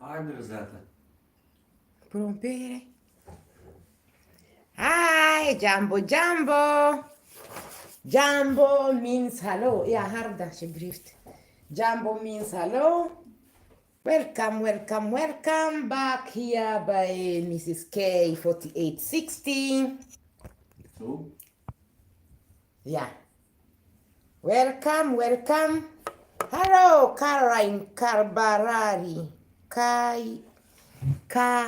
Hi, Mirzata. Prumpere. Hi, Jambo, Jambo. Jambo means hello. Yeah, Harda, she briefed. Jambo means hello. Welcome, welcome, welcome back here by Mrs. K 4860. So, Yeah, welcome, welcome. Hello, Caroline Carbarari. Kaibarari.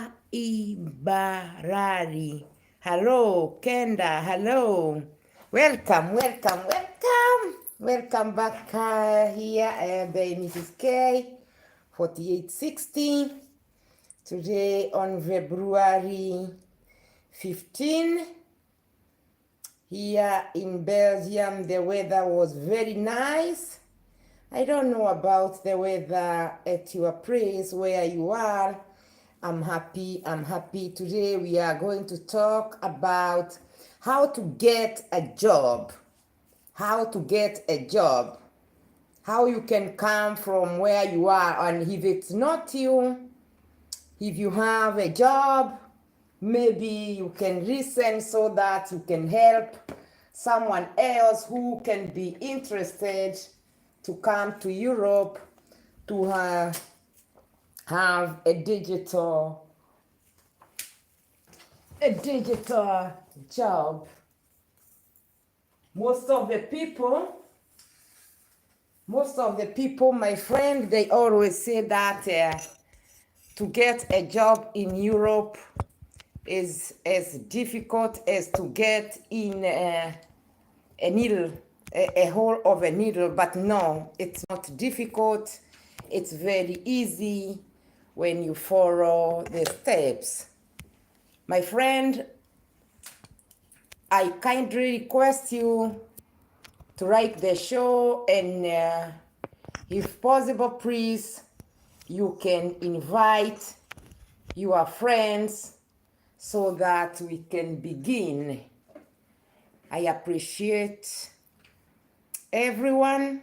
Hello, Kenda. Hello. Welcome, welcome, welcome. Welcome back here by Mrs. K. 4860. Today on February 15. Here in Belgium, the weather was very nice. I don't know about the weather at your place where you are. I'm happy. I'm happy. Today we are going to talk about how to get a job. How to get a job. How you can come from where you are, and if it's not you, if you have a job, maybe you can listen so that you can help someone else who can be interested to come to Europe to have a digital job. Most of the people, my friend, they always say that to get a job in Europe is as difficult as to get in a needle, a hole of a needle. But no, it's not difficult. It's very easy when you follow the steps. My friend, I kindly request you to like the show, and if possible, please, you can invite your friends so that we can begin. I appreciate everyone.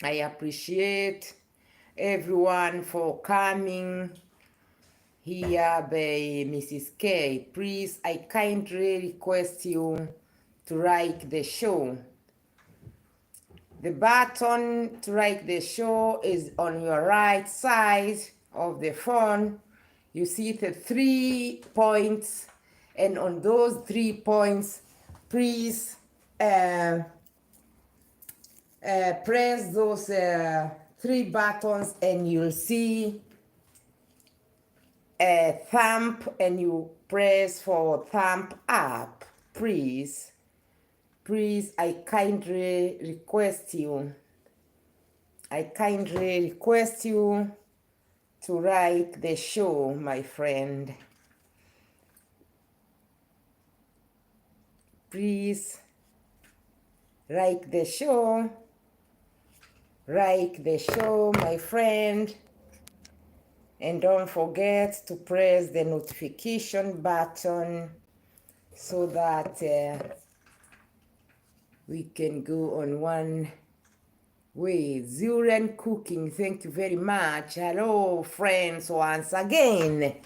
I appreciate everyone for coming here by Mrs. K. Please, I kindly request you to like the show. The button to like the show is on your right side of the phone. You see the 3 points, and on those 3 points, please press those 3 buttons, and you'll see a thumb, and you press for thumb up. Please, I kindly request you to like the show, my friend. Please like the show, my friend. And don't forget to press the notification button so that we can go on one way. Zuren Cooking, thank you very much. Hello, friends, once again.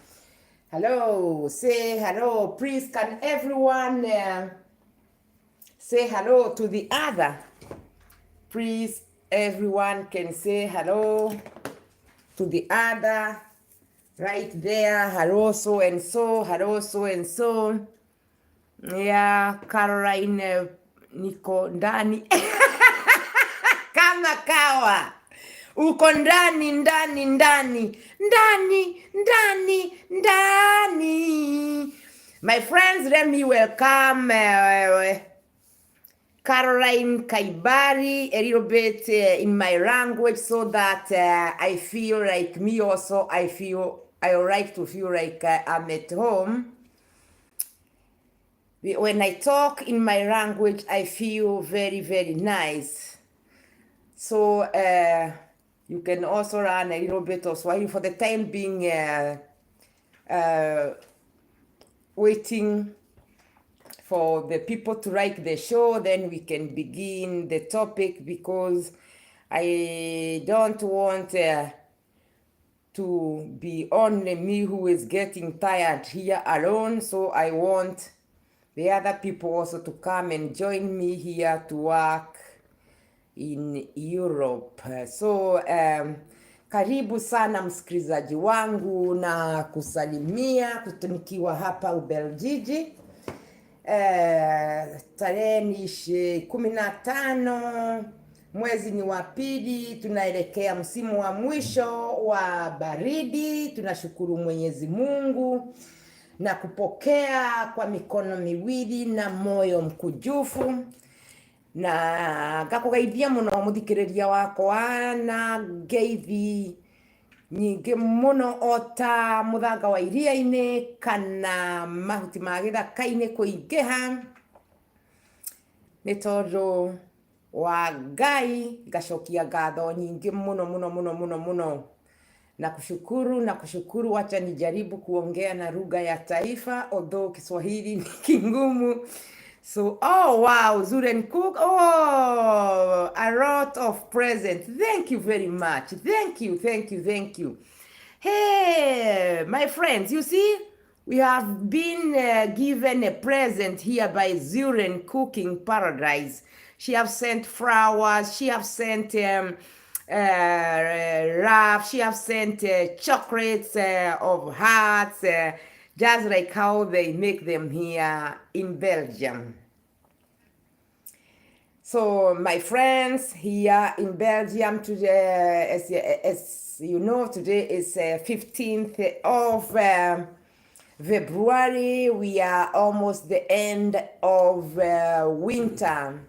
Hello, say hello. Please, can everyone say hello to the other? Please, everyone can say hello to the other. Right there, hello so and so, hello so and so. Yeah, Caroline niko ndani kama kawa, uko ndani ndani ndani ndani ndani ndani. My friends, let me welcome Caroline Kaibari a little bit in my language, so that I feel like me also. I like to feel like I'm at home. When I talk in my language, I feel very, very nice. So you can also learn a little bit of Swahili for the time being. Waiting for the people to like the show, then we can begin the topic, because I don't want to be only me who is getting tired here alone. So I want the other people also to come and join me here to work in Europe. So karibu sana msikilizaji wangu na kusalimia nikiwa hapa Ubeljiji. Tarehe ni 15 mwezi ni wa pili, tunaelekea msimu wa mwisho wa baridi. Tunashukuru Mwenyezi Mungu na kupokea kwa mikono miwili na moyo mkujufu, na ngakugeithia muno muthikiriria wakwa na ngeithi nyingi muno ota muthanga wa iria-ini kana mahuti ma githaka-ini kuingiha ni tondu wa Ngai. Ngacokia ngatho nyingi muno na kushukuru. Wacha nijaribu kuongea na lugha ya taifa, although Kiswahili ni kingumu. So, oh wow, Zuren Cook, oh, a lot of presents. Thank you very much. Thank you. Hey, my friends, you see, we have been given a present here by Zuren Cooking Paradise. She have sent flowers, she have sent wrap, she have sent chocolates of hearts, just like how they make them here in Belgium. So my friends here in Belgium today, as you know, today is 15th of February. We are almost the end of winter.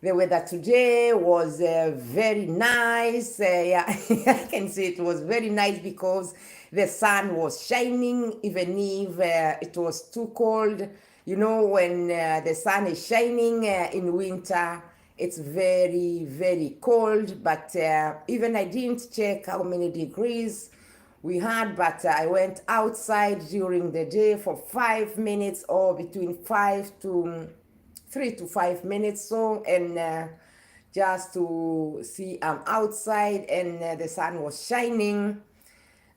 The weather today was very nice. Yeah, I can say it was very nice because the sun was shining, even if it was too cold. You know, when the sun is shining in winter, it's very, very cold. But even I didn't check how many degrees we had, but I went outside during the day for 5 minutes, or between 3 to 5 minutes, so, and just to see I'm outside, and the sun was shining.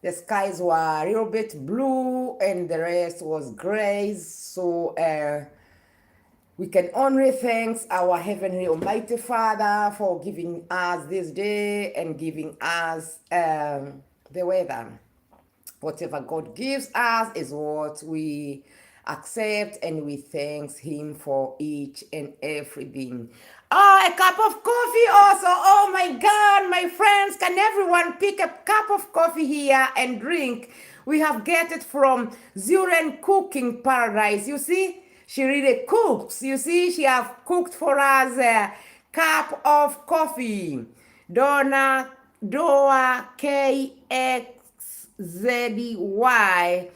The skies were a little bit blue and the rest was gray. So we can only thank our Heavenly Almighty Father for giving us this day and giving us the weather. Whatever God gives us is what we accept, and we thank Him for each and everything. Oh, a cup of coffee also. Oh my God, my friends, can everyone pick a cup of coffee here and drink? We have get it from Zuren Cooking Paradise. You see, she really cooks. You see, she have cooked for us a cup of coffee. Doa KXZY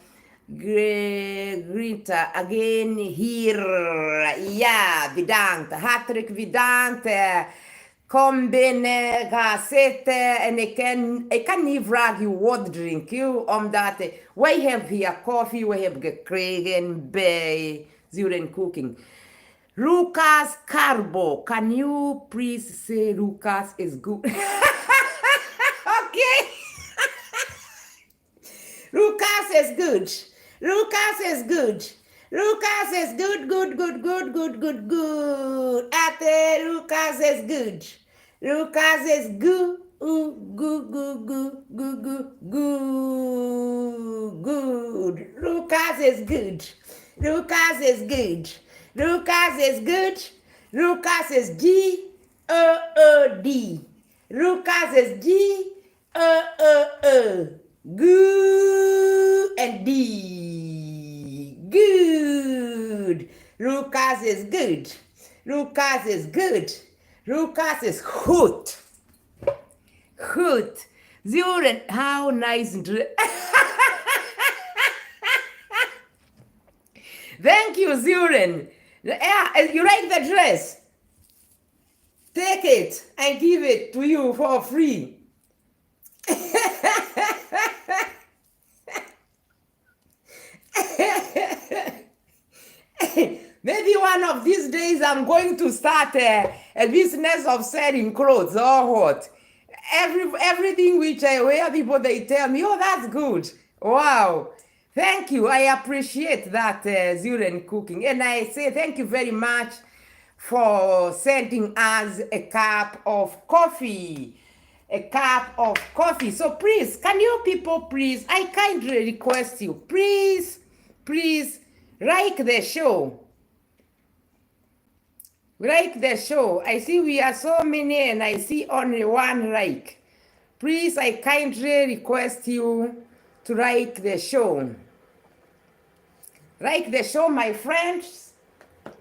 Grita again here. Ja, bedankt. Hartelijk bedankt. Kom binnen, ga zitten. En ik kan niet vragen je wat drinken. Omdat wij hebben hier koffie, we hebben gekregen bij Zuren Cooking. Lucas Carbo, can you please say Lucas is good? Okay. Lucas is good. Lucas is good. Lucas is good. Ate, Lucas is good. Lucas is good. Good. Lucas is good. Lucas is good. Lucas is good. Lucas is G-O-O-D. Lucas is G-O-O-O. Good and D. Good. Lucas is good. Lucas is good. Lucas is hoot. Hoot. Zuren, how nice. Thank you, Zuren. Yeah, you like the dress? Take it and give it to you for free. Maybe one of these days I'm going to start a business of selling clothes or what. everything which I wear, people they tell me, oh, that's good. Wow. Thank you. I appreciate that, Zuren Cooking. And I say thank you very much for sending us a cup of coffee. A cup of coffee. So please, can you people please, I kindly request you, please, like the show. Like the show. I see we are so many and I see only one like. Please, I kindly request you to like the show. Like the show, my friends.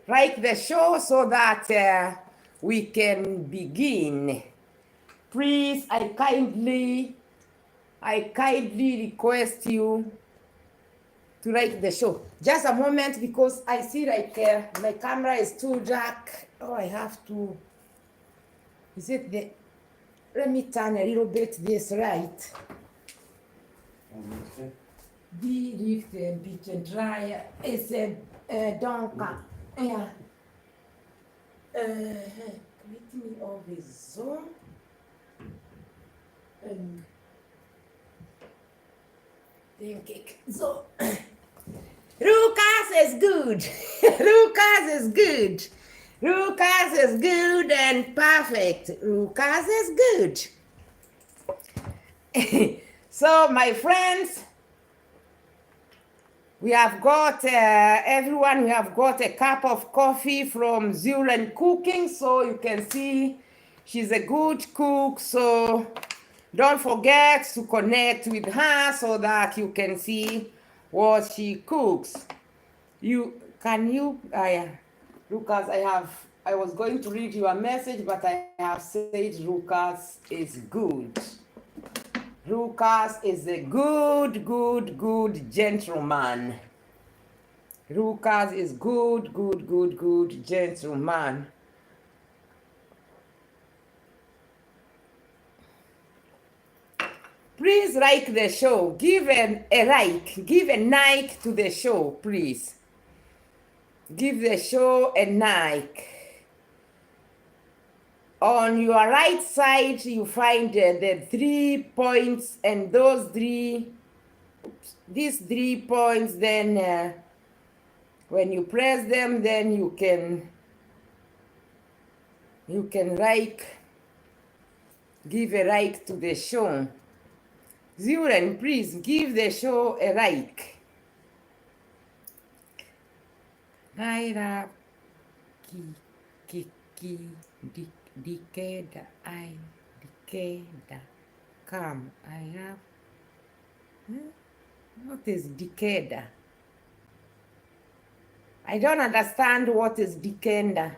Like the show so that we can begin. Please, I kindly request you to like the show. Just a moment because I see like my camera is too dark. Oh, I have to. Is it the? Let me turn a little bit this right. Die ligt een beetje draaien. Is het donker? Ja. Ik weet niet of het zo. Denk ik zo. Rukas is good. Rukas is good. Rukas is good and perfect. Rukas is good. So, my friends, we have got, everyone, we have got a cup of coffee from Zuren Cooking. So you can see she's a good cook. So don't forget to connect with her so that you can see what she cooks. Lucas, I was going to read you a message, but I have said Lucas is good. Lucas is a good gentleman. Lucas is good gentleman. Please like the show. Give a like. Give a like to the show, please. Give the show a like. On your right side, you find the 3 points, and these 3 points, then when you press them, then you can like, give a like to the show. Zuren, please give the show a like. Naira Decada, come, I have. What is Decada? I don't understand what is Decada.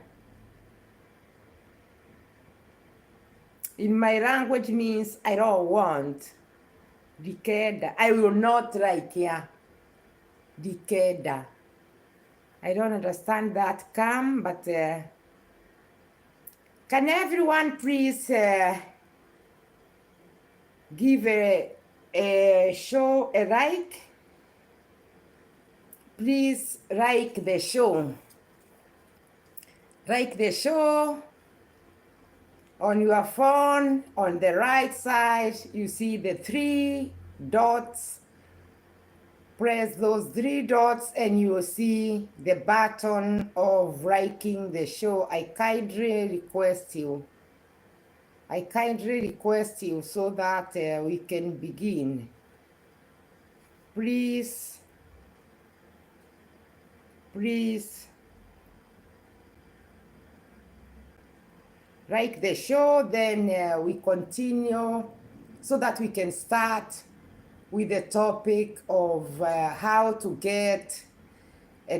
In my language means I don't want. Decada. I will not like here. Decada. I don't understand that come, but can everyone please give a show a like? Please like the show. Like the show on your phone. On the right side, you see the 3 dots. Press those 3 dots and you will see the button of liking the show. I kindly request you so that we can begin. Please like the show, then we continue so that we can start with the topic of how to get a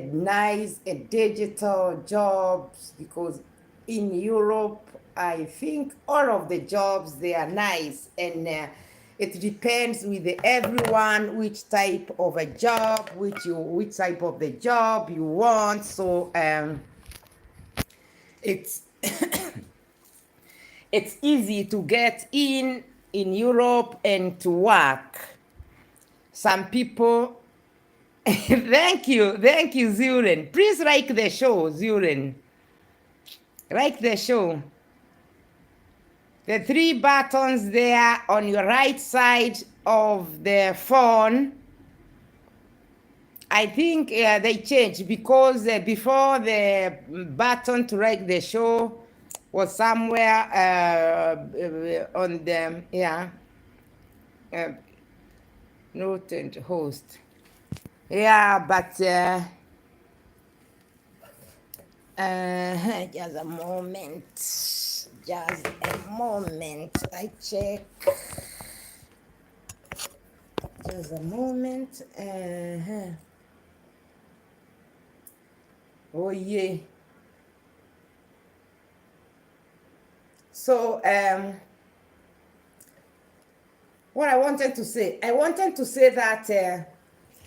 digital jobs, because in Europe, I think all of the jobs, they are nice, and it depends with everyone which type of a job, which type of the job you want. So it's it's easy to get in Europe and to work. Some people, thank you, Zuren. Please like the show, Zuren. Like the show. The three buttons there on your right side of the phone, I think they changed because before the button to write the show was somewhere on the, note and host. Yeah, but just a moment. Just a moment. I check. Just a moment. Oh yeah. So what I wanted to say that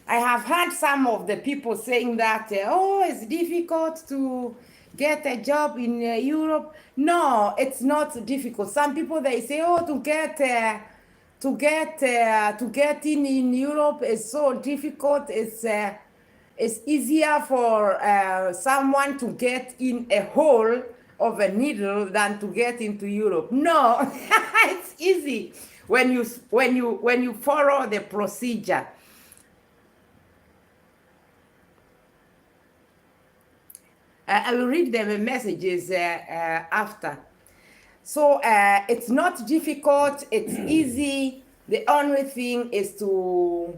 I have heard some of the people saying that oh, it's difficult to get a job in Europe. No, it's not difficult. Some people they say oh, to get in Europe is so difficult. It's easier for someone to get in a hole of a needle than to get into Europe. No, it's easy when you follow the procedure. I will read the messages after. So it's not difficult, it's easy. The only thing is to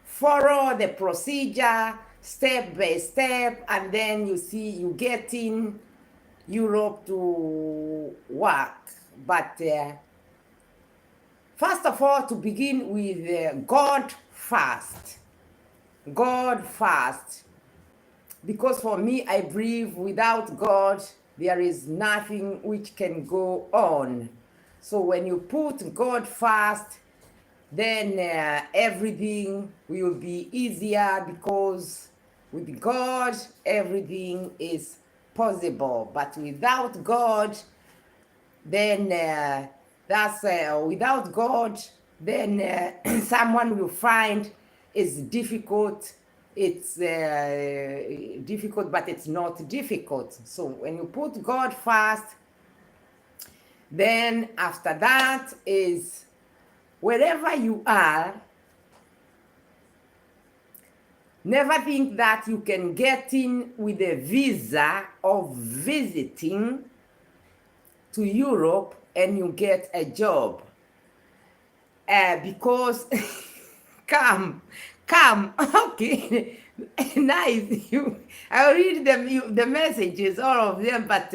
follow the procedure step by step, and then you get in Europe to work. But first of all, to begin with God first. God first. Because for me, I believe without God, there is nothing which can go on. So when you put God first, then everything will be easier, because with God, everything is possible. But without God, then without God, then someone will find it's difficult. It's difficult, but it's not difficult. So when you put God first, then after that is wherever you are, never think that you can get in with a visa of visiting to Europe and you get a job. Because come, okay, nice. I'll read the messages, all of them, but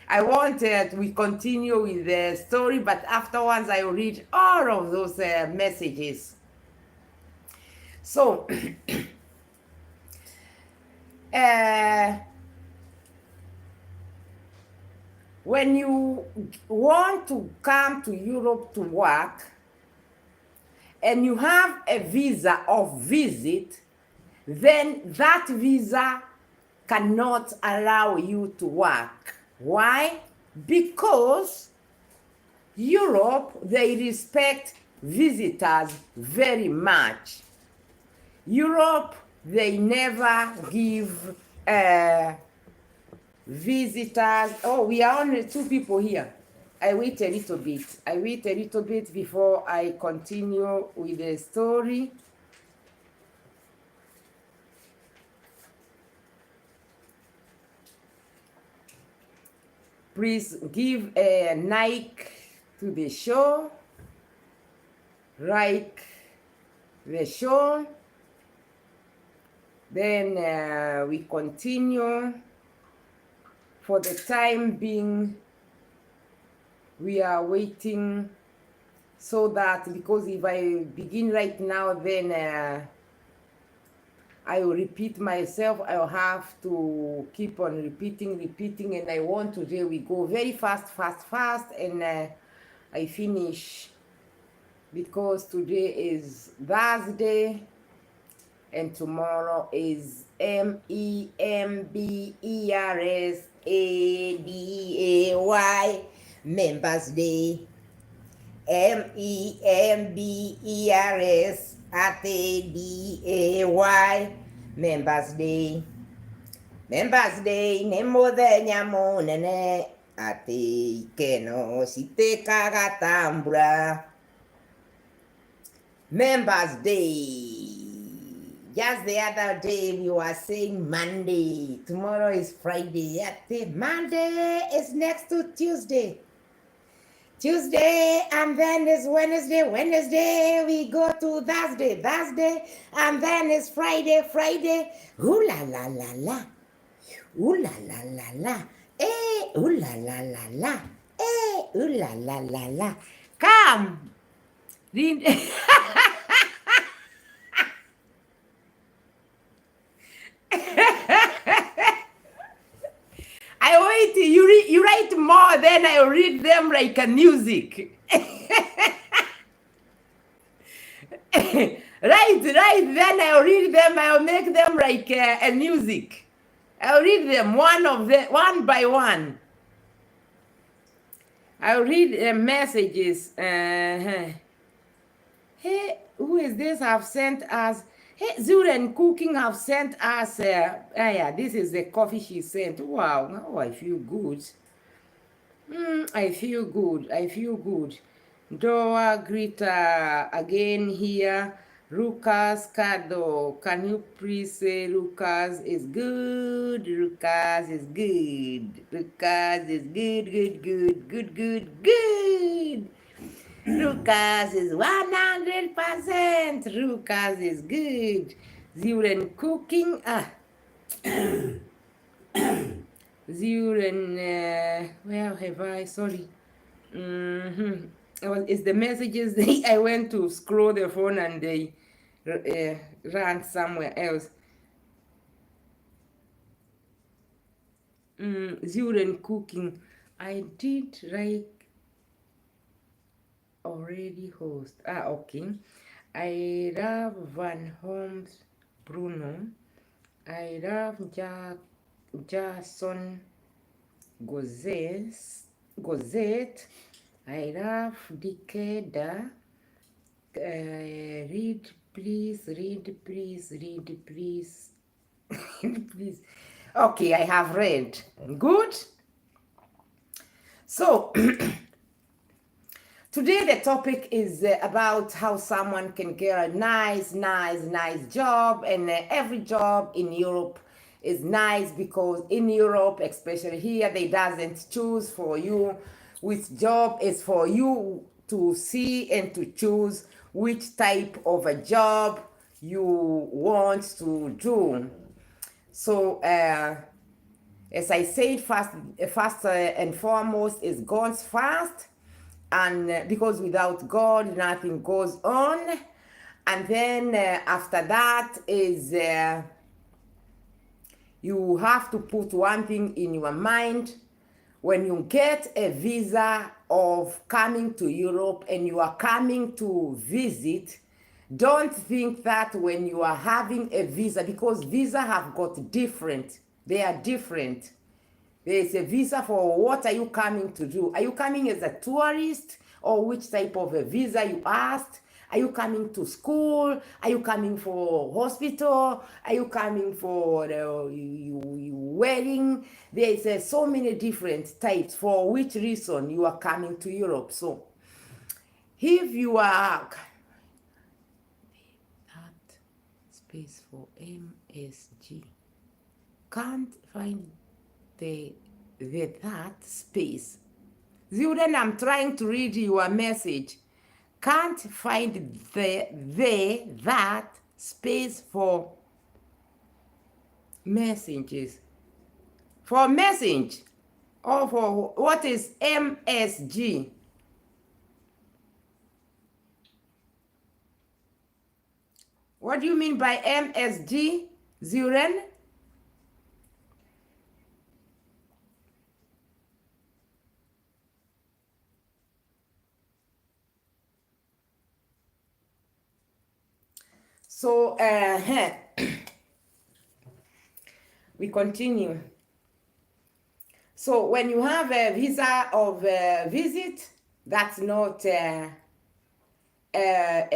I want we continue with the story, but afterwards I will read all of those messages. So, when you want to come to Europe to work and you have a visa of visit, then that visa cannot allow you to work. Why? Because Europe, they respect visitors very much. Europe, they never give visitors. Oh, we are only 2 people here. I wait a little bit before I continue with the story. Please give a like to the show, like the show. Then we continue. For the time being, we are waiting so that, because if I begin right now, then I will repeat myself. I'll have to keep on repeating, and I want today we go very fast, and I finish, because today is Thursday and tomorrow is MEMBERSADAY, Members Day. MEMBERSADAY, Members Day. Members Day, Nemo the Nyamonene, ate keno site kagatambra. Members Day. Just the other day we were saying Monday. Tomorrow is Friday. Ate Monday is next to Tuesday. Tuesday, and then is Wednesday. Wednesday, we go to Thursday. Thursday, and then is Friday. Friday. Ooh la la la la. Ooh la la la la. Eh, ooh la la la la. Eh, ooh la la la la. Come. Read. I wait. You write more, then I read them like a music. Right, then I'll read them, I'll make them like a music. I'll read them one by one. I'll read messages. Hey, who is this have sent us? Hey, Zuren Cooking have sent us. Yeah, this is the coffee she sent. Wow, now I feel good. I feel good. I feel good. Doa Grita again here. Lucas Cado. Can you please say Lucas is good? Lucas is good. Lucas is good, good, good, good, good, good. Lucas is 100%. Lucas is good. Zuren Cooking. Zuren, where have I? Sorry. It's the messages. I went to scroll the phone and they ran somewhere else. Zuren Cooking. I did like already host. Okay. I love Van Holmes Bruno. I love Jason Gozet. I love Decada. Read, please. Please. Okay, I have read. Good. So, today the topic is about how someone can get a nice job, and every job in Europe is nice because in Europe, especially here, they doesn't choose for you which job is for you to see and to choose which type of a job you want to do. So, as I said, first and foremost is God's first, and because without God, nothing goes on. And then after that is you have to put one thing in your mind. When you get a visa of coming to Europe and you are coming to visit, don't think that when you are having a visa, because visa have got different, they are different. There is a visa for what are you coming to do? Are you coming as a tourist, or which type of a visa you asked? Are you coming to school? Are you coming for hospital? Are you coming for wedding? There is so many different types for which reason you are coming to Europe. So if you are that space for MSG, can't find the that space. Then I'm trying to read your message. Can't find the that space for messages. For message, or for what is MSG? What do you mean by MSG, Zuren? So, we continue. So, when you have a visa of visit, that's not a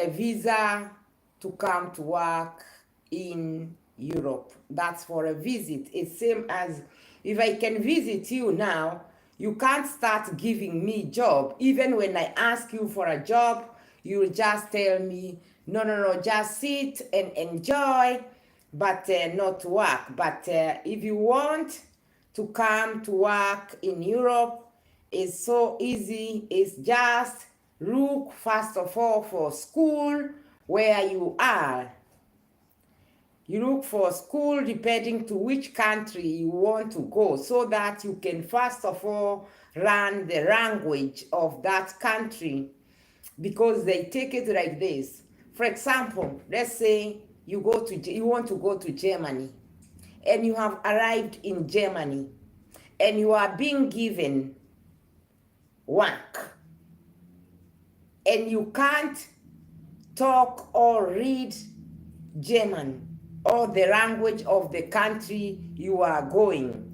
visa to come to work in Europe. That's for a visit. It's same as if I can visit you now, You can't start giving me job. Even when I ask you for a job, you'll just tell me, no, no, no, just sit and enjoy, but not work. But if you want to come to work in Europe, it's so easy. It's just look first of all for school where you are. You look for school depending to which country you want to go, so that you can first of all learn the language of that country, because they take it like this. For example, let's say you want to go to Germany, and you have arrived in Germany, and you are being given work, and you can't talk or read German or the language of the country you are going.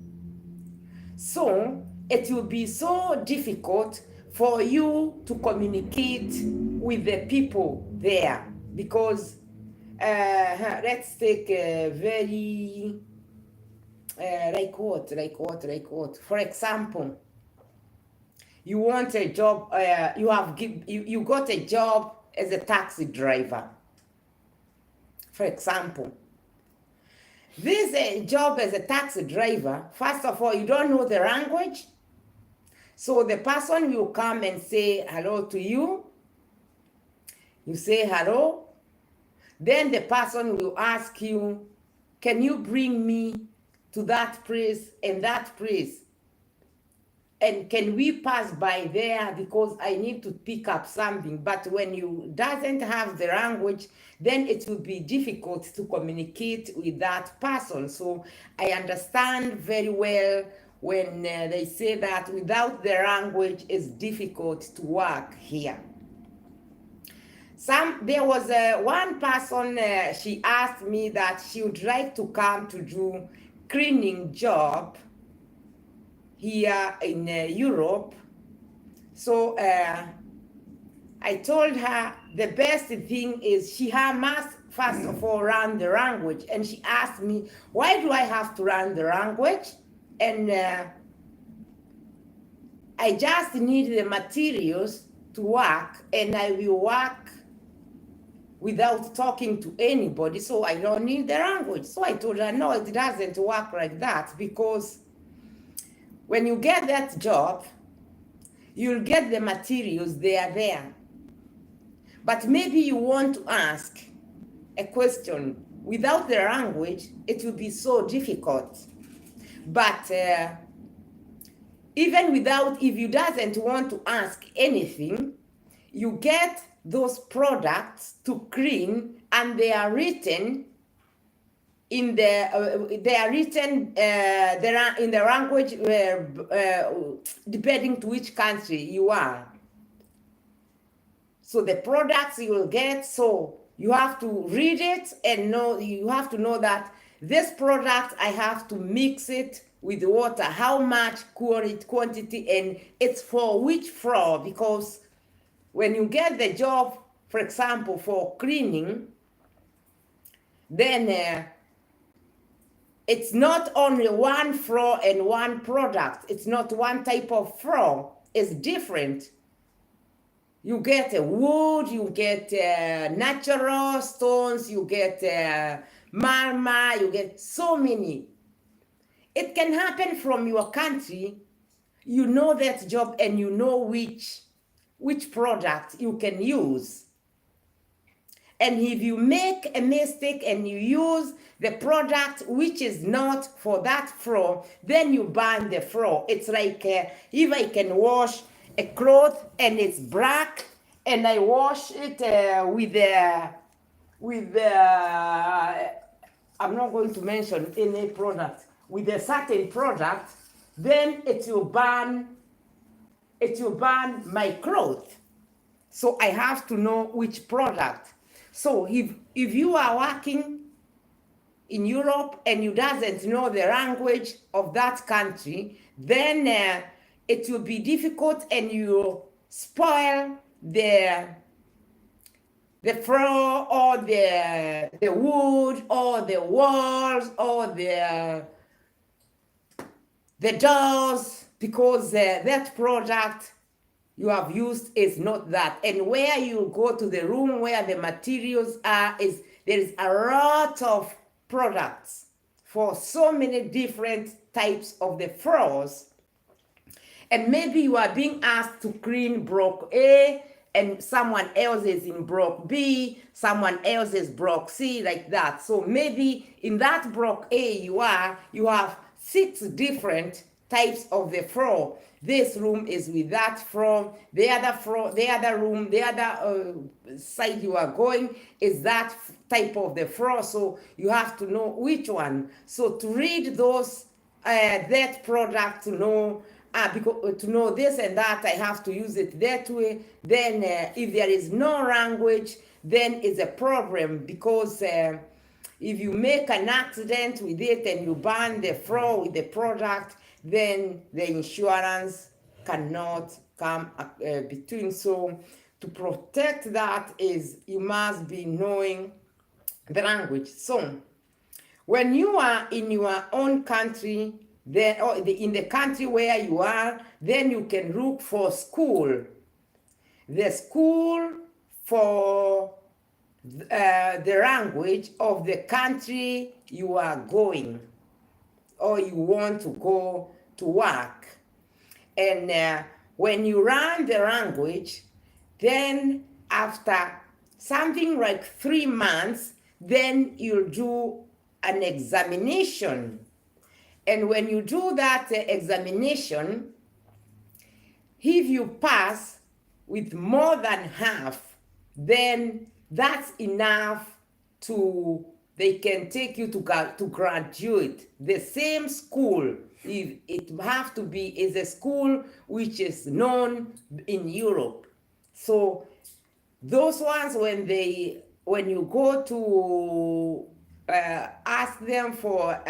So it will be so difficult for you to communicate with the people there, because let's take a very like what? For example, you want a job. You got a job as a taxi driver. For example, this job as a taxi driver, first of all, you don't know the language. So the person will come and say hello to you. You say hello. Then the person will ask you, can you bring me to that place and that place? And can we pass by there, because I need to pick up something? But when you doesn't have the language, then it will be difficult to communicate with that person. So I understand very well when they say that without the language, it's difficult to work here. There was one person, she asked me that she would like to come to do cleaning job here in Europe. So I told her the best thing is she must first of all learn the language. And she asked me, why do I have to learn the language? And I just need the materials to work, and I will work without talking to anybody, so I don't need the language. So I told her, no, it doesn't work like that, because when you get that job, you'll get the materials, they are there. But maybe you want to ask a question without the language, it will be so difficult. But even if you doesn't want to ask anything, you get those products to clean, and they are written in the language depending to which country you are. So the products you will get, so you have to read it and you have to know that this product, I have to mix it with water, how much quantity, and it's for which floor. Because when you get the job, for example, for cleaning, then it's not only one floor and one product. It's not one type of floor. It's different. You get wood, you get natural stones, you get marmar, you get so many. It can happen from your country. You know that job, and you know which product you can use. And if you make a mistake and you use the product which is not for that floor, then you burn the floor. It's like if I can wash a cloth and it's black, and I wash it with I'm not going to mention any product, with a certain product, then it will burn my clothes. So I have to know which product. So if you are working in Europe and you doesn't know the language of that country, then it will be difficult, and you spoil the floor, or the wood, or the walls, or the doors. because that product you have used is not that. And where you go to the room where the materials are, is there is a lot of products for so many different types of the floors. And maybe you are being asked to clean block A, and someone else is in block B, someone else is block C, like that. So maybe in that block A you have 6 different types of the floor. This room is with that floor, the other room, the other side you are going is that type of the floor. So you have to know which one. So to read those, that product, to know because to know this and that, I have to use it that way. Then if there is no language, then it's a problem, because if you make an accident with it and you burn the floor with the product, then the insurance cannot come between. So to protect that is you must be knowing the language. So when you are in your own country, then in the country where you are, then you can look for school. The school for the language of the country you are going or you want to go to work. And when you learn the language, then after something like 3 months, then you'll do an examination. And when you do that examination, if you pass with more than half, then that's enough to, they can take you to graduate. The same school, if it have to be, is a school which is known in Europe. So those ones, when you go to ask them for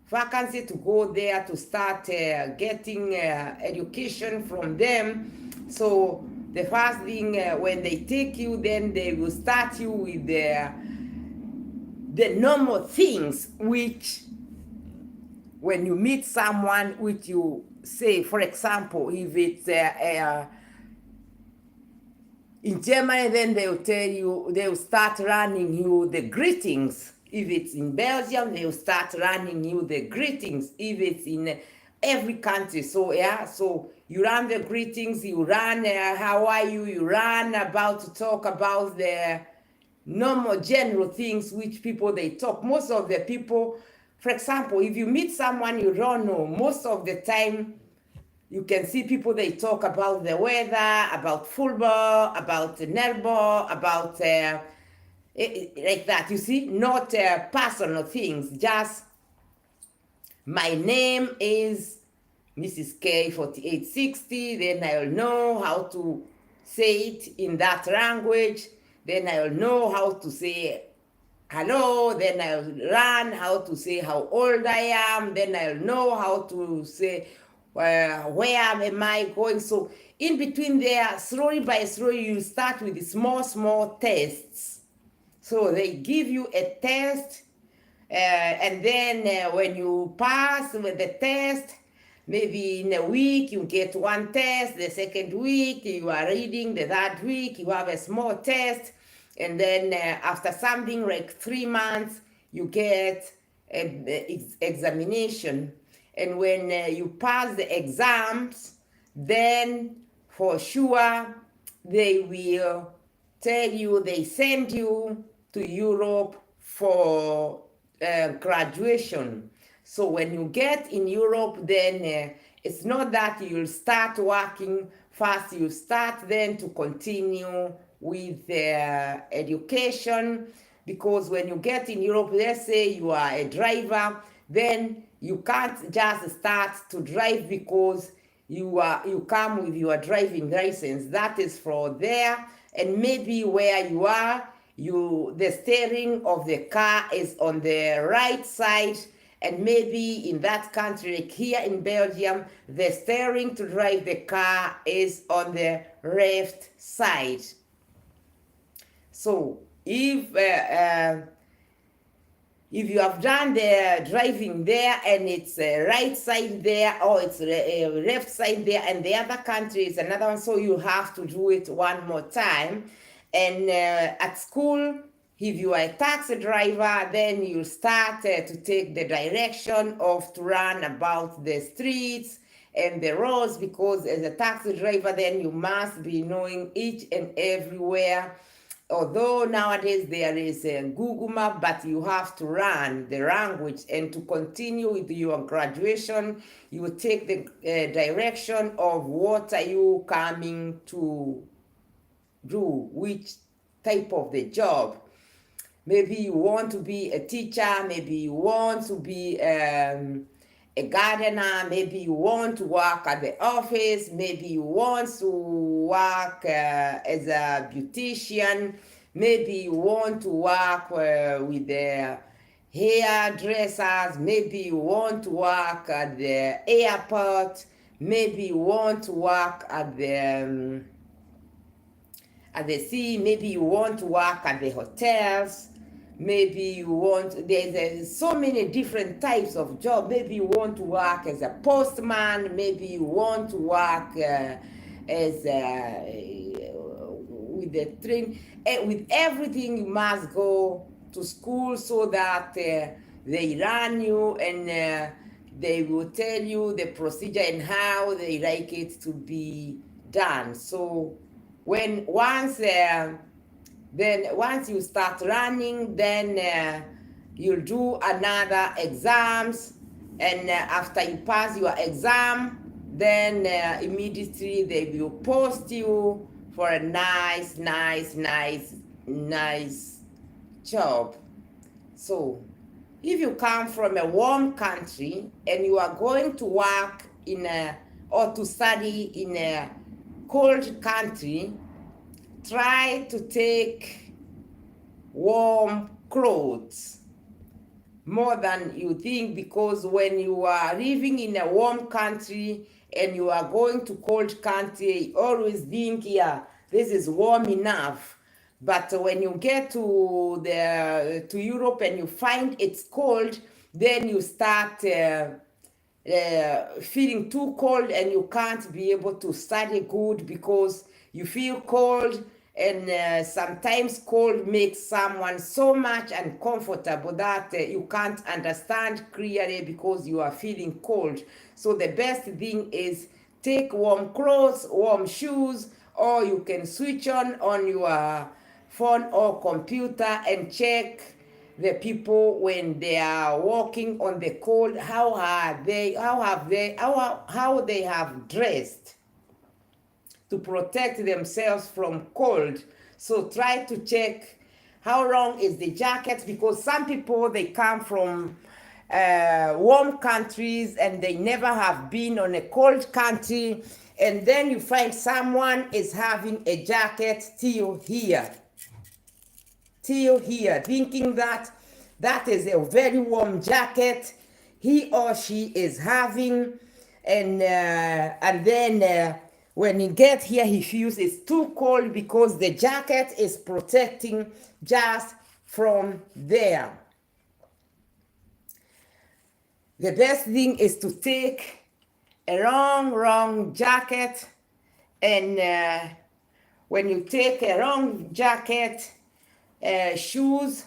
vacancy to go there to start getting education from them. So the first thing, when they take you, then they will start you with the normal things, which when you meet someone, which you say, for example, if it's in Germany, then they'll tell you, they'll start running you the greetings. If it's in Belgium, they'll start running you the greetings. If it's in every country, so yeah, so you run the greetings, you run how are you, you run about to talk about the normal general things which people they talk. Most of the people, for example, if you meet someone you don't know, most of the time you can see people they talk about the weather, about football, about netball, about like that, you see, not personal things, just my name is Mrs. K 4860, then I'll know how to say it in that language, then I'll know how to say hello, then I'll learn how to say how old I am, then I'll know how to say where am I going. So in between there, slowly by slowly, you start with the small tests. So they give you a test, and then when you pass with the test, maybe in a week you get 1 test, the second week you are reading, the third week you have a small test, and then after something like 3 months you get an examination. And when you pass the exams, then for sure they will tell you, they send you to Europe for graduation. So when you get in Europe, then it's not that you'll start working fast, you start then to continue with education, because when you get in Europe, let's say you are a driver, then you can't just start to drive because you come with your driving license. That is for there, and maybe where you are, the steering of the car is on the right side, and maybe in that country, like here in Belgium, the steering to drive the car is on the left side. So if if you have done the driving there and it's right side there or it's left side there and the other country is another one, so you have to do it one more time. And at school, if you are a taxi driver, then you start to take the direction of to run about the streets and the roads, because as a taxi driver, then you must be knowing each and everywhere. Although nowadays there is a Google Map, but you have to learn the language, and to continue with your graduation, you will take the direction of what are you coming to do, which type of the job. Maybe you want to be a teacher, maybe you want to be a gardener, maybe you want to work at the office, maybe you want to work as a beautician, maybe you want to work with the hairdressers, maybe you want to work at the airport, maybe you want to work at the sea, maybe you want to work at the hotels, maybe you want, there's so many different types of job. Maybe you want to work as a postman, maybe you want to work as with the train. With everything you must go to school so that they run you and they will tell you the procedure and how they like it to be done. So once you start running, then you'll do another exams, and after you pass your exam, then immediately they will post you for a nice job. So if you come from a warm country and you are going to work or to study in a cold country, try to take warm clothes more than you think, because when you are living in a warm country and you are going to cold country, you always think, yeah, this is warm enough. But when you get to Europe and you find it's cold, then you start feeling too cold and you can't be able to study good because you feel cold. And sometimes cold makes someone so much uncomfortable that you can't understand clearly because you are feeling cold. So the best thing is take warm clothes, warm shoes, or you can switch on your phone or computer and check the people when they are walking on the cold, how they have dressed to protect themselves from cold. So try to check how long is the jacket, because some people, they come from warm countries and they never have been on a cold country, and then you find someone is having a jacket till here, thinking that that is a very warm jacket he or she is having, and then when he gets here, he feels it's too cold because the jacket is protecting just from there. The best thing is to take a long jacket, and when you take a long jacket, shoes,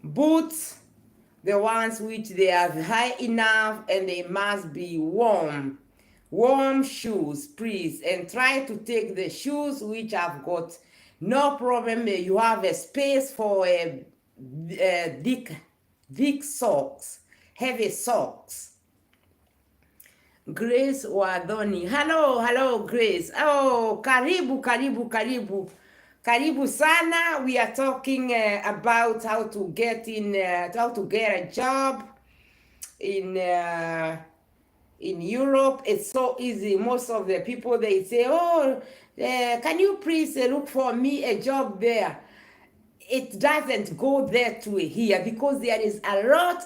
boots, the ones which they are high enough and they must be warm shoes, please, and try to take the shoes which have got no problem. You have a space for thick socks, heavy socks. Grace Wadhoni, hello Grace. Oh, karibu sana. We are talking about how to get a job in Europe. It's so easy. Most of the people, they say, oh, can you please look for me a job there? It doesn't go there to here because there is a lot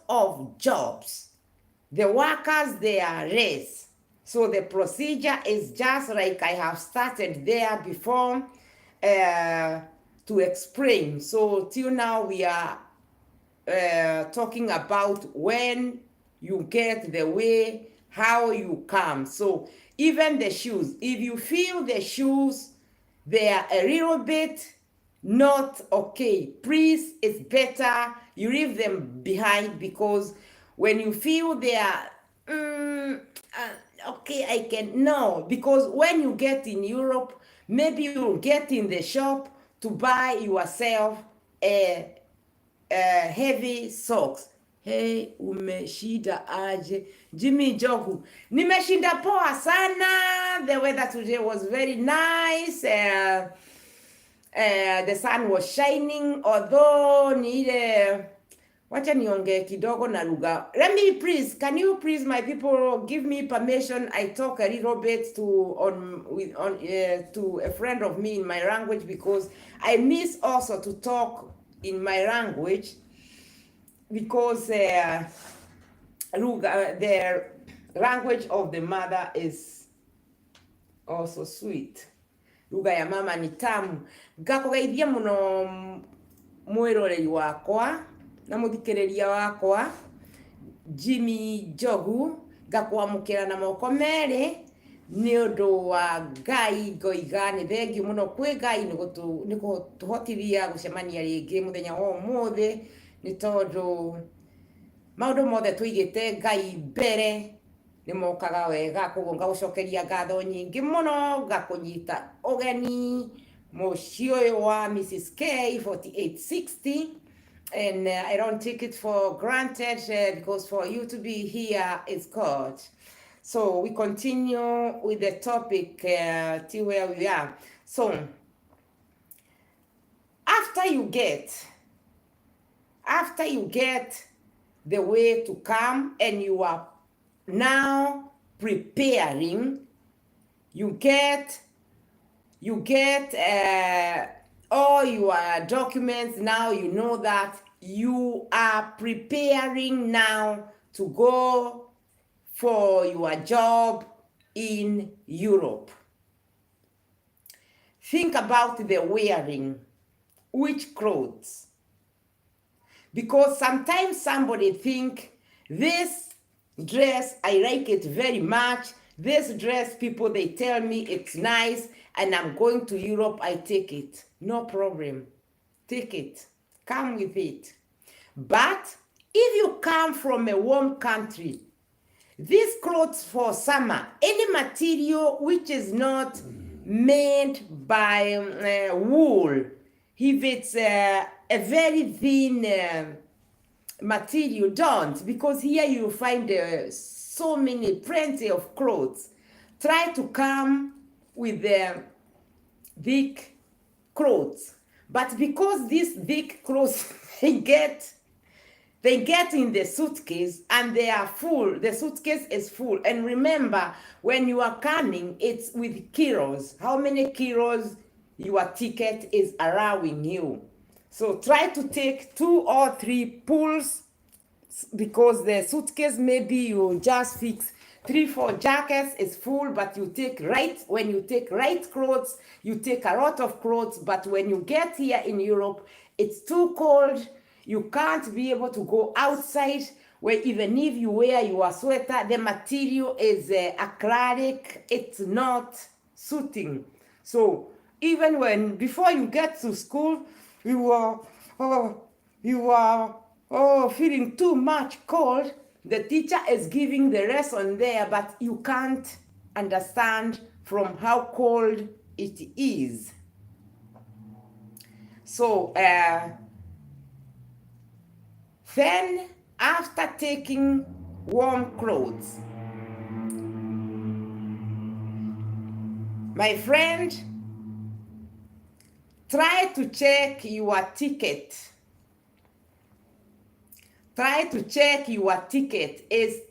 of jobs. The workers, they are less. So the procedure is just like I have started there before to explain. So till now we are talking about when you get the way, how you come. So even the shoes, if you feel the shoes, they are a little bit not okay, please, it's better you leave them behind, because when you feel they are okay, I can, no, because when you get in Europe, maybe you'll get in the shop to buy yourself a heavy socks. Hey, umeshinda aje? Jimmy Jogu. Nimeshinda poa sana. The weather today was very nice. The sun was shining, although nile wacha niongee kidogo na lugha. Let me please, can you please, my people, give me permission? I talk a little bit to a friend of me in my language, because I miss also to talk in my language, because the language of the mother is also sweet. Lugha ya mama ni tamu. Ngakugeithia muno mwiroreri wakwa na muthikiriria wakwa Jimmy Jogu, ngakwamukira na moko meri ni undu wa Ngai ngoiga ni thengiu muno kwi Ngai ni kutuhotithia gucemania ringi muthenya wa umuthi, ni tondu maundu mothe tuigite Ngai mbere ni mokaga wega, koguo ngagucokeria ngatho nyingi muno, ngakunyita ugeni mucii uyu wa Mrs. K 4860, and I don't take it for granted, because for you to be here is God. So we continue with the topic till where we are. So after you get the way to come, and you are now preparing, you get all your documents. Now you know that you are preparing now to go for your job in Europe. Think about the wearing, which clothes, because sometimes somebody think this dress, I like it very much. This dress, people, they tell me it's nice, and I'm going to Europe, I take it. No problem. Take it. Come with it. But if you come from a warm country, these clothes for summer, any material which is not made by wool, if it's a very thin material, don't, because here you find so many, plenty of clothes. Try to come with the thick clothes, but because these thick clothes they get in the suitcase, and they are full, the suitcase is full. And remember, when you are coming, it's with kilos, how many kilos your ticket is allowing you. So try to take 2 or 3 pulls, because the suitcase, maybe you just fix 3-4 jackets is full, but you take when you take right clothes, you take a lot of clothes. But when you get here in Europe, it's too cold, you can't be able to go outside, where even if you wear your sweater, the material is acrylic, it's not suiting. So even before you get to school, you are feeling too much cold, the teacher is giving the lesson there, but you can't understand from how cold it is. So then after taking warm clothes, my friend, try to check your ticket. Try to check your ticket is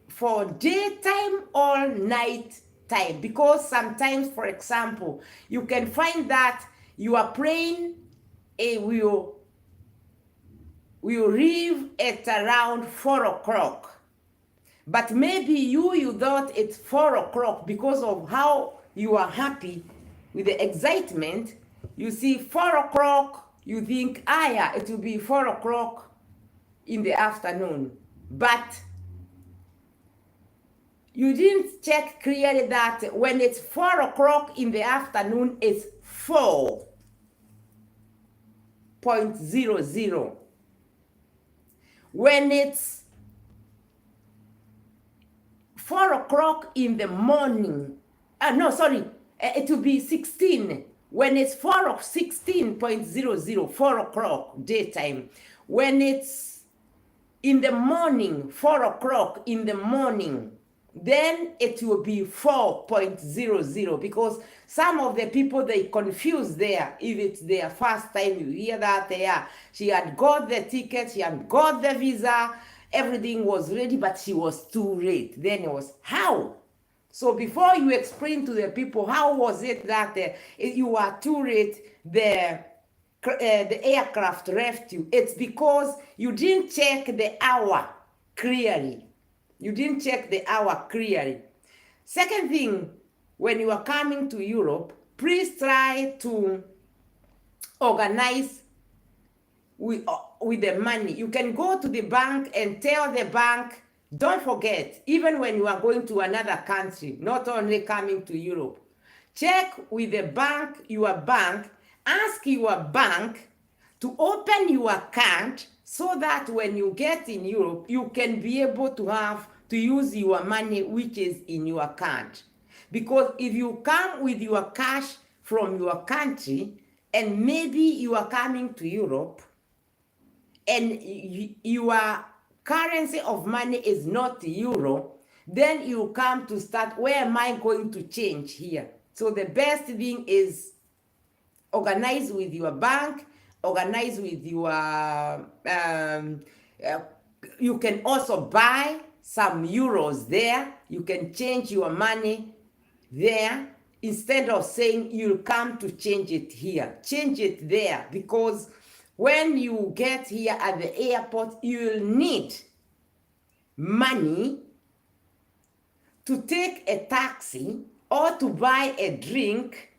for daytime or night time, because sometimes, for example, you can find that your plane will leave at around 4 o'clock, but maybe you thought it's 4 o'clock because of how you are happy with the excitement. You see 4 o'clock, you think, yeah, it will be 4 o'clock in the afternoon, but you didn't check clearly that when it's 4 o'clock in the afternoon, it's 4.00. When it's 4 o'clock in the morning, it will be 16. When it's 16.00, 4 o'clock daytime. When it's in the morning, 4 o'clock in the morning, then it will be 4.00, because some of the people, they confuse there. If it's their first time, you hear that she had got the ticket, she had got the visa, everything was ready, but she was too late. Then it was, how? So before you explain to the people, how was it that you were too late, the aircraft left you? It's because you didn't check the hour clearly. You didn't check the hour clearly. Second thing, when you are coming to Europe, please try to organize with the money. You can go to the bank and tell the bank, don't forget, even when you are going to another country, not only coming to Europe, check with the bank, your bank, ask your bank to open your account so that when you get in Europe, you can be able to use your money which is in your account. Because if you come with your cash from your country, and maybe you are coming to Europe, and your currency of money is not euro, then you come to start, where am I going to change here? So the best thing is organize with your bank, organize with your, you can also buy some euros there. You can change your money there. Instead of saying you'll come to change it here, change it there, because when you get here at the airport, you'll need money to take a taxi or to buy a drink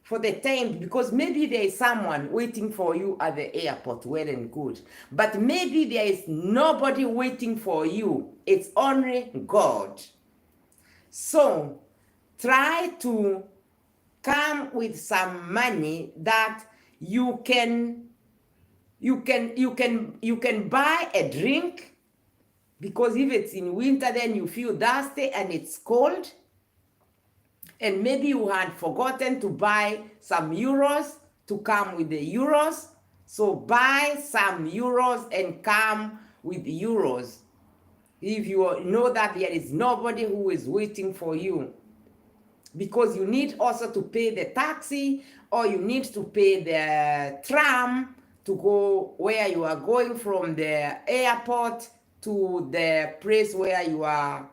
for the time, because maybe there is someone waiting for you at the airport, well and good. But maybe there is nobody waiting for you. It's only God. So try to come with some money that you can buy a drink, because if it's in winter, then you feel thirsty and it's cold. And maybe you had forgotten to buy some euros to come with the euros. So buy some euros and come with euros. If you know that there is nobody who is waiting for you. Because you need also to pay the taxi, or you need to pay the tram to go where you are going from the airport to the place where you are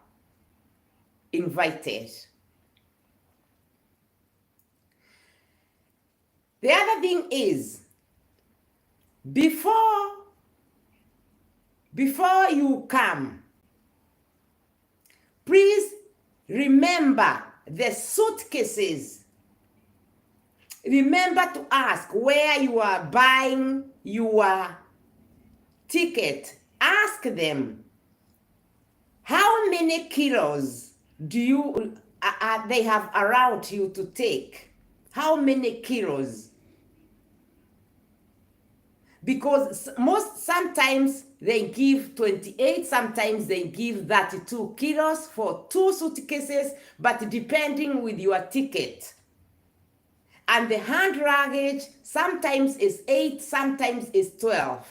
invited. The other thing is, before you come, please remember the suitcases. Remember to ask where you are buying your ticket. Ask them, how many kilos do they have allowed you to take? How many kilos? Because sometimes they give 28, sometimes they give 32 kilos for 2 suitcases, but depending with your ticket. And the hand luggage sometimes is 8, sometimes is 12.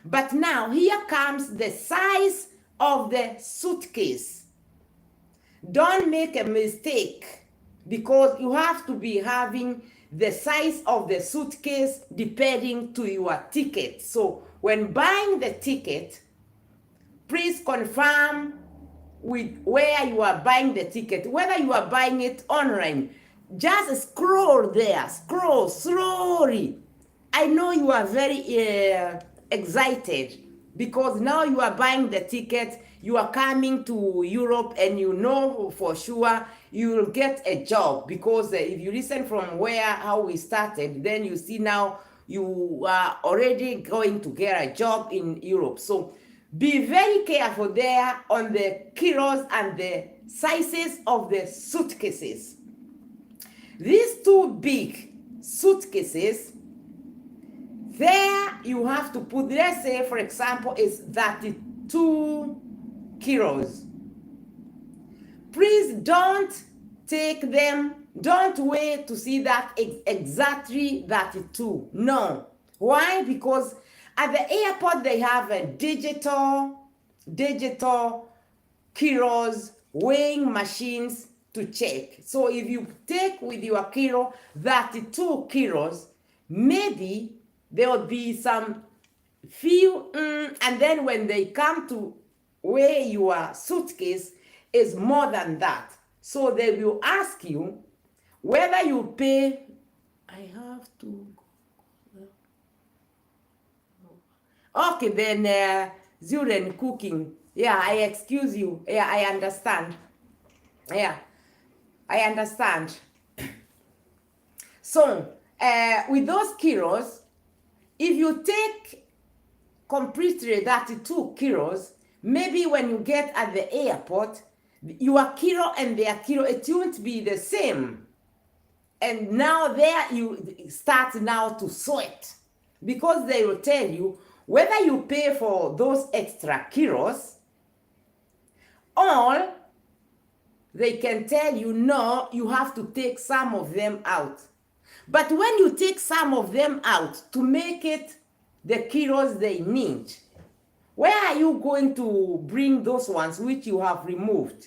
But now here comes the size of the suitcase. Don't make a mistake, because you have to be having the size of the suitcase depending to your ticket. So when buying the ticket, please confirm with where you are buying the ticket, whether you are buying it online. Just scroll there, scroll slowly. I know you are very excited, because now you are buying the ticket, you are coming to Europe, and you know for sure you will get a job. Because if you listen from how we started, then you see now you are already going to get a job in Europe. So be very careful there on the kilos and the sizes of the suitcases. These two big suitcases, there you have to put, let's say for example, is 32 kilos. Please don't take them, don't wait to see that exactly 32. No. Why? Because at the airport they have a digital kilos weighing machines to check. So if you take with your kilo 32 kilos, maybe there will be some few, and then when they come to weigh your suitcase, is more than that. So they will ask you whether you pay. I have to. Okay, then Zuren cooking. Yeah, I excuse you. Yeah, I understand. Yeah, I understand. So with those kilos, if you take completely 32 kilos, maybe when you get at the airport, your kilo and their kilo, it won't be the same. And now there you start now to sweat, because they will tell you whether you pay for those extra kilos, or they can tell you, no, you have to take some of them out. But when you take some of them out to make it the kilos they need, where are you going to bring those ones which you have removed?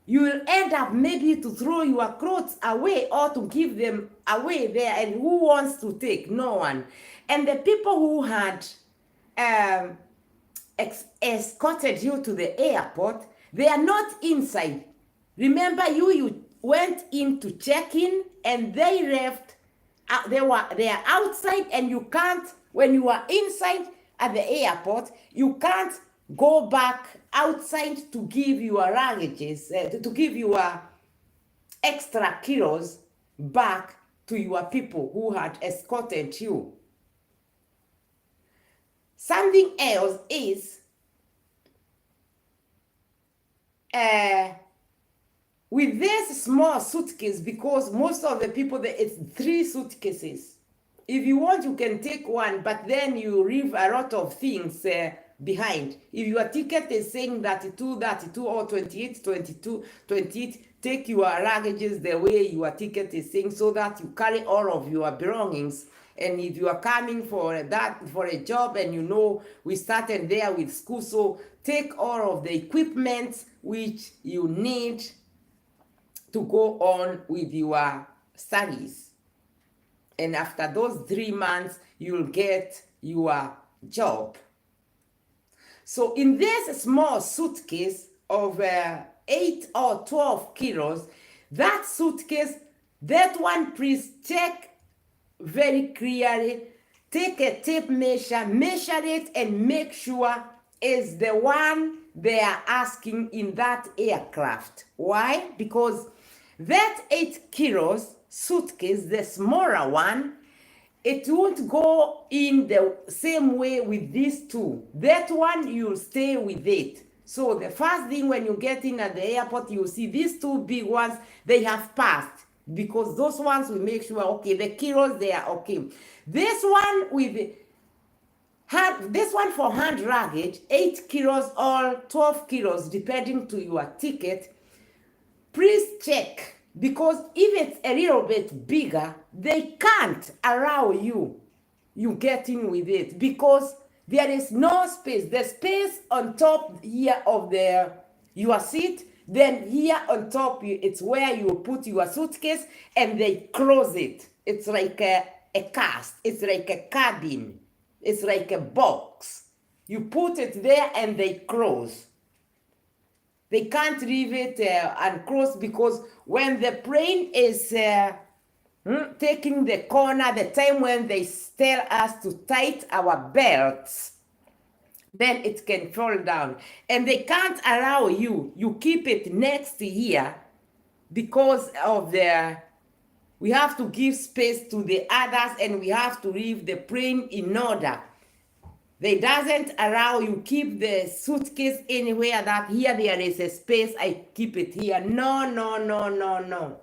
You will end up maybe to throw your clothes away or to give them away there, and who wants to take? No one. And the people who had escorted you to the airport, they are not inside. Remember, you went in to check in and they left. They are outside, and you can't, when you are inside at the airport, you can't go back outside to give your luggages, to give your extra kilos back to your people who had escorted you. Something else is with this small suitcase, because most of the people, it's 3 suitcases. If you want, you can take one, but then you leave a lot of things behind. If your ticket is saying 32 or 28, 22, 28, take your luggages the way your ticket is saying, so that you carry all of your belongings. And if you are coming for a job, and you know we started there with school, so take all of the equipment which you need to go on with your studies. And after those 3 months, you'll get your job. So in this small suitcase of 8 or 12 kilos, that suitcase, that one, please check very clearly. Take a tape measure, measure it, and make sure is the one they are asking in that aircraft. Why? Because that 8 kilos suitcase, the smaller one, it won't go in the same way with these 2. That one, you'll stay with it. So the first thing when you get in at the airport, you'll see these 2 big ones, they have passed, because those ones will make sure, okay, the kilos, they are okay. This one with this one for hand luggage, 8 kilos or 12 kilos, depending to your ticket, please check. Because if it's a little bit bigger, they can't allow you get in with it, because there is no space. The space on top here of your seat, then here on top, it's where you put your suitcase, and they close it. It's like a cast. It's like a cabin. It's like a box. You put it there and they close. They can't leave it unclosed, because when the plane is taking the corner, the time when they tell us to tighten our belts, then it can fall down. And they can't allow you keep it next here, because of the We have to give space to the others, and we have to leave the plane in order. They doesn't allow you keep the suitcase anywhere that here there is a space, I keep it here. No, no, no, no, no.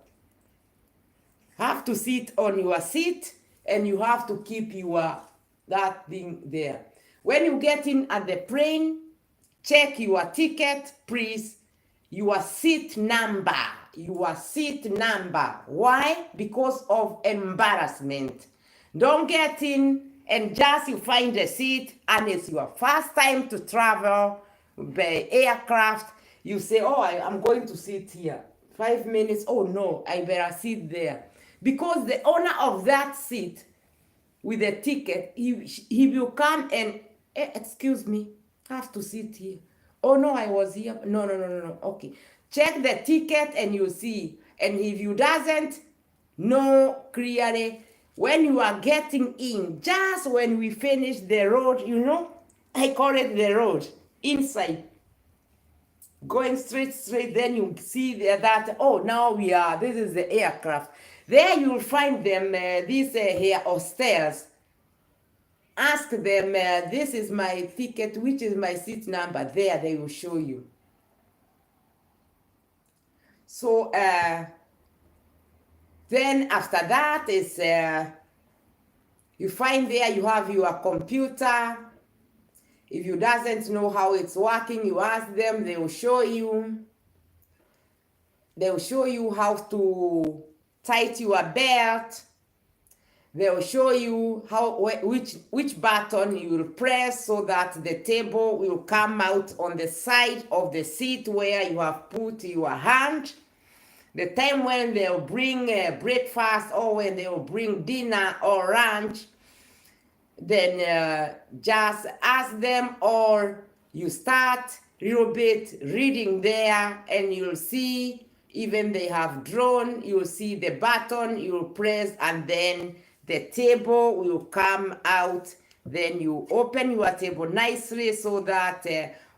Have to sit on your seat, and you have to keep your that thing there. When you get in at the plane, check your ticket, please. Your seat number. Your seat number. Why? Because of embarrassment. Don't get in and just you find a seat and it's your first time to travel by aircraft. You say, oh, I'm going to sit here. 5 minutes. Oh no, I better sit there. Because the owner of that seat with the ticket, he will come and, excuse me, I have to sit here. Oh no, I was here. No, no, no, no, no. Okay. Check the ticket and you see. And if you doesn't know clearly, when you are getting in, just when we finish the road, you know, I call it the road, inside. Going straight, then you see that, oh, now this is the aircraft. There you'll find them, these here hostels. Ask them, this is my ticket, which is my seat number. There, they will show you. So, then after that is, you find there you have your computer. If you doesn't know how it's working, you ask them, they will show you. They will show you how to tighten your belt. They will show you which button you will press so that the table will come out on the side of the seat where you have put your hand. The time when they'll bring breakfast or when they'll bring dinner or lunch, then just ask them, or you start a little bit reading there and you'll see even they have drawn, you'll see the button, you'll press and then the table will come out. Then you open your table nicely so that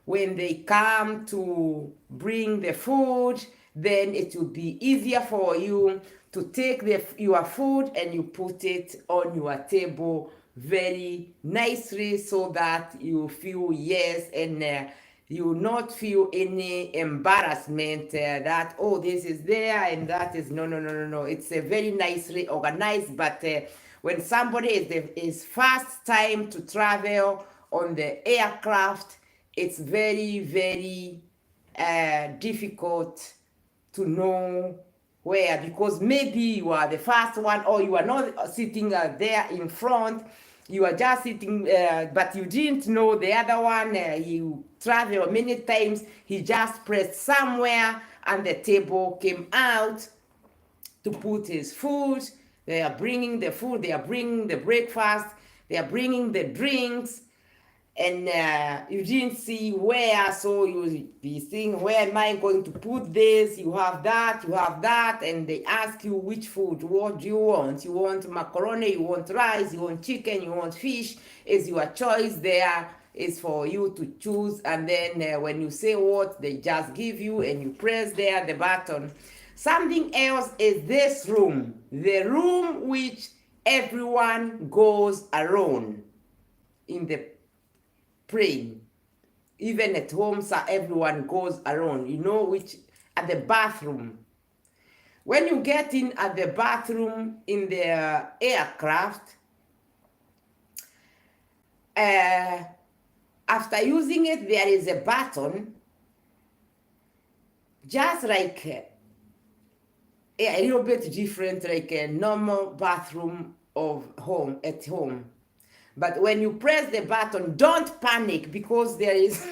when they come to bring the food, then it will be easier for you to take your food and you put it on your table very nicely so that you feel yes, and you will not feel any embarrassment that, oh, this is there and that is no. It's very nicely organized. But when somebody is first time to travel on the aircraft, it's very difficult to know where, because maybe you are the first one or you are not sitting there in front, you are just sitting, but you didn't know the other one. You travel many times, he just pressed somewhere and the table came out to put his food. They are bringing the food, they are bringing the breakfast, they are bringing the drinks, and you didn't see where, so you'll be thinking, where am I going to put this? You have that, and they ask you which food, what do you want? You want macaroni, you want rice, you want chicken, you want fish, is your choice. There is for you to choose, and then when you say what, they just give you, and you press there the button. Something else is this room, the room which everyone goes alone in the praying. Even at home, so everyone goes alone, you know, which at the bathroom. When you get in at the bathroom in the aircraft, after using it, there is a button, just like a little bit different, like a normal bathroom of home at home. But when you press the button, don't panic, because there is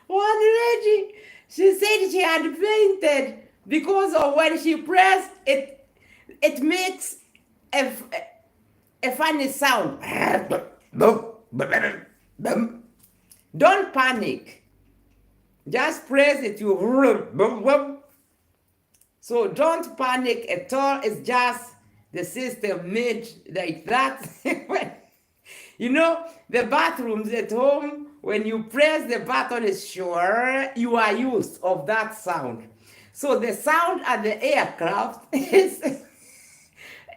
one lady, she said she had fainted because of when she pressed it, it makes a funny sound. Don't panic. Just press it, so don't panic at all. It's just the system made like that. You know, the bathrooms at home, when you press the button, it's sure you are used of that sound. So the sound at the aircraft is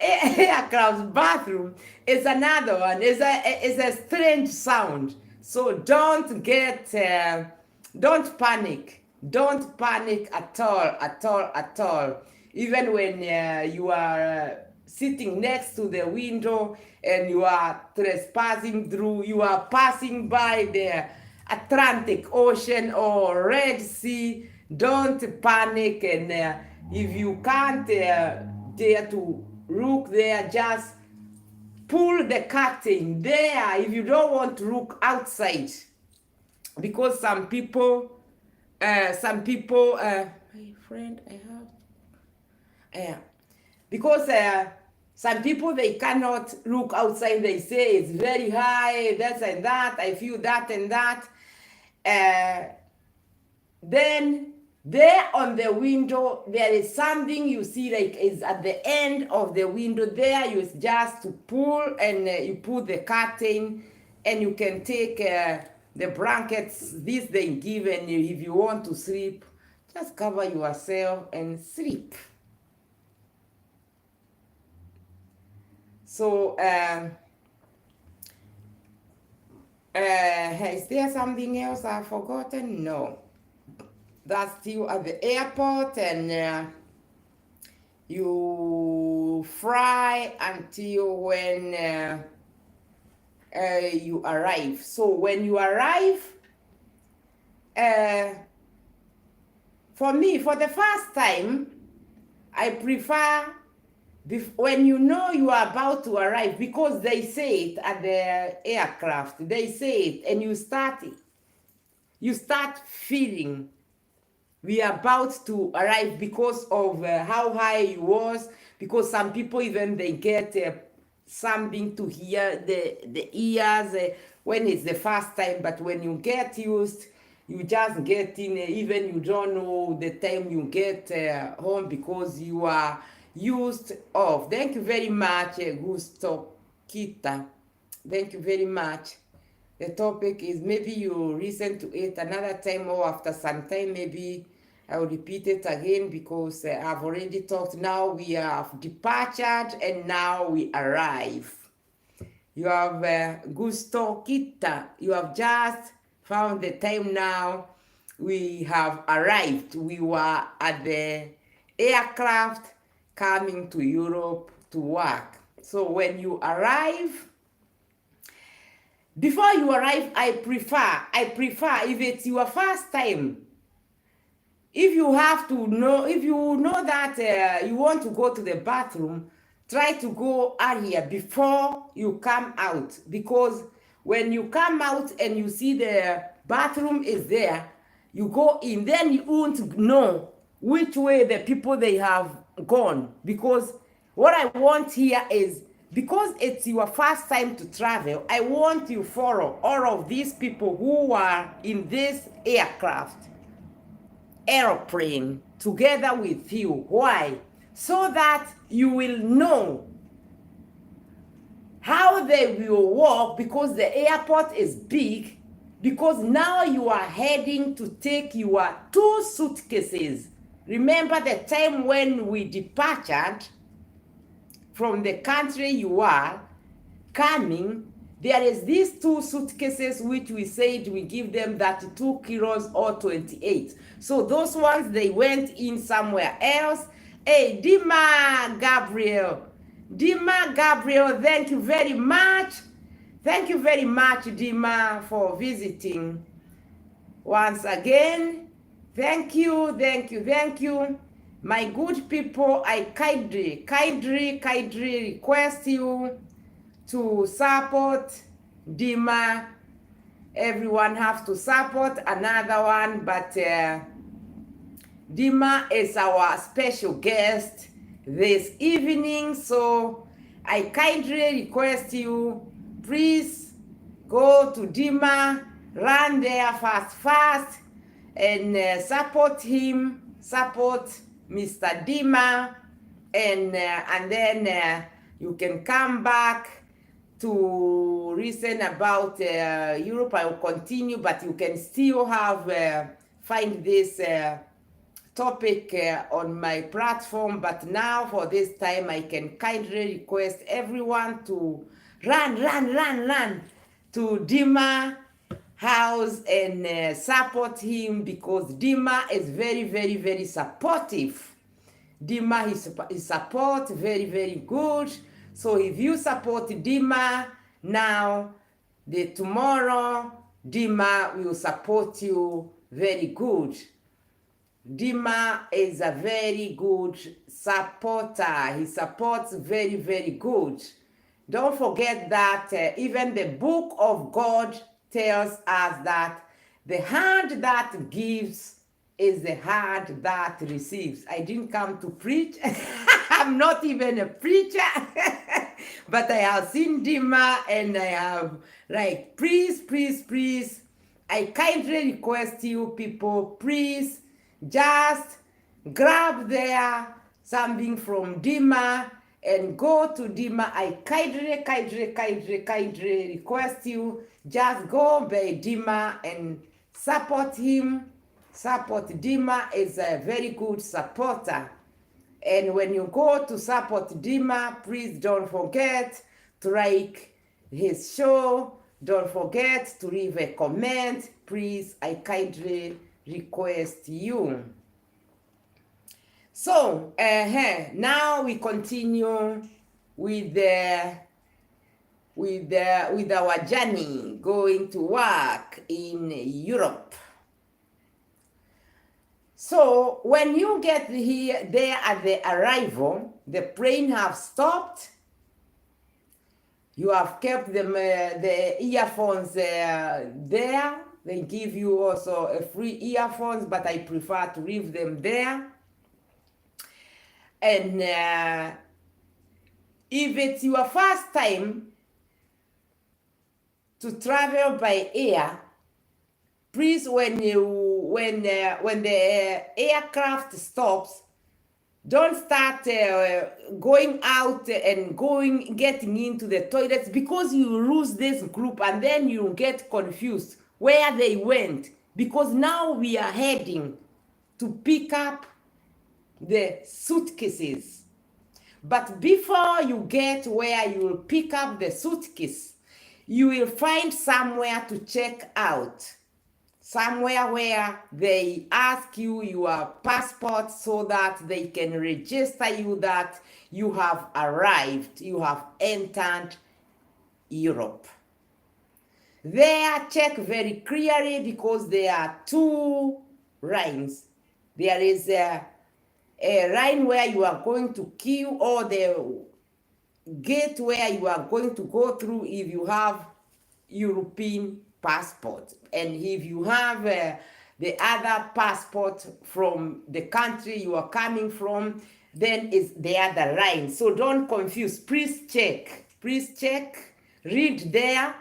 aircraft's bathroom is another one. Is a strange sound. So don't panic. Don't panic at all. Even when you are sitting next to the window and you are trespassing through, you are passing by the Atlantic Ocean or Red Sea, don't panic. And if you can't dare to look there, just pull the curtain there if you don't want to look outside. Because some people, my friend, I have, because some people, they cannot look outside. They say it's very high, this and that, I feel that and that. Then there on the window, there is something you see, like is at the end of the window there. You just to pull and you put the curtain, and you can take the blankets this they give, and if you want to sleep, just cover yourself and sleep. So is there something else I've forgotten? No. That's still at the airport, and you fly until when you arrive. So when you arrive, for me, for the first time, I prefer when you know you are about to arrive, because they say it at the aircraft, they say it, and you start feeling we are about to arrive because of how high it was. Because some people, even they get something to hear the ears when it's the first time, but when you get used, you just get in, even you don't know the time you get home, because you are used of. Thank you very much, Gusto Kita. Thank you very much. The topic is, maybe you listen to it another time, or after some time, maybe I will repeat it again, because I've already talked. Now we have departed, and now we arrive. You have Gusto Kita. You have just found the time now. We have arrived. We were at the aircraft coming to Europe to work. So when you arrive, before you arrive, I prefer, if it's your first time, if you know that you want to go to the bathroom, try to go earlier before you come out. Because when you come out and you see the bathroom is there, you go in, then you won't know which way the people they have gone. Because what I want here is, because it's your first time to travel, I want you follow all of these people who are in this airplane together with you. Why? So that you will know how they will walk, because the airport is big. Because now you are heading to take your 2 suitcases. Remember the time when we departed from the country you are coming, there is these 2 suitcases which we said we give them 32 kilos or 28. So those ones, they went in somewhere else. Hey, Dima Gabriel, thank you very much. Thank you very much, Dima, for visiting once again. Thank you. My good people, I kindly request you to support Dima. Everyone has to support another one, but Dima is our special guest this evening, so I kindly request you, please go to Dima, run there fast, and support him, support Mr. Dima, and then you can come back to listen about Europe, I will continue, but you can still find this topic on my platform. But now for this time, I can kindly request everyone to run to Dima house and support him, because Dima is very supportive. Dima, his support very good. So if you support Dima now, tomorrow Dima will support you very good. Dima is a very good supporter. He supports very good. Don't forget that even the book of God tells us that the hand that gives is the hand that receives. I didn't come to preach. I'm not even a preacher. But I have seen Dima and I have like, please, I kindly request you people, please just grab there something from Dima and go to Dima. I kindly request you, just go by Dima and support him. Support Dima is a very good supporter. And when you go to support Dima, please don't forget to like his show. Don't forget to leave a comment. Please, I kindly request you. So, now we continue with our journey going to work in Europe. So when you get there at the arrival, the plane have stopped. You have kept the earphones there. They give you also a free earphones, but I prefer to leave them there. And if it's your first time to travel by air, please, when the aircraft stops, don't start going out and getting into the toilets, because you lose this group and then you get confused where they went, because now we are heading to pick up the suitcases. But before you get where you will pick up the suitcase, you will find somewhere to check out. Somewhere where they ask you your passport so that they can register you that you have arrived, you have entered Europe. There, check very clearly, because there are two lines. There is a line where you are going to queue, or the gate where you are going to go through if you have European passport. And if you have the other passport from the country you are coming from, then it's the other line. So don't confuse. Please check. Read there.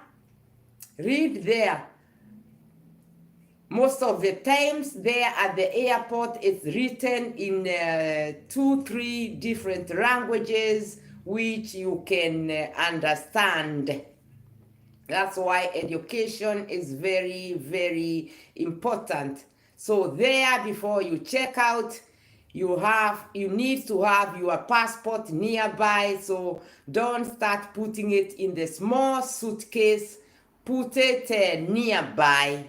Most of the times there at the airport, it's written in 2-3 different languages which you can understand. That's why education is very important. So there, before you check out, you need to have your passport nearby. So don't start putting it in the small suitcase. Put it nearby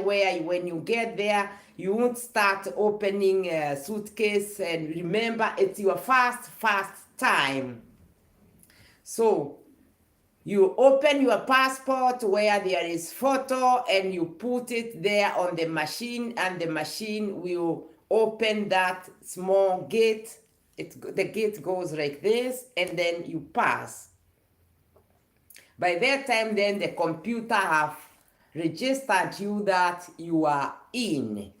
where when you get there, you won't start opening a suitcase. And remember, it's your first time. So you open your passport where there is photo, and you put it there on the machine, and the machine will open that small gate. The gate goes like this, and then you pass. By that time, then the computer have registered you that you are in.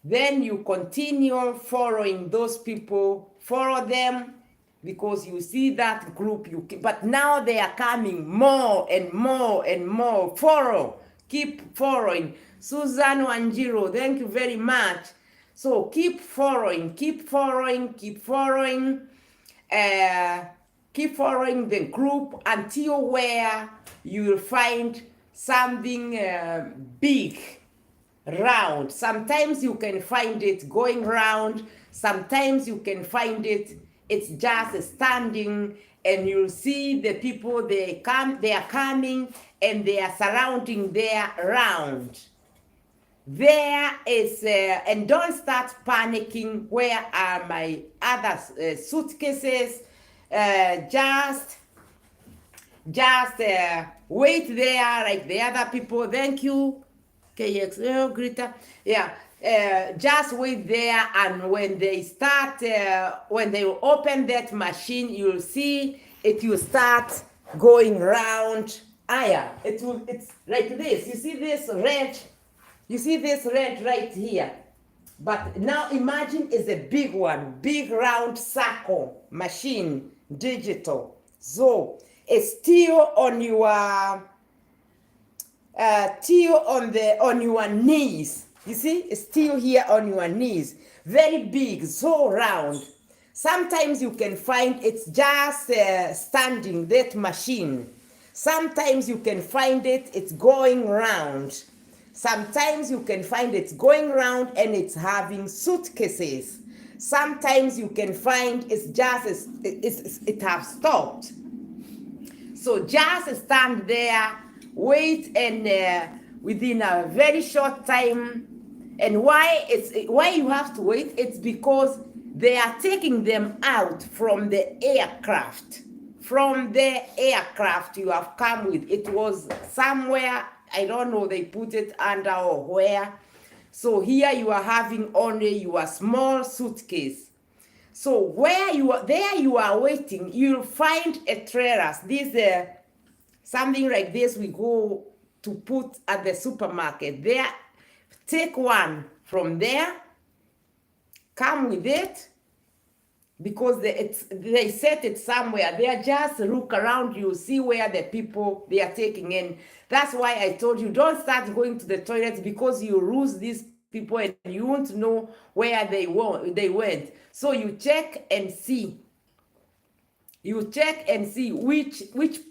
Then you continue following those people, follow them, because you see that group, but now they are coming more and more. Keep following. Susan Wanjiro, thank you very much. So keep following. Keep following the group until where you will find something big, round. Sometimes you can find it going round. Sometimes you can find it's just standing, and you'll see the people, they are coming and they are surrounding there round. There is, and don't start panicking. Where are my other suitcases? Just wait there like the other people. Thank you, KXL, Greta. Yeah, just wait there, and when they start, when they open that machine, you'll see it will start going round. Yeah, it's like this. You see this red? You see this red right here? But now imagine it's a big one, big round circle machine, digital. So it's still on your on your knees. You see, it's still here on your knees. Very big, so round. Sometimes you can find it's just standing, that machine. Sometimes you can find it's going round. Sometimes you can find it's going round and it's having suitcases. Sometimes you can find it's just it has stopped. So just stand there, wait, and within a very short time. And why you have to wait? It's because they are taking them out from the aircraft. From the aircraft you have come with. It was somewhere, I don't know, they put it under or where. So here you are having only your small suitcase. So where you are waiting, you'll find a trailer. This something like this we go to put at the supermarket. There, take one from there, come with it, because they set it somewhere. They just look around, you see where the people they are taking in. That's why I told you, don't start going to the toilets, because you lose these people and you won't know where they went. So you check and see. You check and see which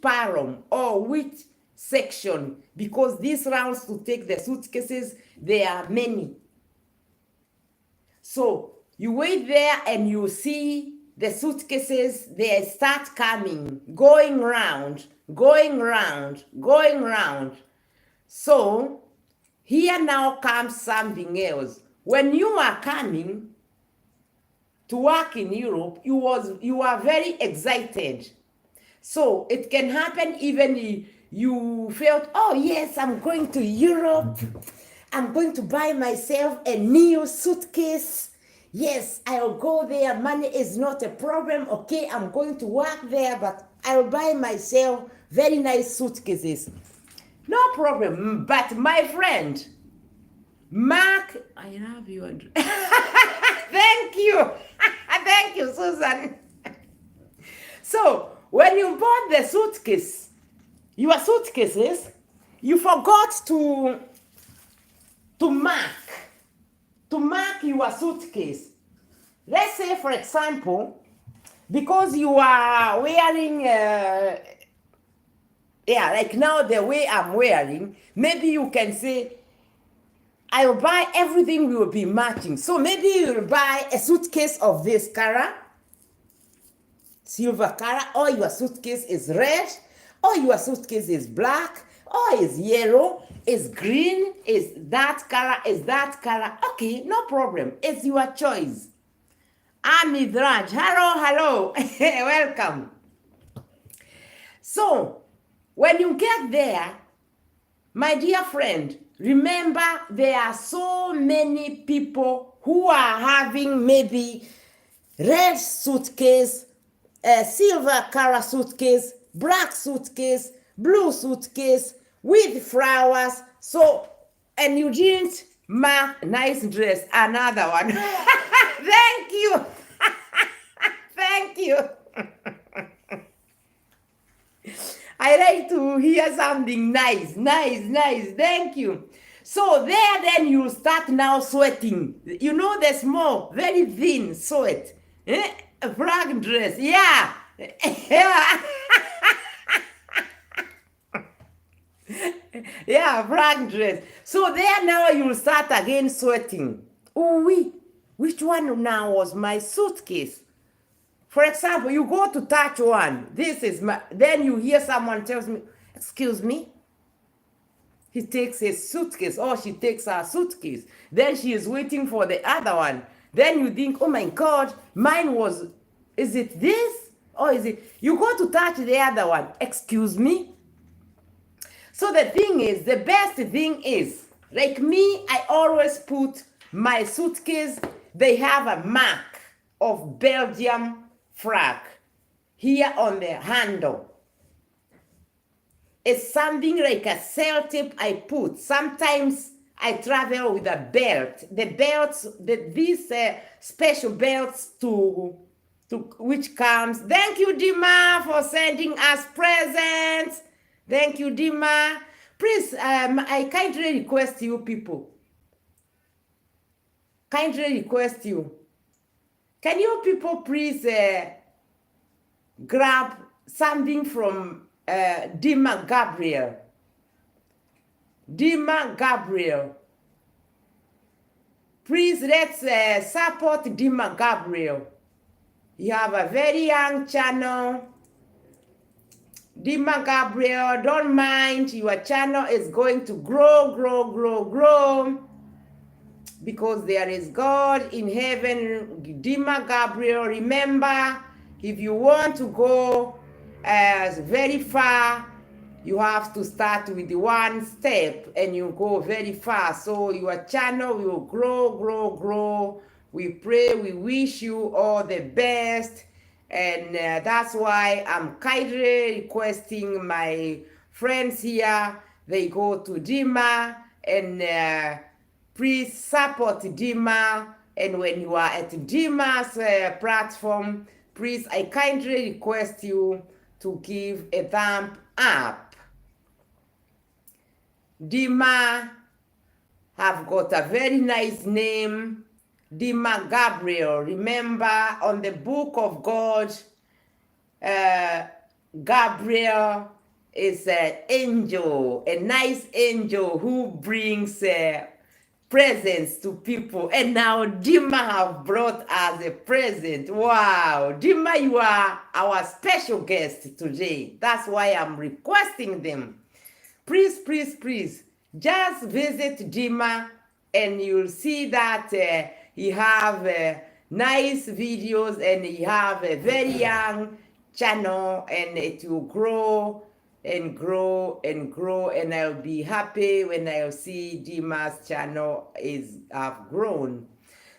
parom or which section, because these rounds to take the suitcases, there are many. So you wait there and you see the suitcases, they start coming, going round, going round, going round. So here now comes something else. When you are coming to work in Europe, you are very excited. So it can happen even you felt, oh yes, I'm going to Europe. I'm going to buy myself a new suitcase. Yes, I'll go there. Money is not a problem. Okay, I'm going to work there, but I'll buy myself very nice suitcases. No problem. But my friend, Mark, I love you, Andrew. Thank you. Thank you, Susan. So when you bought the suitcase, your suitcases, you forgot to mark your suitcase. Let's say, for example, because you are wearing, like now the way I'm wearing, maybe you can say, I'll buy everything will be matching. So maybe you'll buy a suitcase of this color, silver color, or your suitcase is red, or your suitcase is black, or is yellow, is green, is that color, is that color. Okay, no problem. It's your choice. I'm Midraj. Hello. Welcome. So, when you get there, my dear friend, remember there are so many people who are having maybe red suitcase, silver color suitcase, black suitcase, blue suitcase with flowers. So, and you didn't mark nice dress, another one. Thank you. Thank you. I like to hear something nice. Thank you. So there then you start now sweating. You know the small, very thin sweat. A black dress. Yeah. Yeah, yeah, black dress. So there now you'll start again sweating. Oh, which one now was my suitcase? For example, you go to touch one. This is my. Then you hear someone tells me, "Excuse me." He takes his suitcase, or she takes her suitcase. Then she is waiting for the other one. Then you think, "Oh my God, mine was. Is it this or is it?" You go to touch the other one. Excuse me. So the thing is, the best thing is, like me, I always put my suitcase. They have a mark of Belgium flag here on the handle. It's something like a cell tip I put. Sometimes I travel with a belt. The belts, these special belts to which comes. Thank you, Dima, for sending us presents. Thank you, Dima. Please, I kindly request you people. Kindly request you. Can you people please grab something from Dima Gabriel? Dima Gabriel. Please let's support Dima Gabriel. You have a very young channel. Dima Gabriel, don't mind, your channel is going to grow, grow, grow, grow. Because there is God in heaven. Dima Gabriel, remember, if you want to go very far, you have to start with one step and you go very far. So your channel will grow, grow, grow. We pray, we wish you all the best. And that's why I'm kindly requesting my friends here, they go to Dima and please support Dima. And when you are at Dima's platform, please, I kindly request you to give a thumb up. Dima have got a very nice name, Dima Gabriel. Remember, on the book of God, Gabriel is an angel, a nice angel who brings presents to people. And now Dima have brought us a present. Wow, Dima, you are our special guest today. That's why I'm requesting them. Please, please, please, just visit Dima and you'll see that he have nice videos and he have a very young channel and it will grow and grow and grow, and I'll be happy when I'll see Dima's channel is have grown.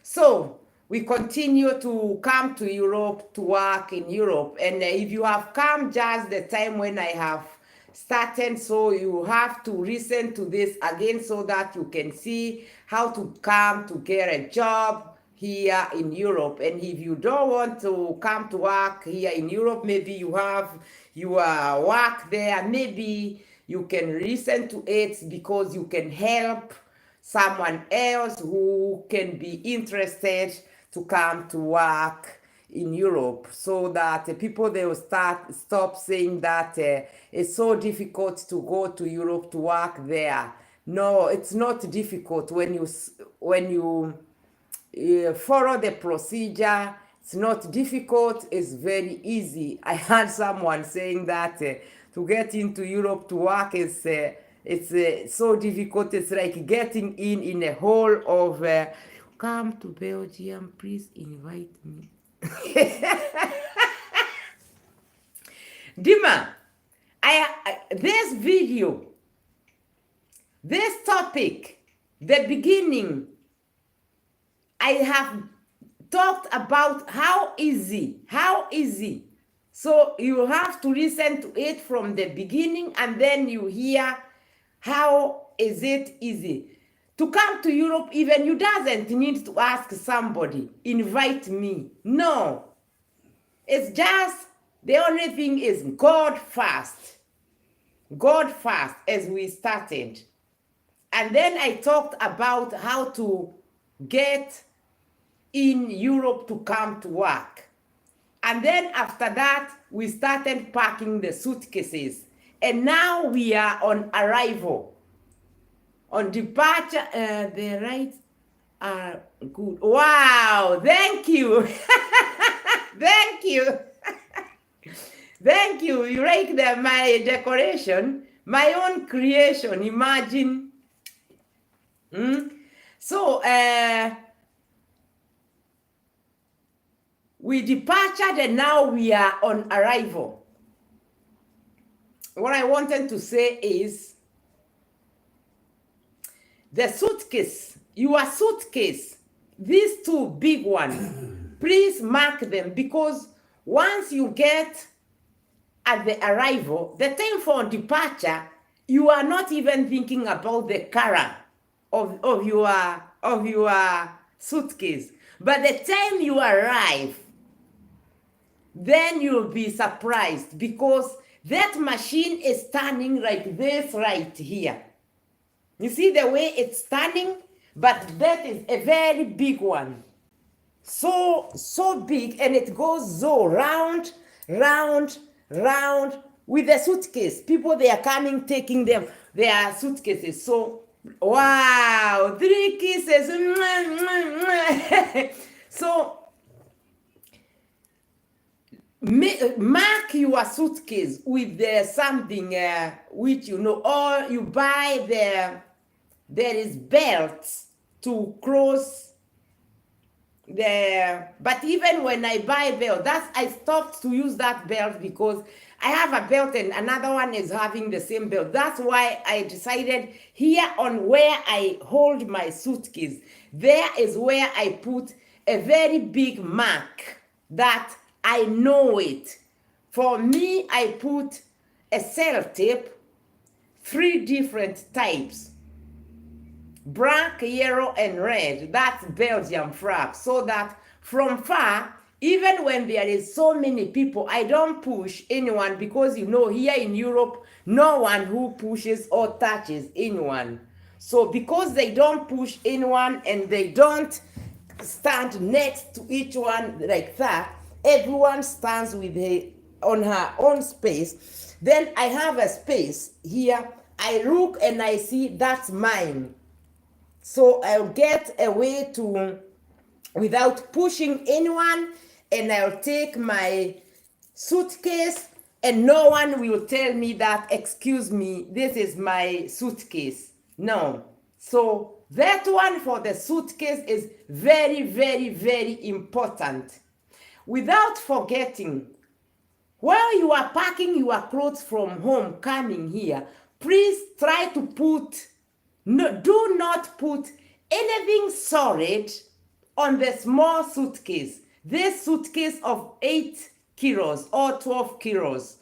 So we continue to come to Europe to work in Europe, and if you have come just the time when I have started, so you have to listen to this again so that you can see how to come to get a job here in Europe. And if you don't want to come to work here in Europe, maybe you have your work there, maybe you can listen to it because you can help someone else who can be interested to come to work in Europe, so that people, they will stop saying that it's so difficult to go to Europe to work there. No, it's not difficult when you follow the procedure. It's not difficult, it's very easy. I heard someone saying that to get into Europe to work is it's so difficult. It's like getting in a hole of come to Belgium, please invite me. Dima, this video, this topic, the beginning, I have talked about how easy. So you have to listen to it from the beginning, and then you hear how is it easy. To come to Europe, even you doesn't need to ask somebody, invite me. No. It's just, the only thing is God first. God first, as we started. And then I talked about how to get in Europe to come to work. And then after that, we started packing the suitcases. And now we are on arrival. On departure, the rights are good. Wow, thank you. Thank you. Thank you. You like my decoration, my own creation. Imagine. So, we departed and now we are on arrival. What I wanted to say is the suitcase, your suitcase, these two big ones, please mark them, because once you get at the arrival, the time for departure, you are not even thinking about the color of your suitcase. But the time you arrive, then you'll be surprised, because that machine is turning like this right here. You see the way it's turning? But that is a very big one. So big, and it goes so round, round, round with the suitcase. People, they are coming, taking them, their suitcases. So, wow, 3 kisses. So, mark your suitcase with something which you know, or you buy there is belts to close but even when I buy belt, I stopped to use that belt because I have a belt and another one is having the same belt. That's why I decided here on where I hold my suitcase, there is where I put a very big mark that I know it. For me, I put a sellotape, 3 different types. Black, yellow, and red. That's Belgium flag. So that from far, even when there is so many people, I don't push anyone, because you know here in Europe, no one who pushes or touches anyone. So because they don't push anyone and they don't stand next to each one like that, everyone stands on her own space. Then I have a space here. I look and I see that's mine. So I'll get away to without pushing anyone, and I'll take my suitcase and no one will tell me that, excuse me, this is my suitcase. No. So that one for the suitcase is very, very, very important. Without forgetting, while you are packing your clothes from home coming here, please try to do not put anything solid on the small suitcase. This suitcase of 8 kilos or 12 kilos.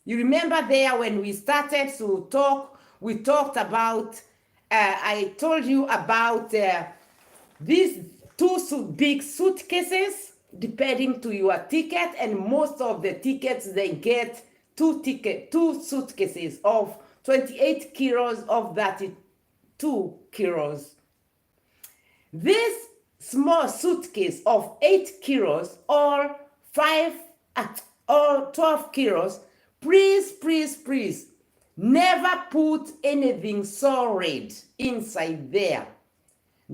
You remember there when we started to talk, we talked about, I told you about these 2 big suitcases depending to your ticket, and most of the tickets, they get 2 suitcases of 28 kilos of 32 kilos. This small suitcase of 8 kilos or 12 kilos, please, never put anything solid inside there.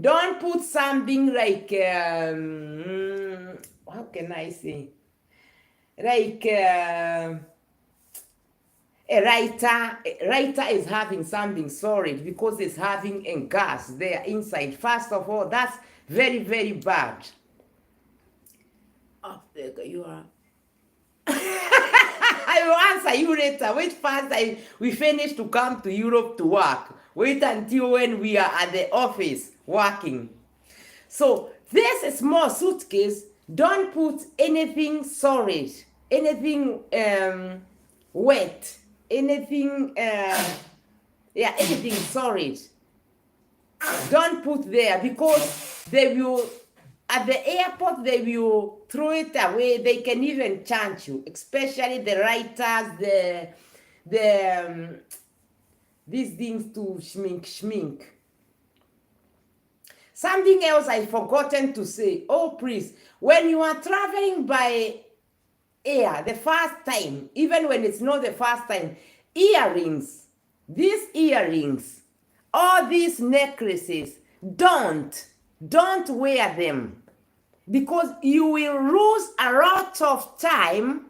Don't put something like, how can I say? Like a writer. A writer is having something solid because it's having a gas there inside. First of all, that's very, very bad. Oh, there you are. I will answer you later. Wait first, we finish to come to Europe to work. Wait until when we are at the office working. So this small suitcase, don't put anything solid, anything wet, anything anything solid. Don't put there, because they will, at the airport, they will throw it away. They can even charge you, especially the writers, these things to schmink. Something else I forgotten to say. Oh, please, when you are traveling by Yeah, the first time, even when it's not the first time, earrings, these earrings, all these necklaces, don't wear them because you will lose a lot of time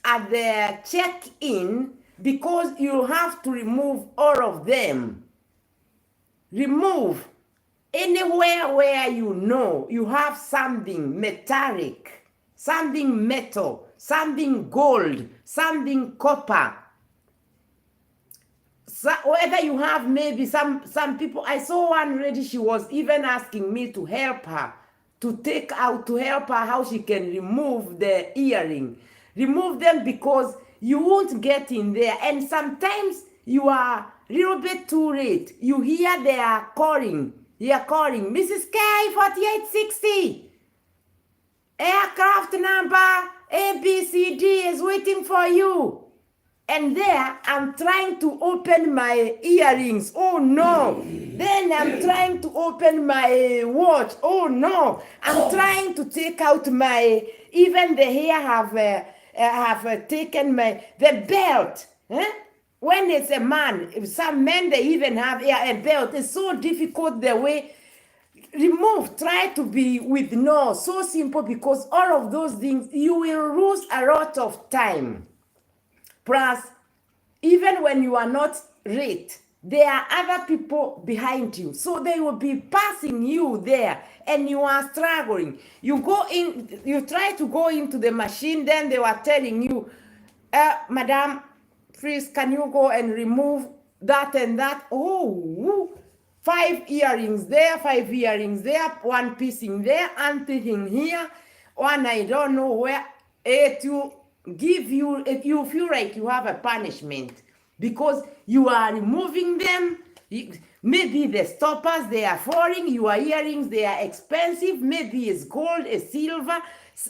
at the check-in because you have to remove all of them. Remove anywhere where you know you have something metallic, something metal, something gold, something copper. So whether you have maybe some people, I saw one lady, she was even asking me to help her to help her how she can remove the earring. Remove them because you won't get in there. And sometimes you are a little bit too late. You hear they are calling, Mrs. K 4860. Aircraft number ABCD is waiting for you. And there, I'm trying to open my earrings. Oh no. Then I'm trying to open my watch. Oh no. I'm trying to take out my, even the hair have taken the belt. When it's a man, some men, they even have a belt. It's so difficult the way. Remove, try to be with no, so simple because all of those things, you will lose a lot of time. Plus, even when you are not late, there are other people behind you. So they will be passing you there and you are struggling. You go in, you try to go into the machine, then they were telling you, Madam, please, can you go and remove that and that? Oh, 5 earrings there, 5 earrings there, 1 piece in there, anything here, one I don't know where. To give you, if you feel like you have a punishment because you are removing them. Maybe the stoppers, they are falling, your earrings, they are expensive, maybe it's gold, it's silver,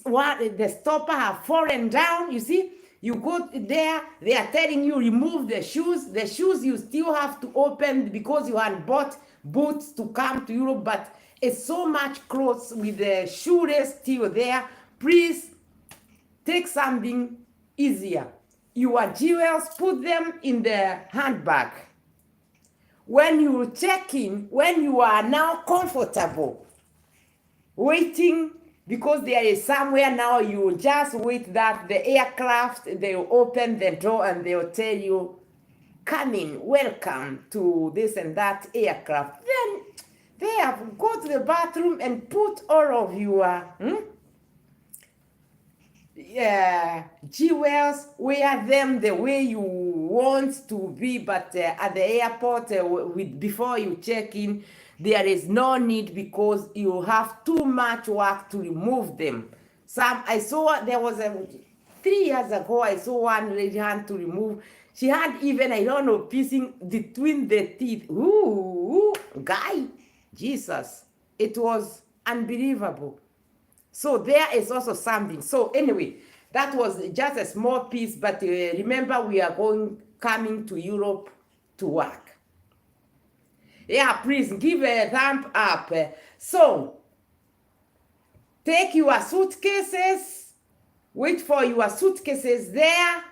what the stopper have fallen down. You see, you go there, they are telling you remove the shoes you still have to open because you had bought boots to come to Europe, but it's so much clothes with the shoelace still there. Please take something easier. Your jewels, put them in the handbag. When you check in, when you are now comfortable, waiting, because there is somewhere now, you just wait that the aircraft, they will open the door and they will tell you, come in, welcome to this and that aircraft. Then they have go to the bathroom and put all of your jewels, wear them the way you want to be, but at the airport, before you check in, there is no need because you have too much work to remove them. I saw there was 3 years ago, I saw one lady had to remove. She had even, I don't know, piecing between the teeth. Ooh, guy, Jesus, it was unbelievable. So there is also something. So anyway, that was just a small piece, but remember we are coming to Europe to work. Yeah, please give a thumb up. So take your suitcases, wait for your suitcases there.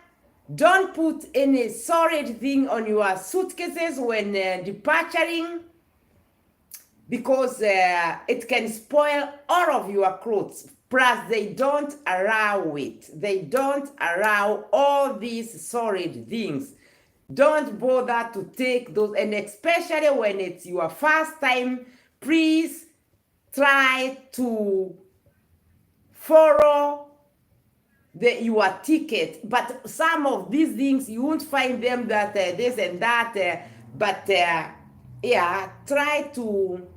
Don't put any solid thing on your suitcases when departing, because it can spoil all of your clothes. Plus, they don't allow it. They don't allow all these solid things. Don't bother to take those, and especially when it's your first time, please try to follow your ticket. But some of these things, you won't find them that this and that, but yeah, try to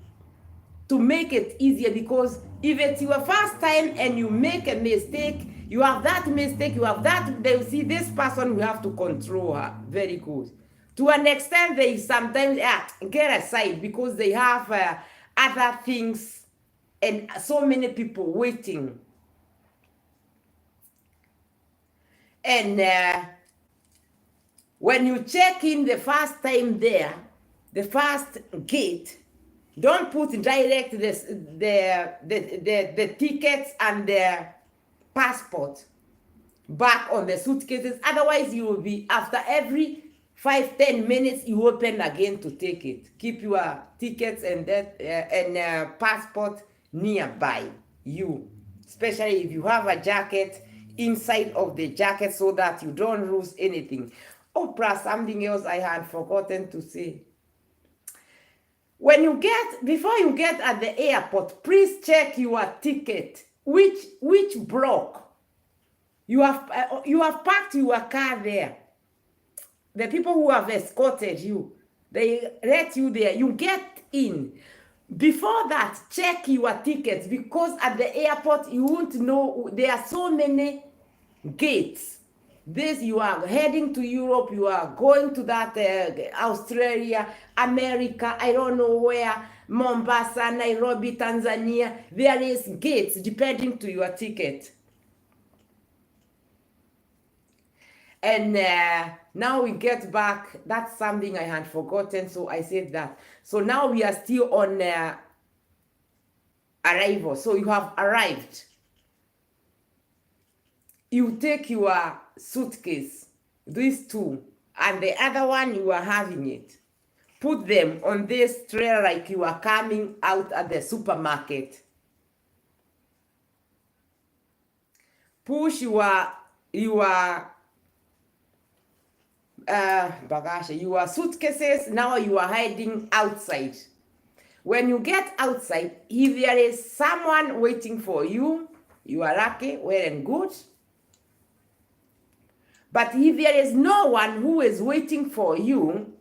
make it easier, because if it's your first time and you make a mistake, you have that mistake, you have that, they see this person, you have to control her. Very good. To an extent, they sometimes get aside because they have other things and so many people waiting. And when you check in the first time there, the first gate, don't put direct the tickets and the passport. back on the suitcases. Otherwise, you will be, after every 5-10 minutes, you open again to take it. Keep your tickets and passport nearby you, especially if you have a jacket inside of the jacket so that you don't lose anything. Oh, plus something else I had forgotten to say. Before you get at the airport, please check your ticket. Which block you have parked your car there. The people who have escorted you, they let you there. You get in. Before that, check your tickets, because at the airport you won't know. There are so many gates. You are heading to Europe, you are going to that Australia, America, I don't know where, Mombasa, Nairobi, Tanzania. There is gates depending to your ticket. And now we get back. That's something I had forgotten, so I said that. So now we are still on arrival. So you have arrived. You take your suitcase, these two, and the other one you are having it. Put them on this tray like you are coming out at the supermarket. Push your bagage, your suitcases. Now you are hiding outside. When you get outside, if there is someone waiting for you, you are lucky, well and good. But if there is no one who is waiting for you,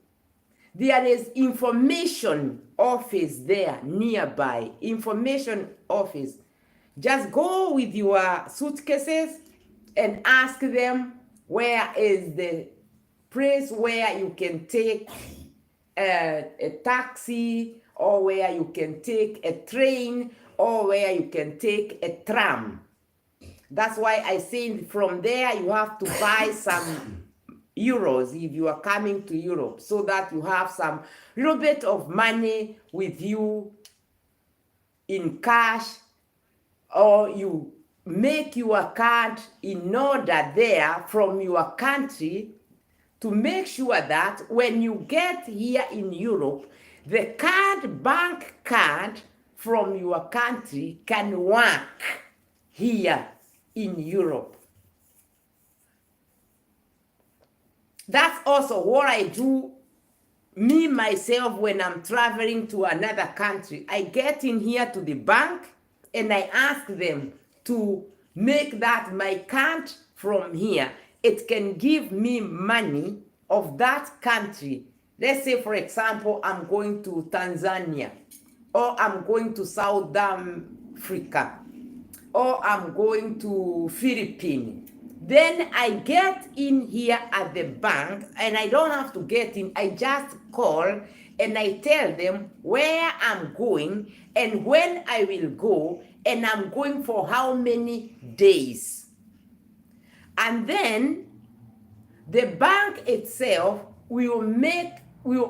there is information office there nearby. Information office. Just go with your suitcases and ask them where is the place where you can take a taxi, or where you can take a train, or where you can take a tram. That's why I say from there you have to buy some euros if you are coming to Europe, so that you have some little bit of money with you in cash, or you make your card in order there from your country to make sure that when you get here in Europe, the bank card from your country can work here in Europe. That's also what I do, me myself, when I'm traveling to another country. I get in here to the bank and I ask them to make that my card from here. It can give me money of that country. Let's say, for example, I'm going to Tanzania, or I'm going to South Africa, or I'm going to Philippines. Then I get in here at the bank, and I don't have to get in. I just call and I tell them where I'm going and when I will go, and I'm going for how many days. And then the bank itself will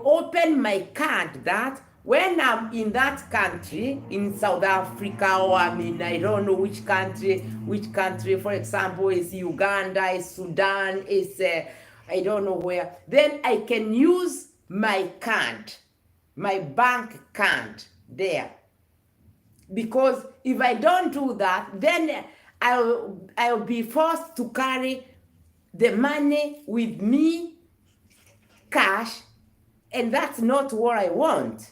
open my card that when I'm in that country, in South Africa, or I don't know which country, for example, is Uganda, is Sudan, is I don't know where, then I can use my card, my bank card there. Because if I don't do that, then I'll be forced to carry the money with me, cash, and that's not what I want.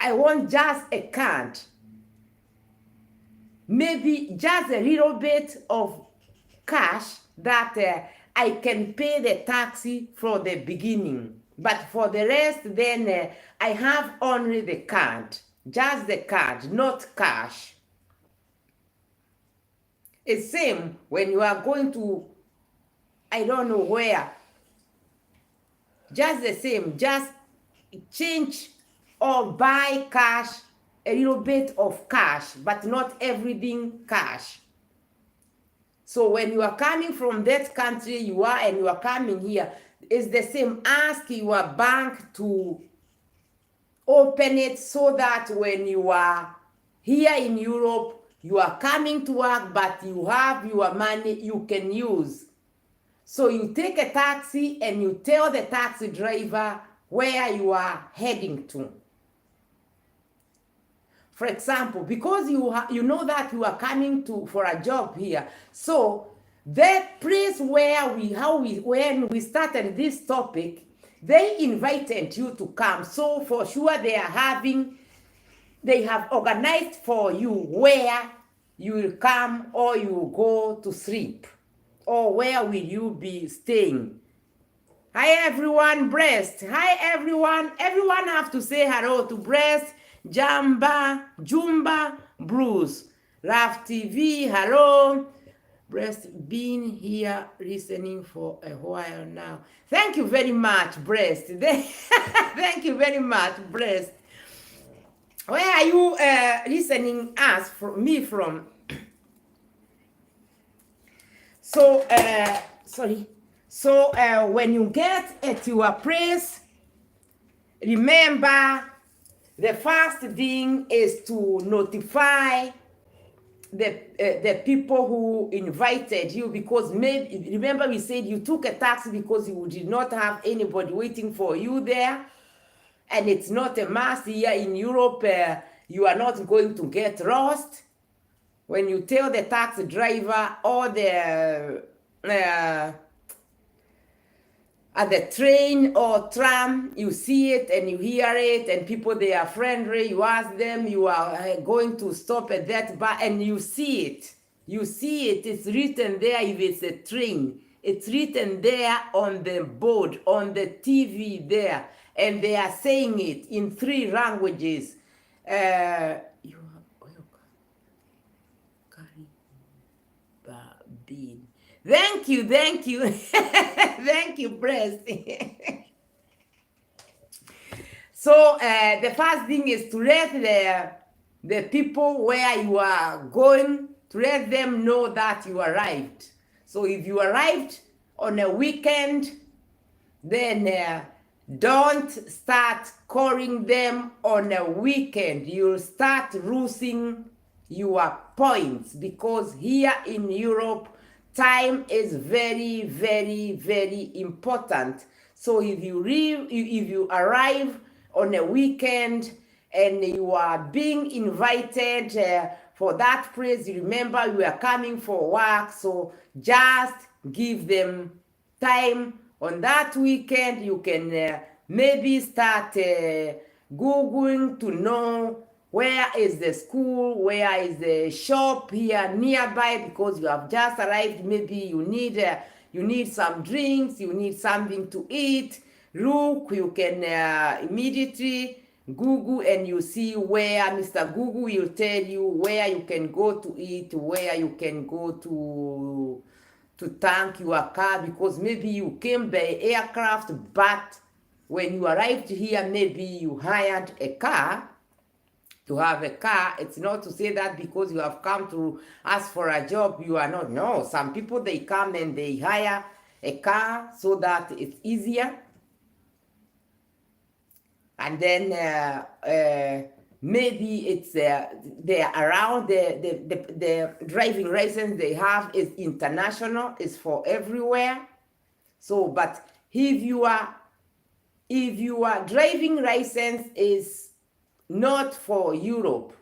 I want just a card. Maybe just a little bit of cash that I can pay the taxi for the beginning. But for the rest, then I have only the card. Just the card, not cash. It's same when you are going to, I don't know where. Just the same, just change or buy cash, a little bit of cash, but not everything cash. So when you are coming from that country and you are coming here, it's the same. Ask your bank to open it so that when you are here in Europe, You are coming to work, but you have your money you can use. So you take a taxi and you tell the taxi driver where you are heading to. For example, because you know that you are coming for a job here, so that place where when we started this topic, they invited you to come. So for sure they have organized for you where you will come or you will go to sleep, or where will you be staying. Hi everyone, Breast. Hi everyone. Everyone have to say hello to Breast, Jumba, Bruce, Raf TV, hello. Breast, been here listening for a while now. Thank you very much, Breast. Thank you very much, Breast. Where are you listening us from? So, sorry. So when you get at your place, remember the first thing is to notify the people who invited you, because maybe, remember we said you took a taxi because you did not have anybody waiting for you there, and it's not a must here in Europe. You are not going to get lost. When you tell the taxi driver or the at the train or tram, you see it and you hear it, and people, they are friendly. You ask them, you are going to stop at that bar, and you see it. You see it. It's written there. If it's a train, it's written there on the board, on the TV there, and they are saying it in 3 languages. Thank you. Thank you, Breast. So the first thing is to let the people where you are going, to let them know that you arrived. So if you arrived on a weekend, then don't start calling them on a weekend. You'll start losing your points, because here in Europe, time is very, very, very important. So if you arrive on a weekend and you are being invited for that place, remember you are coming for work, so just give them time. On that weekend, you can maybe start Googling to know where is the school, where is the shop here nearby, because you have just arrived. Maybe you need some drinks, you need something to eat. Look, you can immediately Google and you see where Mr. Google will tell you where you can go to eat, where you can go to tank your car, because maybe you came by aircraft, but when you arrived here, maybe you hired a car. To have a car, it's not to say that because you have come to ask for a job, you are not. No, some people, they come and they hire a car so that it's easier. And then maybe it's they're around, the driving license they have is international, is for everywhere. So, but if your driving license is not for Europe,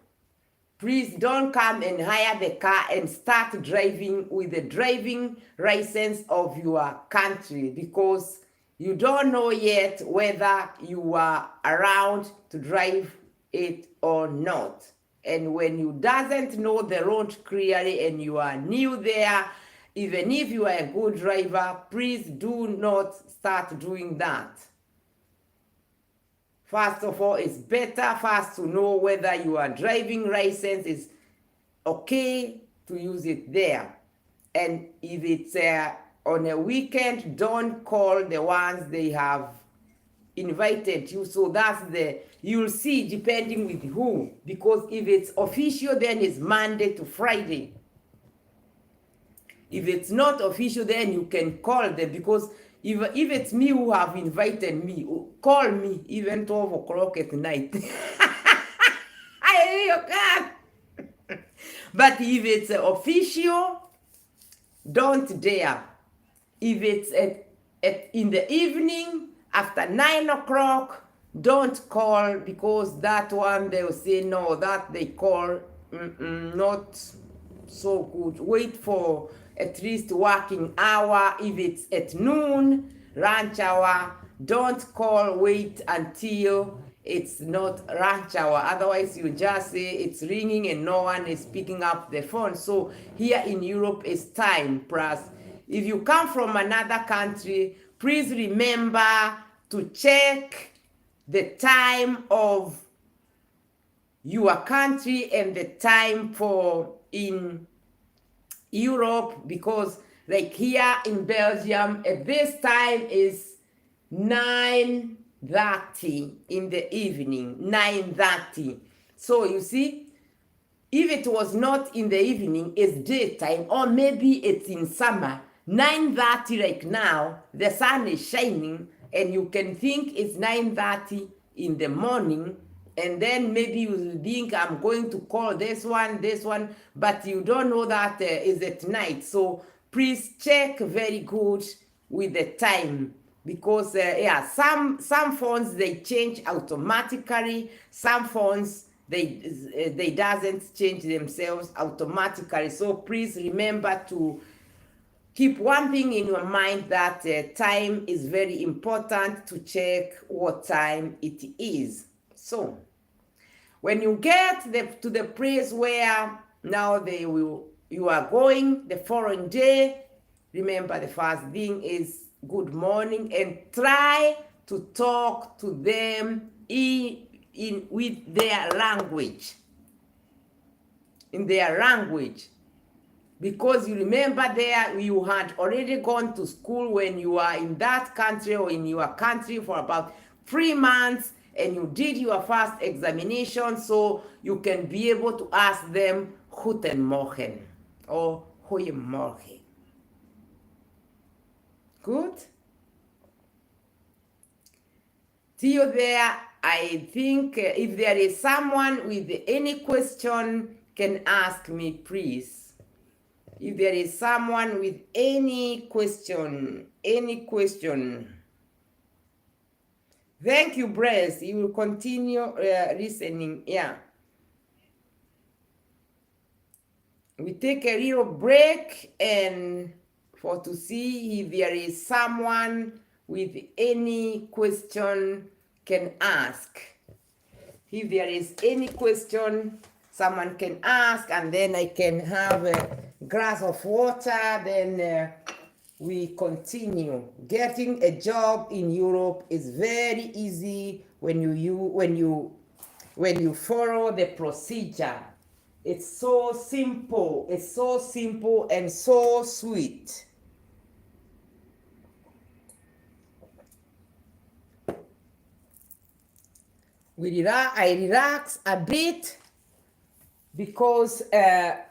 please don't come and hire the car and start driving with the driving license of your country, because you don't know yet whether you are around to drive it or not. And when you doesn't know the road clearly and you are new there, even if you are a good driver, please do not start doing that. First of all, it's better first to know whether your driving license is okay to use it there. And if it's on a weekend, don't call the ones they have invited you. So that's you'll see depending with who. Because if it's official, then it's Monday to Friday. If it's not official, then you can call them, because if it's me who have invited me, call me even 12 o'clock at night. But if it's official, don't dare. If it's in the evening after 9 o'clock, don't call, because that one they'll say no, that they call not so good. Wait for at least working hour. If it's at noon, lunch hour, don't call, wait until it's not lunch hour. Otherwise, you just say it's ringing and no one is picking up the phone. So here in Europe, it's time. Plus, if you come from another country, please remember to check the time of your country and the time for in Europe, because like here in Belgium, at this time is 9:30 in the evening, 9:30. So you see, if it was not in the evening, it's daytime, or maybe it's in summer. 9:30 like now, the sun is shining, and you can think it's 9:30 in the morning, and then maybe you think I'm going to call this one, but you don't know that is at night. So please check very good with the time, because some phones they change automatically, some phones they doesn't change themselves automatically. So please remember to keep one thing in your mind, that time is very important, to check what time it is. So when you get to the place where now you are going the following day, remember the first thing is good morning, and try to talk to them with their language, in their language, because you remember there you had already gone to school when you are in that country or in your country for about 3 months, and you did your first examination, so you can be able to ask them Guten Morgen or Goeiemorgen. Good? Till there, I think if there is someone with any question, can ask me, please. If there is someone with any question. Thank you, Bress. You will continue listening. Yeah. We take a little break and to see if there is someone with any question can ask. If there is any question, someone can ask, and then I can have a glass of water, then we continue. Getting a job in Europe is very easy when you follow the procedure. It's so simple and so sweet. I relax a bit, because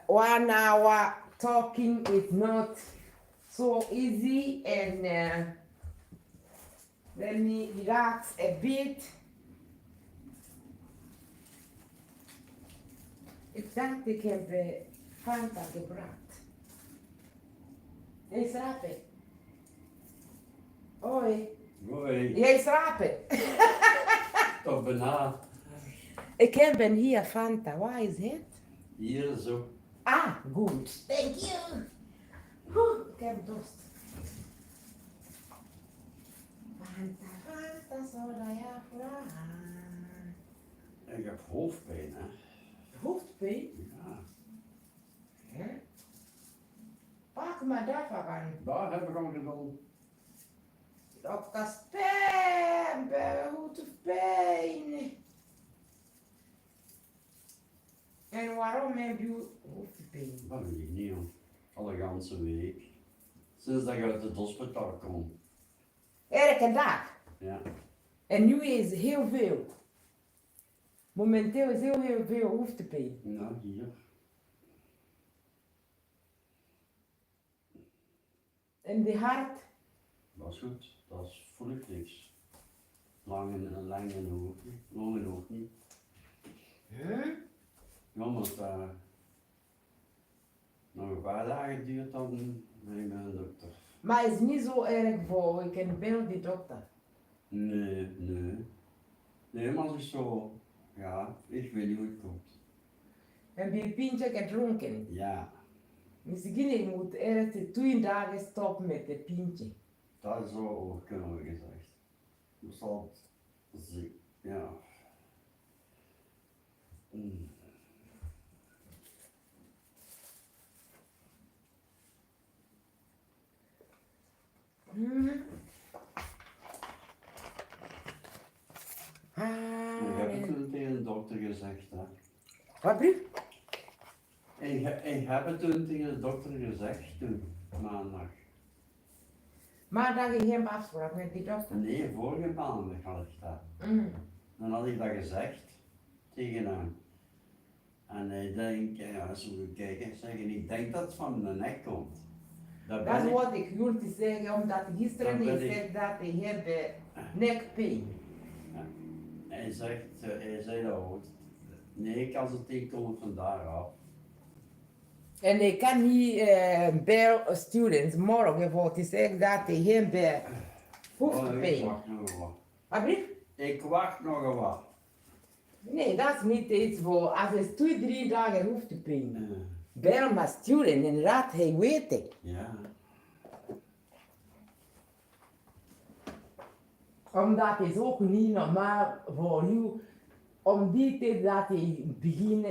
1 hour talking is not so easy, and let me relax a bit. Ik dacht ik heb Fanta gebracht. Jij slaapt. Hoi. Hoi. Jij slaapt. Toch bijna. Ik heb hier Fanta. Waar is het? Hier zo. Ah, good. Thank you. Ik heb dorst. Fanta, soda, ja, vragen. Ik heb hoofdpijn, hè. Hoofdpijn? Ja. Hè? Pak maar daarvan aan. Daar heb ik al gedaan. Dokter Spam, hoofdpijn. En waarom heb je hoofdpijn? Dat weet ik niet, hoor. Alle ganse week. Sinds dat ik uit het hospitaal kom. Elke dag. Ja. En nu is heel veel. Momenteel is heel veel hoofdpijn. Ja, hier. En de hart? Dat is goed. Dat voel ik niks. Lang en hoog niet. Lang en hoog niet. Huh? Ja, maar wel dagen duurt dan ben ik bij een dokter. Maar het is niet zo erg voor, ik ken wel die dokter. Nee, nee. Nee, maar het is zo, ja, ik weet niet hoe het komt. Heb je een pintje gedronken? Ja, Misschien je moet eerst 2 dagen stoppen met het pintje. dat zou ook kunnen gezegd. Je zal het zien, ja. Mm. Ik heb het toen tegen de dokter gezegd, hè. Wat blieft? Ik heb het toen tegen de dokter gezegd, toen, maandag. Maar dat je geen afspraak met die dokter. Nee, vorige maandag had ik dat. Mm. Dan had ik dat gezegd tegen hem. En hij denkt, ja, zo kijken, zeggen, ik denk dat het van de nek komt. Dat Dat is ben ik. wat ik wilde zeggen, omdat gisteren Dat hij ben ik. zegt dat hij heeft nekpijn. Hij zei dat ook. Nee, als het tegen komt van daaraf. En ik kan niet bij students morgen voor te zeggen dat hij heeft Ik hoofdpijn. wacht nog wat. Wat blieft? Ik wacht nog wat. Nee, dat is niet iets voor, als het 2-3 dagen hoofdpijn. Eh, Bel maar student, inderdaad, hij weet het. ja. Omdat het is ook niet normaal voor u, om die tijd dat hij begint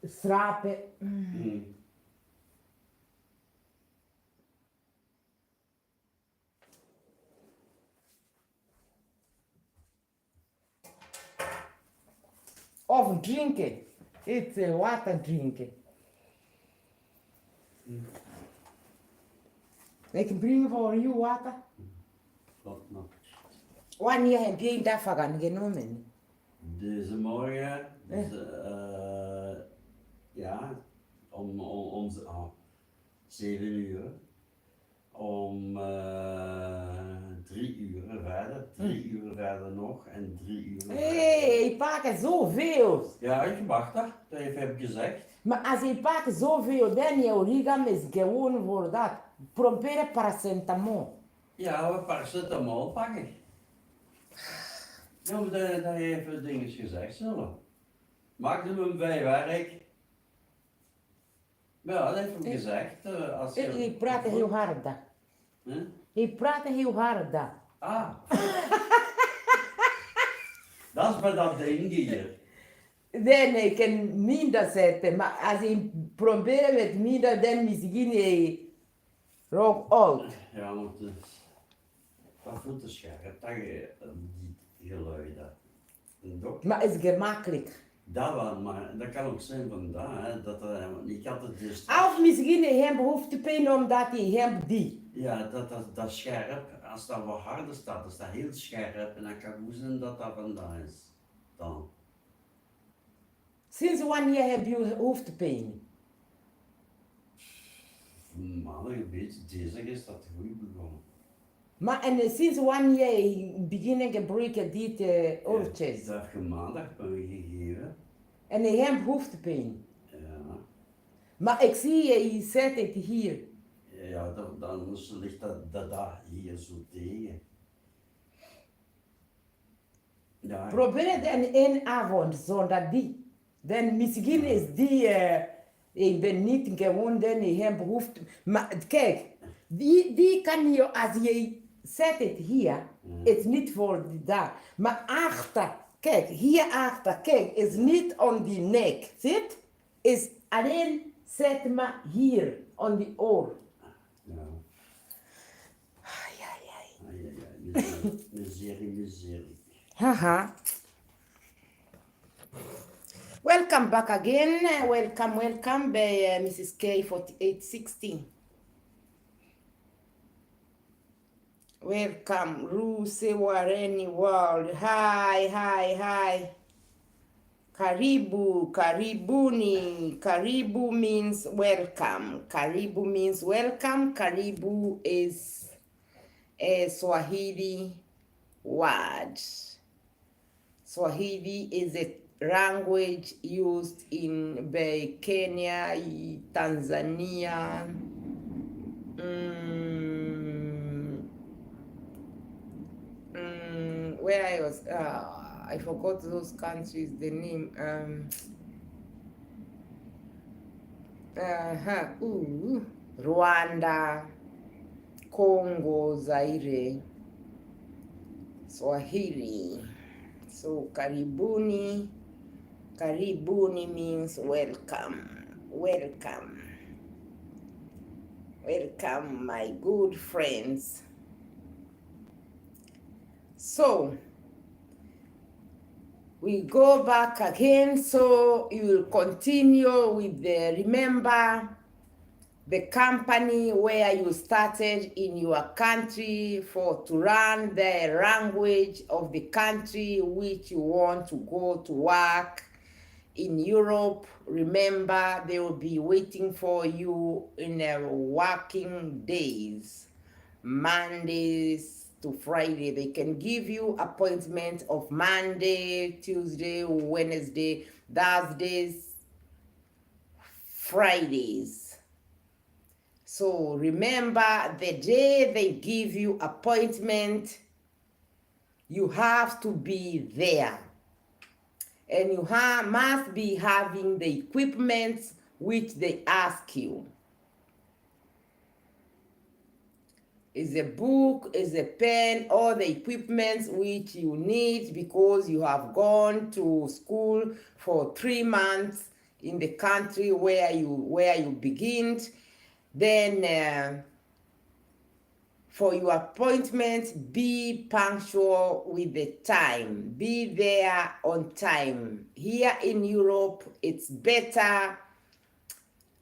slapen. Mm. Of drinken, iets water drinken. Ik breng voor u water. Wat nog? Wanneer heb je daarvan genomen? Deze morgen, dus, ja, om 7 uur. Om 3 uur verder, 3 uur verder nog en 3 uur verder. Hé, je pakt zoveel. Ja, ik mag dat heb ik gezegd. Maar als je pakt zoveel, dan je lichaam is gewoon voor dat. Probeer paracetamol. Ja, we paracetamol pakken. Ja, maar dat heeft dingen gezegd zullen. Maximum 5 werk. Ja, dat heeft hem gezegd. Als Je praat heel hard. Huh? Je praat heel hard. Ah. Dat is bij dat ding hier. Dan ik kan minder zetten, maar als je probeert met minder, dan misschien je rook uit. Ja, want dat voelt te scherp, dat je die geluiden. En Maar het is gemakkelijk. dat wel, maar dat kan ook zijn van dat, hè, dat ik had het dus. Of misschien je hem hoofdpijn omdat je hem die. Ja, dat scherp, als dat wat harder staat, is dat heel scherp en dan kan goed zijn dat dat vandaan is. Dan. Sinds wanneer heb je hoofdpijn? Maar een beetje, deze is dat goed begonnen. Maar en sinds wanneer je beginnen gebruiken dit oortjes? Dat heb je maandag bij me gegeven. En je hebt hoofdpijn. Ja. Maar ik zie je zet het hier. Ja, dan ligt dat hier zo tegen. Ja, Probeer dan één avond zonder die. Dan misschien is die, ik ben niet gewoon, dan je hebt behoefte. Maar kijk, die kan je, als je zet het hier, is niet voor dat. Maar achter, kijk, hier achter, kijk, is niet om die nek, zit? Is alleen, zet maar hier, om die oor. ja. Ai, ai, ai. Ai, ai, ai, miserie. Haha. Welcome back again. Welcome bij Mrs. K4816. Welcome, Ruse Wareni World. Hi. Karibu, karibuni. Karibu means welcome. Karibu means welcome. Karibu is a Swahili word. Swahili is a language used in Kenya, Tanzania, where I was, I forgot those countries, the name. Rwanda, Congo, Zaire, Swahili. So karibuni, karibuni means welcome, welcome, welcome, my good friends. So we go back again, so you will continue with the, remember the company where you started in your country for to learn the language of the country which you want to go to work in Europe. Remember, they will be waiting for you in working days, Mondays to Friday. They can give you appointment of Monday, Tuesday, Wednesday, Thursdays, Fridays. So remember, the day they give you appointment, you have to be there. And you must be having the equipment which they ask you. Is a book, is a pen, all the equipment which you need because you have gone to school for 3 months in the country where you began. Then for your appointment, be punctual with the time. Be there on time. Here in Europe, it's better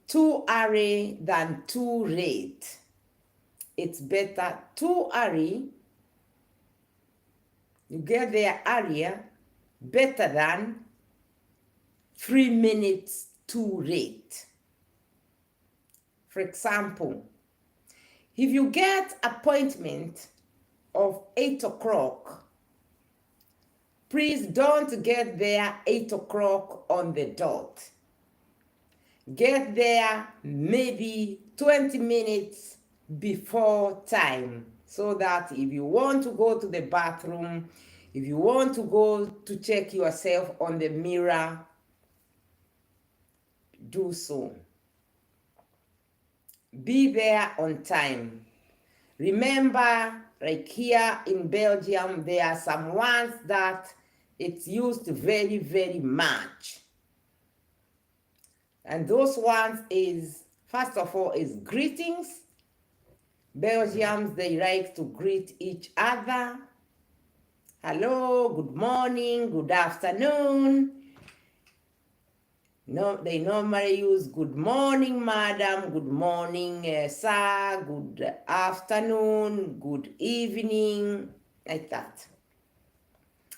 too early than too late. It's better too early. You get there earlier, better than 3 minutes too late. For example, if you get appointment of 8 o'clock, please don't get there 8 o'clock on the dot. Get there maybe 20 minutes before time, so that if you want to go to the bathroom, if you want to go to check yourself on the mirror, do so. Be there on time. Remember, like here in Belgium, there are some ones that it's used very, very much. And those ones is, first of all, is greetings. Belgians, they like to greet each other. Hello, good morning, good afternoon. No, they normally use good morning, madam, good morning, sir, good afternoon, good evening, like that.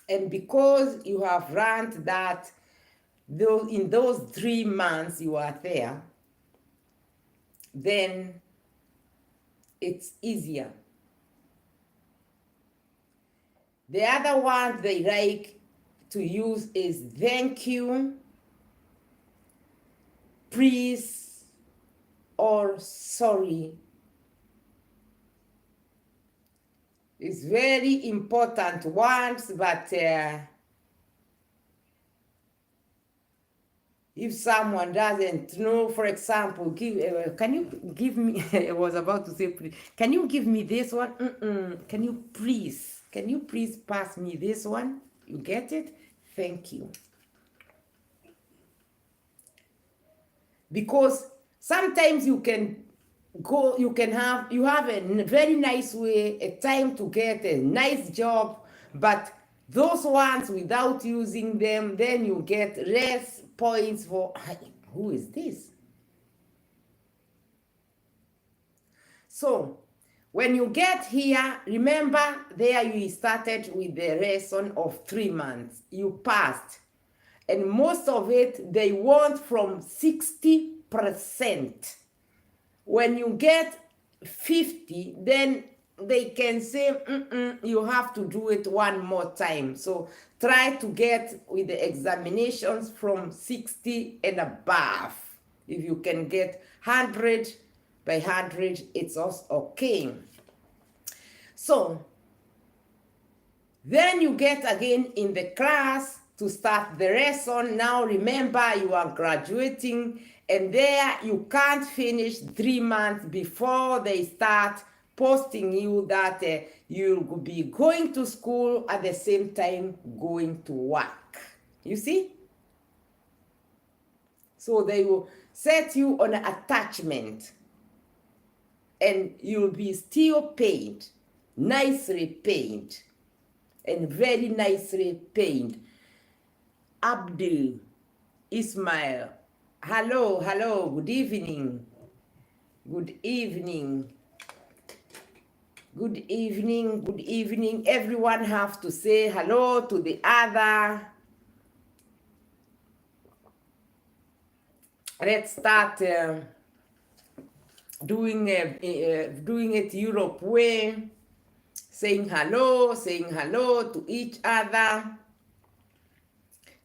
And because you have learned that in those 3 months you are there, then it's easier. The other one they like to use is thank you, please, or sorry. It's very important ones, but if someone doesn't know, for example, can you give me, I was about to say, please, can you give me this one? Can you please pass me this one? You get it? Thank you. Because sometimes you have a very nice way, a time to get a nice job, but those ones without using them, then you get less points for, who is this? So when you get here, remember there you started with the lesson of 3 months. You passed. And most of it, they want from 60%. When you get 50, then they can say, you have to do it one more time. So try to get with the examinations from 60 and above. If you can get 100 by 100, it's also okay. So then you get again in the class to start the lesson. Now remember, you are graduating, and there you can't finish 3 months before they start posting you that you'll be going to school at the same time going to work. You see? So they will set you on an attachment, and you'll be still paid, nicely paid, and very nicely paid. Abdul Ismail, hello, good evening. Good evening. Good evening, good evening. Everyone have to say hello to the other. Let's start doing it Europe way. Saying hello to each other.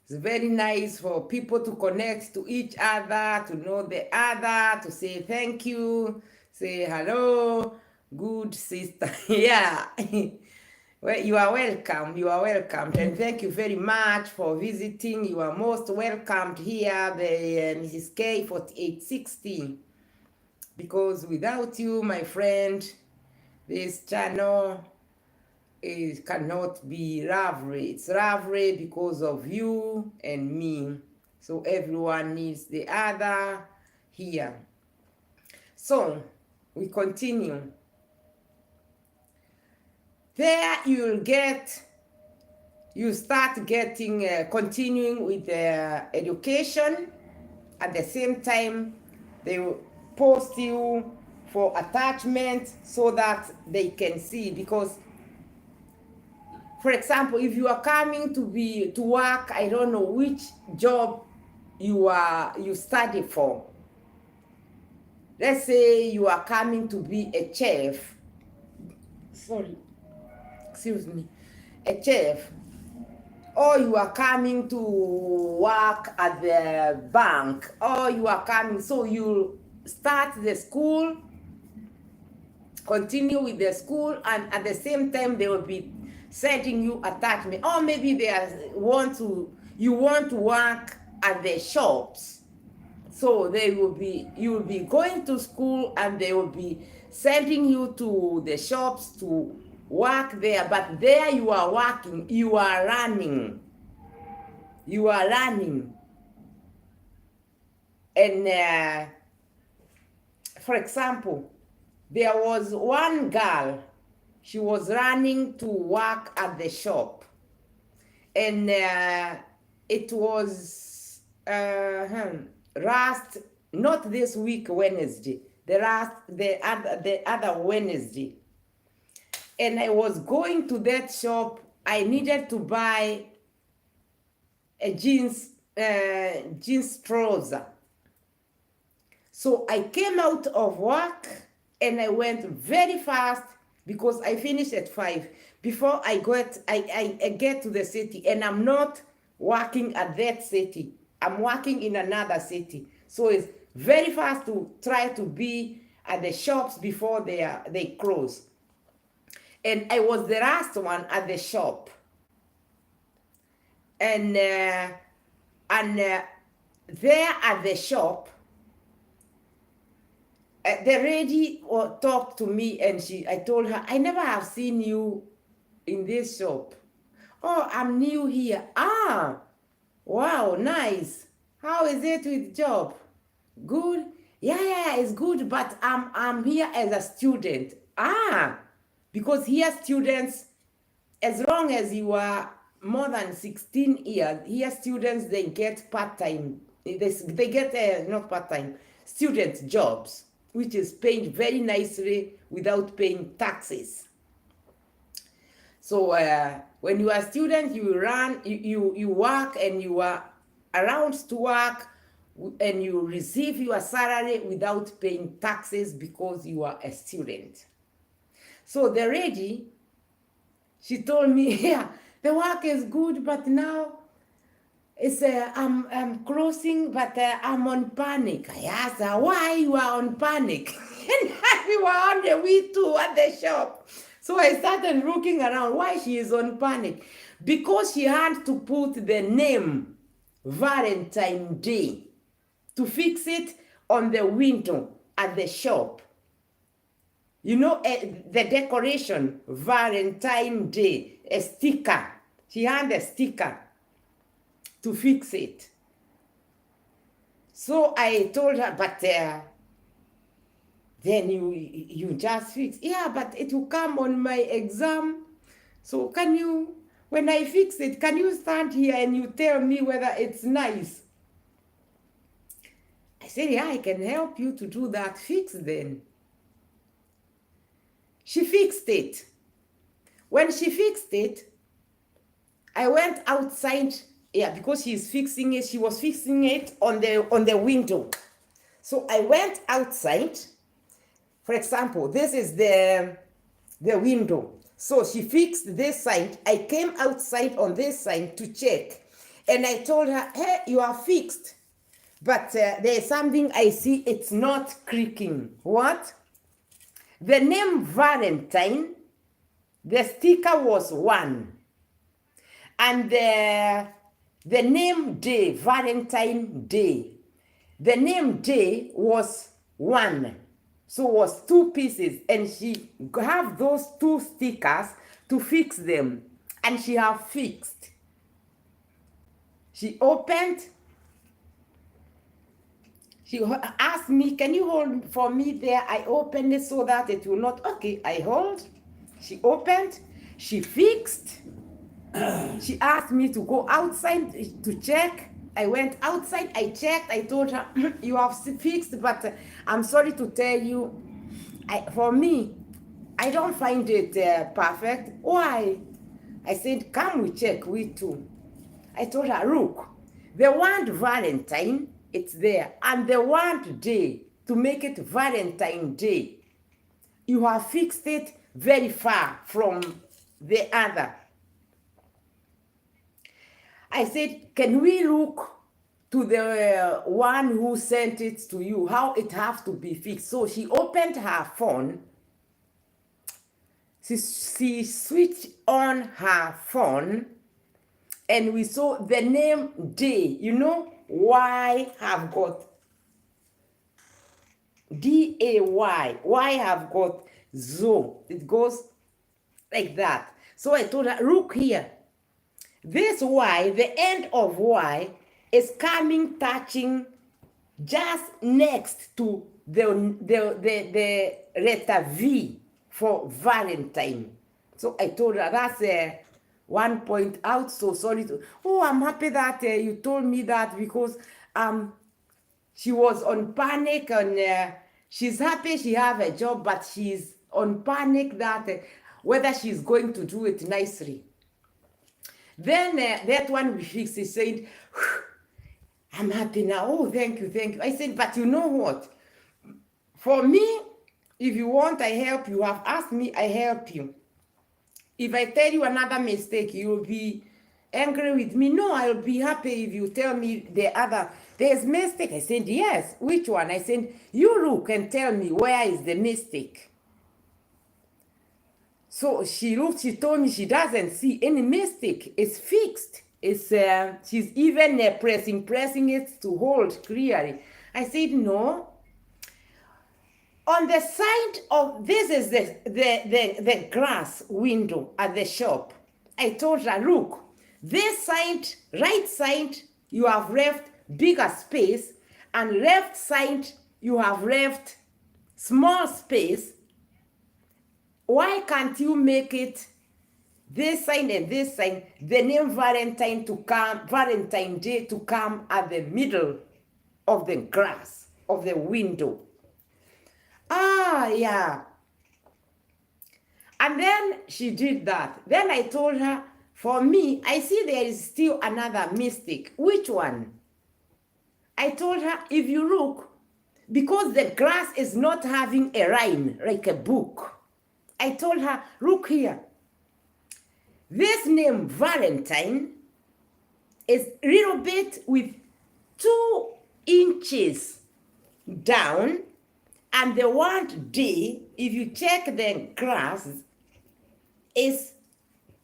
It's very nice for people to connect to each other, to know the other, to say thank you, say hello, good sister. Yeah. Well, you are welcome. And thank you very much for visiting. You are most welcomed here, the Mrs. K4860. Because without you, my friend, this channel it cannot be Ravelry. It's Ravelry because of you and me. So everyone needs the other here. So we continue. There you start getting, continuing with the education. At the same time, they will post you for attachment so that they can see, because for example, if you are coming to work, I don't know which job you study for. Let's say you are coming to be a chef. A chef. Or you are coming to work at the bank. Or you are coming, so you start the school, continue with the school, and at the same time they will be sending you attachment. Or maybe you want to work at the shops. So you will be going to school, and they will be sending you to the shops to work there. But there you are working, you are running. And for example, there was one girl, she was running to work at the shop, and it was not this week Wednesday, the other Wednesday, and I was going to that shop. I needed to buy a jeans trouser. So I came out of work and I went very fast, because I finished at 5. Before I get to the city, and I'm not working at that city, I'm working in another city. So it's very fast to try to be at the shops before they close. And I was the last one at the shop. And there at the shop, the lady talked to me, and I told her, I never have seen you in this shop. Oh, I'm new here. Ah, wow, nice. How is it with job? Good? Yeah, it's good, but I'm here as a student. Ah, because here students, as long as you are more than 16 years, here students, they get part-time. They get, not part-time, student jobs, which is paid very nicely without paying taxes. So when you are a student, you run, you work, and you are around to work, and you receive your salary without paying taxes because you are a student. So the lady, she told me, yeah, the work is good, but now it's I'm closing, but I'm on panic. I asked her why you are on panic, and we were on the way to at the shop. So I started looking around why she is on panic, because she had to put the name Valentine Day to fix it on the window at the shop. You know, the decoration, Valentine Day, a sticker. She had a sticker to fix it. So I told her, but then you just fix. Yeah, but it will come on my exam. So can you, when I fix it, can you stand here and you tell me whether it's nice? I said, yeah, I can help you to do that fix then. She fixed it. When she fixed it, I went outside, yeah, because she's fixing it, she was fixing it on the window. So I went outside. For example, this is the window. So she fixed this side. I came outside on this side to check. And I told her, hey, you are fixed. But there's something I see, it's not creaking. What? The name Valentine, the sticker was 1. And the name day, Valentine Day, the name day was 1. So it was 2 pieces. And she have those 2 stickers to fix them. And she have fixed. She opened. She asked me, can you hold for me there? I opened it so that it will not. Okay, I hold. She opened. She fixed. She asked me to go outside to check. I went outside. I checked. I told her, you have fixed, but I'm sorry to tell you, for me, I don't find it perfect. Why? I said, come we check, we too. I told her, look, the word Valentine, it's there. And the word day, to make it Valentine Day, you have fixed it very far from the other. I said, can we look to the one who sent it to you, how it has to be fixed? So she opened her phone. She switched on her phone, and we saw the name Day. You know, Y have got D-A-Y. Y have got Zo. It goes like that. So I told her, look here. This Y, the end of Y, is coming, touching just next to the letter V for Valentine. So I told her, that's one point out. So sorry to, I'm happy that you told me that, because she was on panic, and she's happy she have a job, but she's on panic that whether she's going to do it nicely. Then that one we fixed, he said, I'm happy now. Oh, thank you, thank you. I said, but you know what? For me, if you want, I help you. You have asked me, I help you. If I tell you another mistake, you'll be angry with me. No, I'll be happy if you tell me the other. There's mistake. I said, yes. Which one? I said, you look and tell me where is the mistake. So she looked, she told me she doesn't see any mistake. It's fixed. It's she's even pressing it to hold clearly. I said, no. On the side of, this is the glass window at the shop. I told her, look, this side, right side, you have left bigger space, and left side, you have left small space. Why can't you make it this side and this side, the name Valentine Day to come at the middle of the glass of the window? Ah, yeah. And then she did that. Then I told her, for me, I see there is still another mistake. Which one? I told her, if you look, because the glass is not having a line like a book, I told her, look here, this name Valentine is a little bit with 2 inches down, and the word day, if you check the grass, is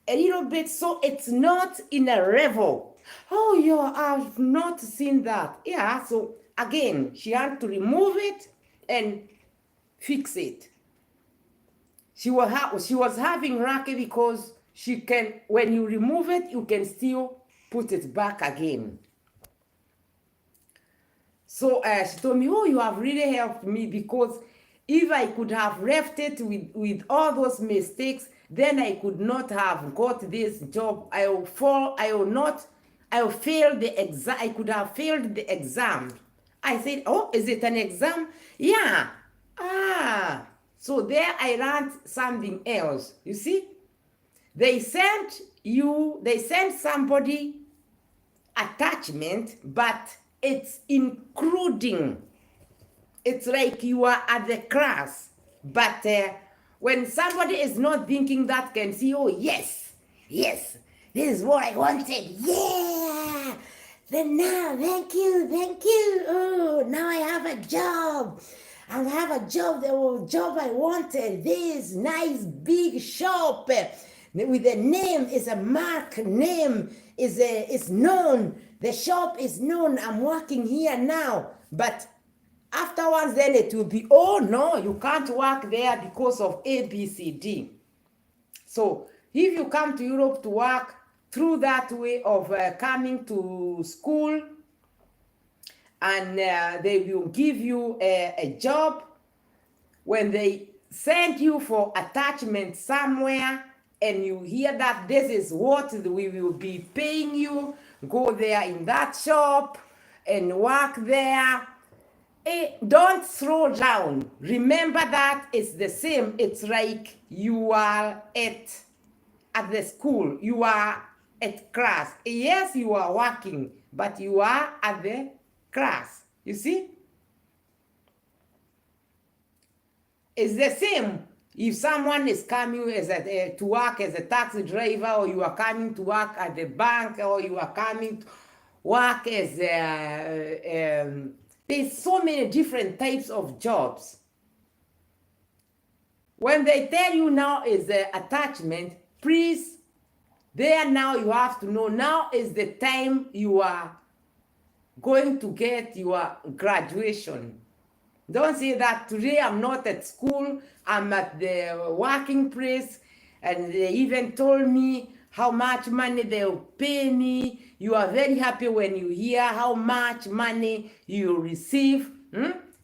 a little bit, so it's not in a level. Oh, yeah, I've not seen that. Yeah, so again, she had to remove it and fix it. She was having lucky because she can, when you remove it, you can still put it back again. So she told me, oh, you have really helped me, because if I could have left it with all those mistakes, then I could not have got this job. I will fail the exam. I could have failed the exam. I said, oh, is it an exam? Yeah. Ah. So there I learned something else. You see? They sent somebody attachment, but it's including. It's like you are at the class, but when somebody is not thinking that, can see, oh, yes, this is what I wanted. Yeah. Then now, thank you. Oh, now I have a job. I have a job, the job I wanted. This nice big shop with a name, is a mark name, is known. The shop is known. I'm working here now. But afterwards, then it will be, oh no, you can't work there because of A, B, C, D. So if you come to Europe to work through that way of coming to school, and they will give you a job, when they send you for attachment somewhere, and you hear that this is what we will be paying you, go there in that shop and work there. Don't throw down. Remember that it's the same. It's like you are at the school. You are at class. Yes, you are working, but you are at the class. You see? It's the same. If someone is coming to work as a taxi driver, or you are coming to work at the bank, or you are coming to work as there's so many different types of jobs. When they tell you now is the attachment, please, there now you have to know, now is the time you are going to get your graduation. Don't say that today I'm not at school, I'm at the working place, and they even told me how much money they'll pay me. You are very happy when you hear how much money you receive.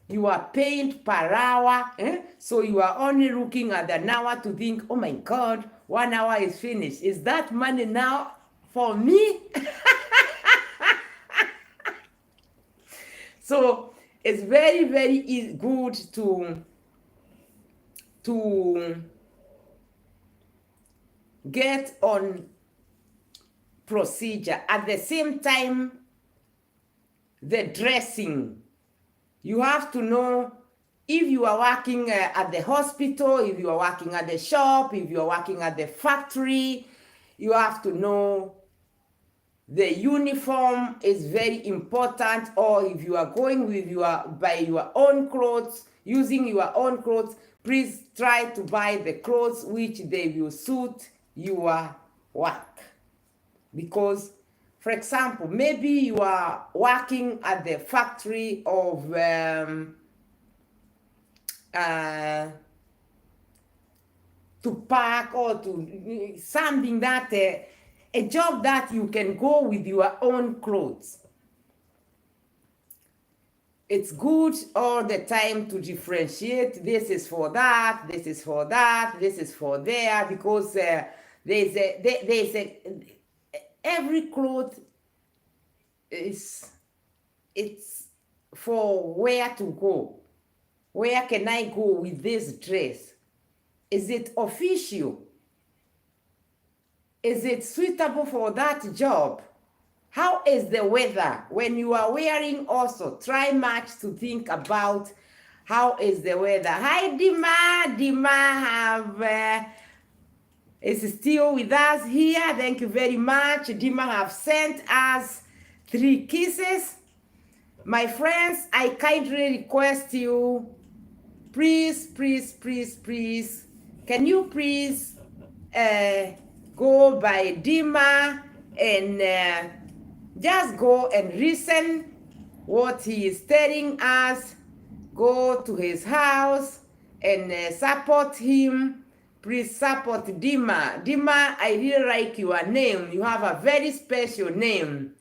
You are paid per hour. So you are only looking at an hour to think, oh my God, 1 hour is finished. Is that money now for me? So it's very, very good to get on procedure. At the same time, the dressing. You have to know if you are working at the hospital, if you are working at the shop, if you are working at the factory, you have to know the uniform is very important. Or if you are going with by your own clothes, using your own clothes, please try to buy the clothes which they will suit your work. Because, for example, maybe you are working at the factory of to pack, or to something that a job that you can go with your own clothes. It's good all the time to differentiate. This is for that, this is for that, this is for there, because every cloth it's for where to go. Where can I go with this dress? Is it official? Is it suitable for that job? How is the weather? When you are wearing, also try much to think about How is the weather? Hi, Dima. Is still with us here. Thank you very much. Dima have sent us 3 kisses. My friends, I kindly request you, please, can you please go by Dima and just go and listen what he is telling us. Go to his house and support him. Please support Dima. Dima, I really like your name. You have a very special name.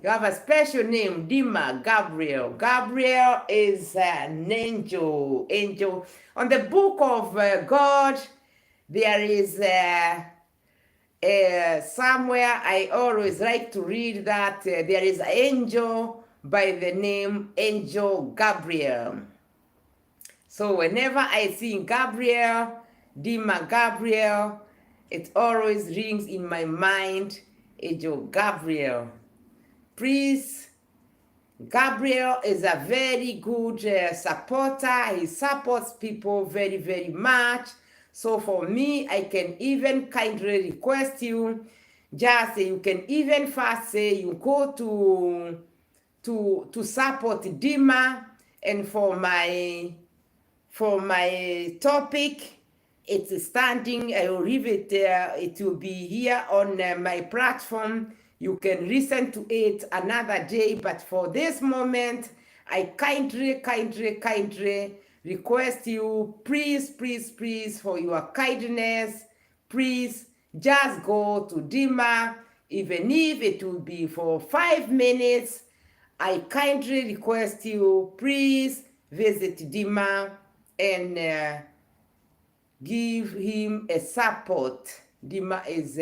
You have a special name, Dima Gabriel. Gabriel is an angel. Angel. On the book of God, there is somewhere I always like to read that there is an angel by the name Angel Gabriel. So whenever I see Gabriel, Dima Gabriel, it always rings in my mind, Angel Gabriel. Please, Gabriel is a very good supporter. He supports people very, very much. So for me, I can even kindly request you, just you can even first say you go to support Dima, and for my topic, it's standing. I will leave it there. It will be here on my platform. You can listen to it another day, but for this moment, I kindly request you, please, for your kindness, please just go to Dima, even if it will be for 5 minutes. I kindly request you, please visit Dima and give him a support. Dima is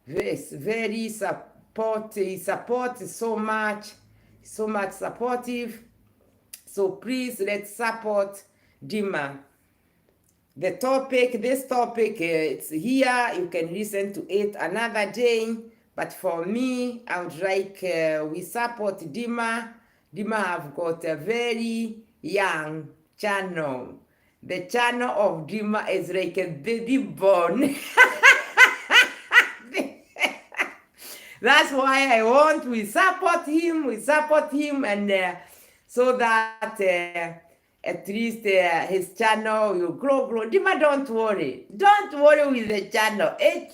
very supportive. He supports so much supportive. So please, let's support Dima. This topic, it's here. You can listen to it another day. But for me, I would like we support Dima. Dima have got a very young channel. The channel of Dima is like a baby born. That's why I want we support him, and so that at least his channel will grow. Dima, don't worry with the channel. It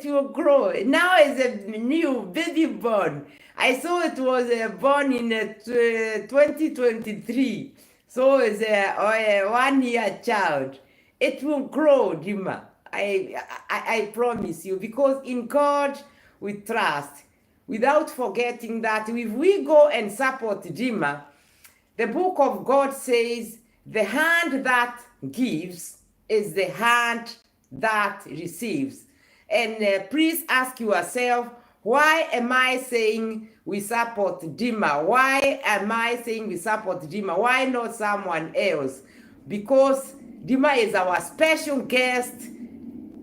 will grow. Now is a new baby born. I saw it was born in 2023. So it's a 1 year child. It will grow, Dima. I promise you, because in God we trust. Without forgetting that if we go and support Dima, the book of God says the hand that gives is the hand that receives. And please ask yourself, why am I saying we support Dima? Why am I saying we support Dima? Why not someone else? Because Dima is our special guest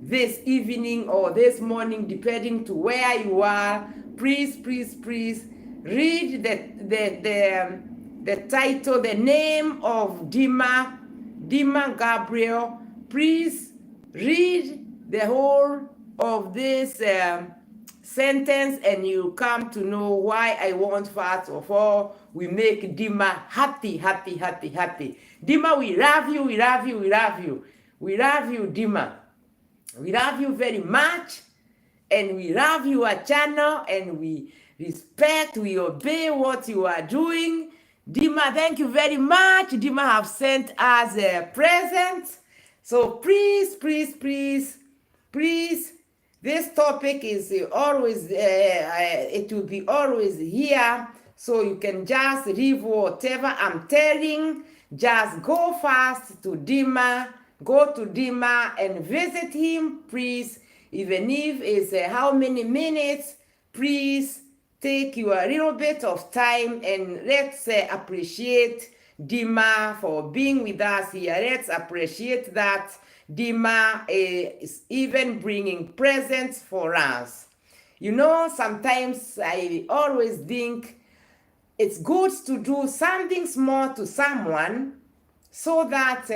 this evening or this morning, depending to where you are. Please read the title, the name of Dima Gabriel. Please read the whole of this sentence, and you come to know why I want, first of all, we make Dima happy. Dima, we love you, Dima. We love you very much, and we love your channel, and we respect, we obey what you are doing. Dima, thank you very much. Dima have sent us a present. So please, this topic is always, it will be always here. So you can just leave whatever I'm telling. Just go fast to Dima. Go to Dima and visit him, please. Even if it's how many minutes, please take your little bit of time and let's appreciate Dima for being with us here. Let's appreciate that Dima is even bringing presents for us. You know, sometimes I always think it's good to do something small to someone so that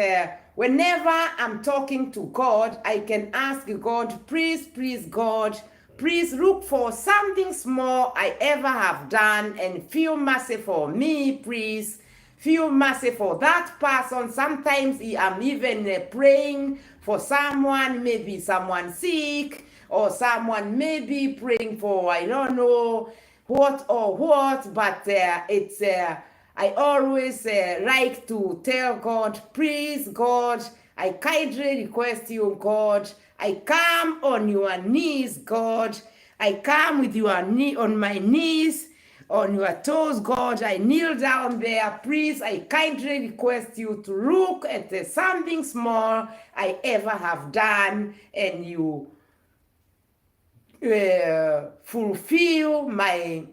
whenever I'm talking to God, I can ask God, please, God, please look for something small I ever have done and feel mercy for me, please. Feel mercy for that person. Sometimes I'm even praying for someone, maybe someone sick, or someone maybe praying for, I don't know what or what, but I always like to tell God, please, God, I kindly request you, God, I come on your knees, God. I come with your knee on my knees, on your toes, God. I kneel down there. Please, I kindly request you to look at something small I ever have done, and you fulfill my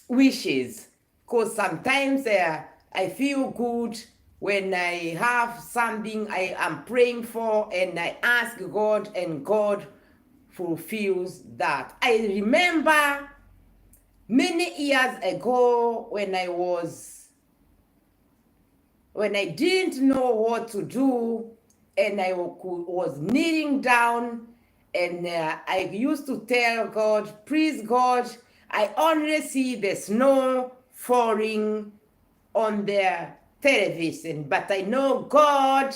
wishes. Because sometimes I feel good when I have something I am praying for and I ask God and God fulfills that. I remember many years ago when I didn't know what to do and I was kneeling down and I used to tell God, please God, I only see the snow falling on the television, but I know God,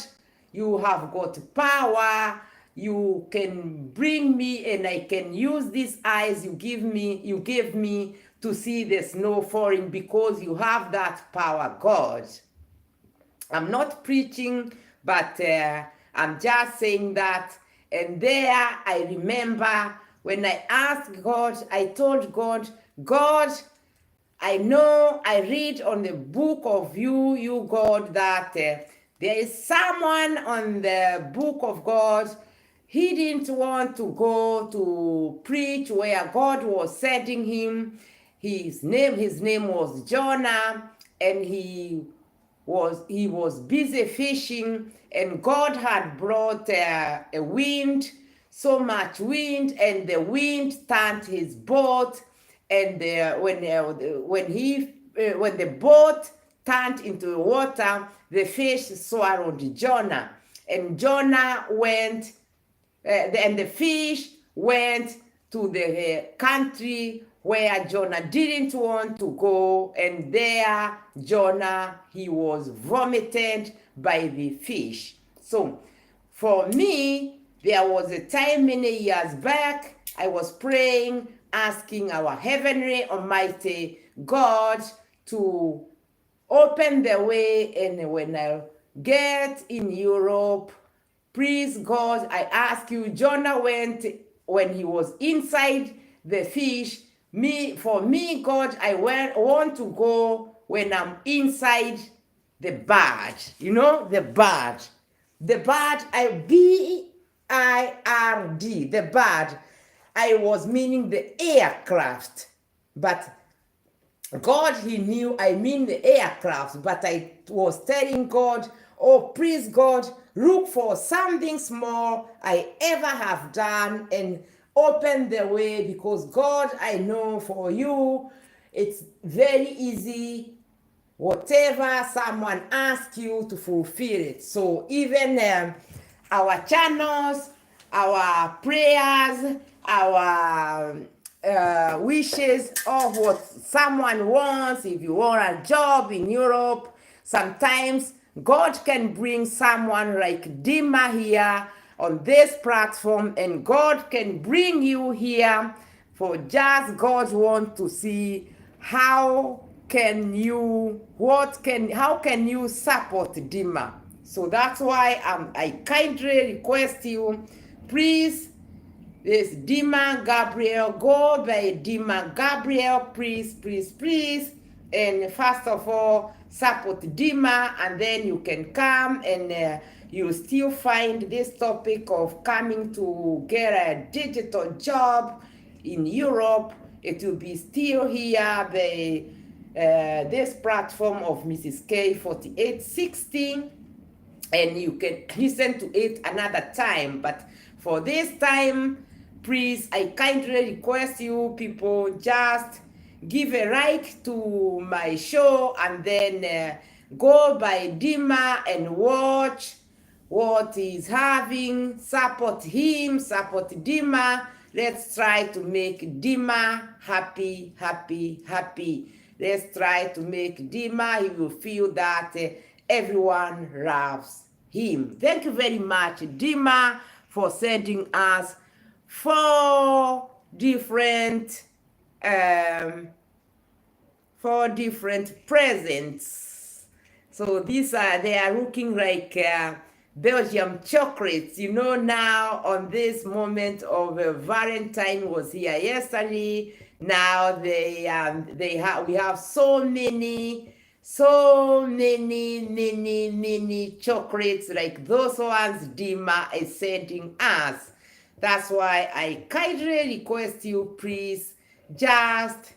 you have got power, you can bring me and I can use these eyes you gave me to see the snow falling because you have that power, God. I'm not preaching, but I'm just saying that. And there I remember when I asked God, I told God, God, I know I read on the book of you God, that there is someone on the book of God. He didn't want to go to preach where God was sending him. His name was Jonah, and he was busy fishing, and God had brought a wind, so much wind, and the wind turned his boat. And when the boat turned into water, the fish swallowed Jonah, and Jonah went, and the fish went to the country where Jonah didn't want to go, and there Jonah, he was vomited by the fish. So for me, there was a time many years back, I was praying, asking our heavenly almighty God to open the way, and when I get in Europe, please God, I ask you, Jonah went when he was inside the fish. For me, God, I want to go when I'm inside the bird. You know, the bird. The bird, B-I-R-D, the bird. I was meaning the aircraft. But God, he knew I mean the aircraft. But I was telling God, oh, please, God, look for something small I ever have done and open the way, because God, I know for you, it's very easy. Whatever someone asks you to fulfill it. So even our channels, our prayers, our wishes of what someone wants, if you want a job in Europe, sometimes God can bring someone like Dima here on this platform, and God can bring you here for just God wants to see how can you support Dima. So that's why I kindly request you, please, this Dima Gabriel, go by Dima Gabriel, please, and first of all, support Dima, and then you can come and you still find this topic of coming to get a digital job in Europe. It will be still here, this platform of Mrs. K 4860, and you can listen to it another time. But for this time, please, I kindly request you people, just give a like to my show and then go by Dima and watch what he's having. Support him, support Dima. Let's try to make Dima happy, happy, happy. Let's try to make Dima, he will feel that everyone loves him. Thank you very much, Dima, for sending us 4 different presents. So these are, they are looking like Belgium chocolates. You know, now on this moment of Valentine was here yesterday. Now we have so many chocolates like those ones Dima is sending us. That's why I kindly request you, please, just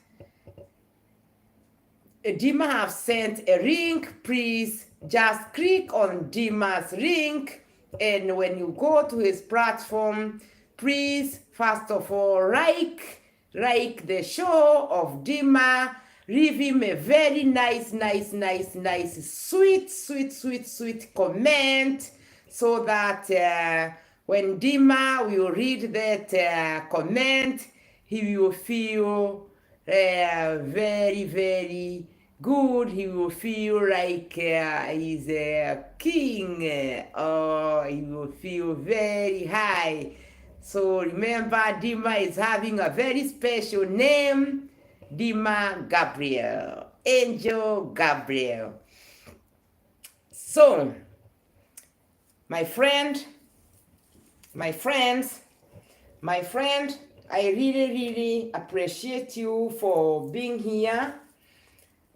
Dima have sent a link, please just click on Dima's link, and when you go to his platform, please first of all like the show of Dima, leave him a very nice, sweet comment, so that when Dima will read that comment, he will feel very good. He will feel like he's a king, or he will feel very high. So remember, Dima is having a very special name, Dima Gabriel, Angel Gabriel. So, my friend, I really appreciate you for being here,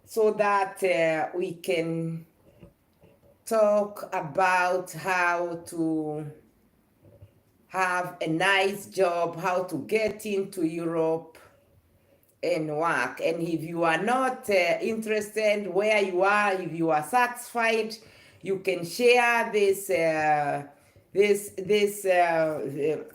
so that we can talk about how to have a nice job, how to get into Europe and work. And if you are not interested where you are, if you are satisfied, you can share this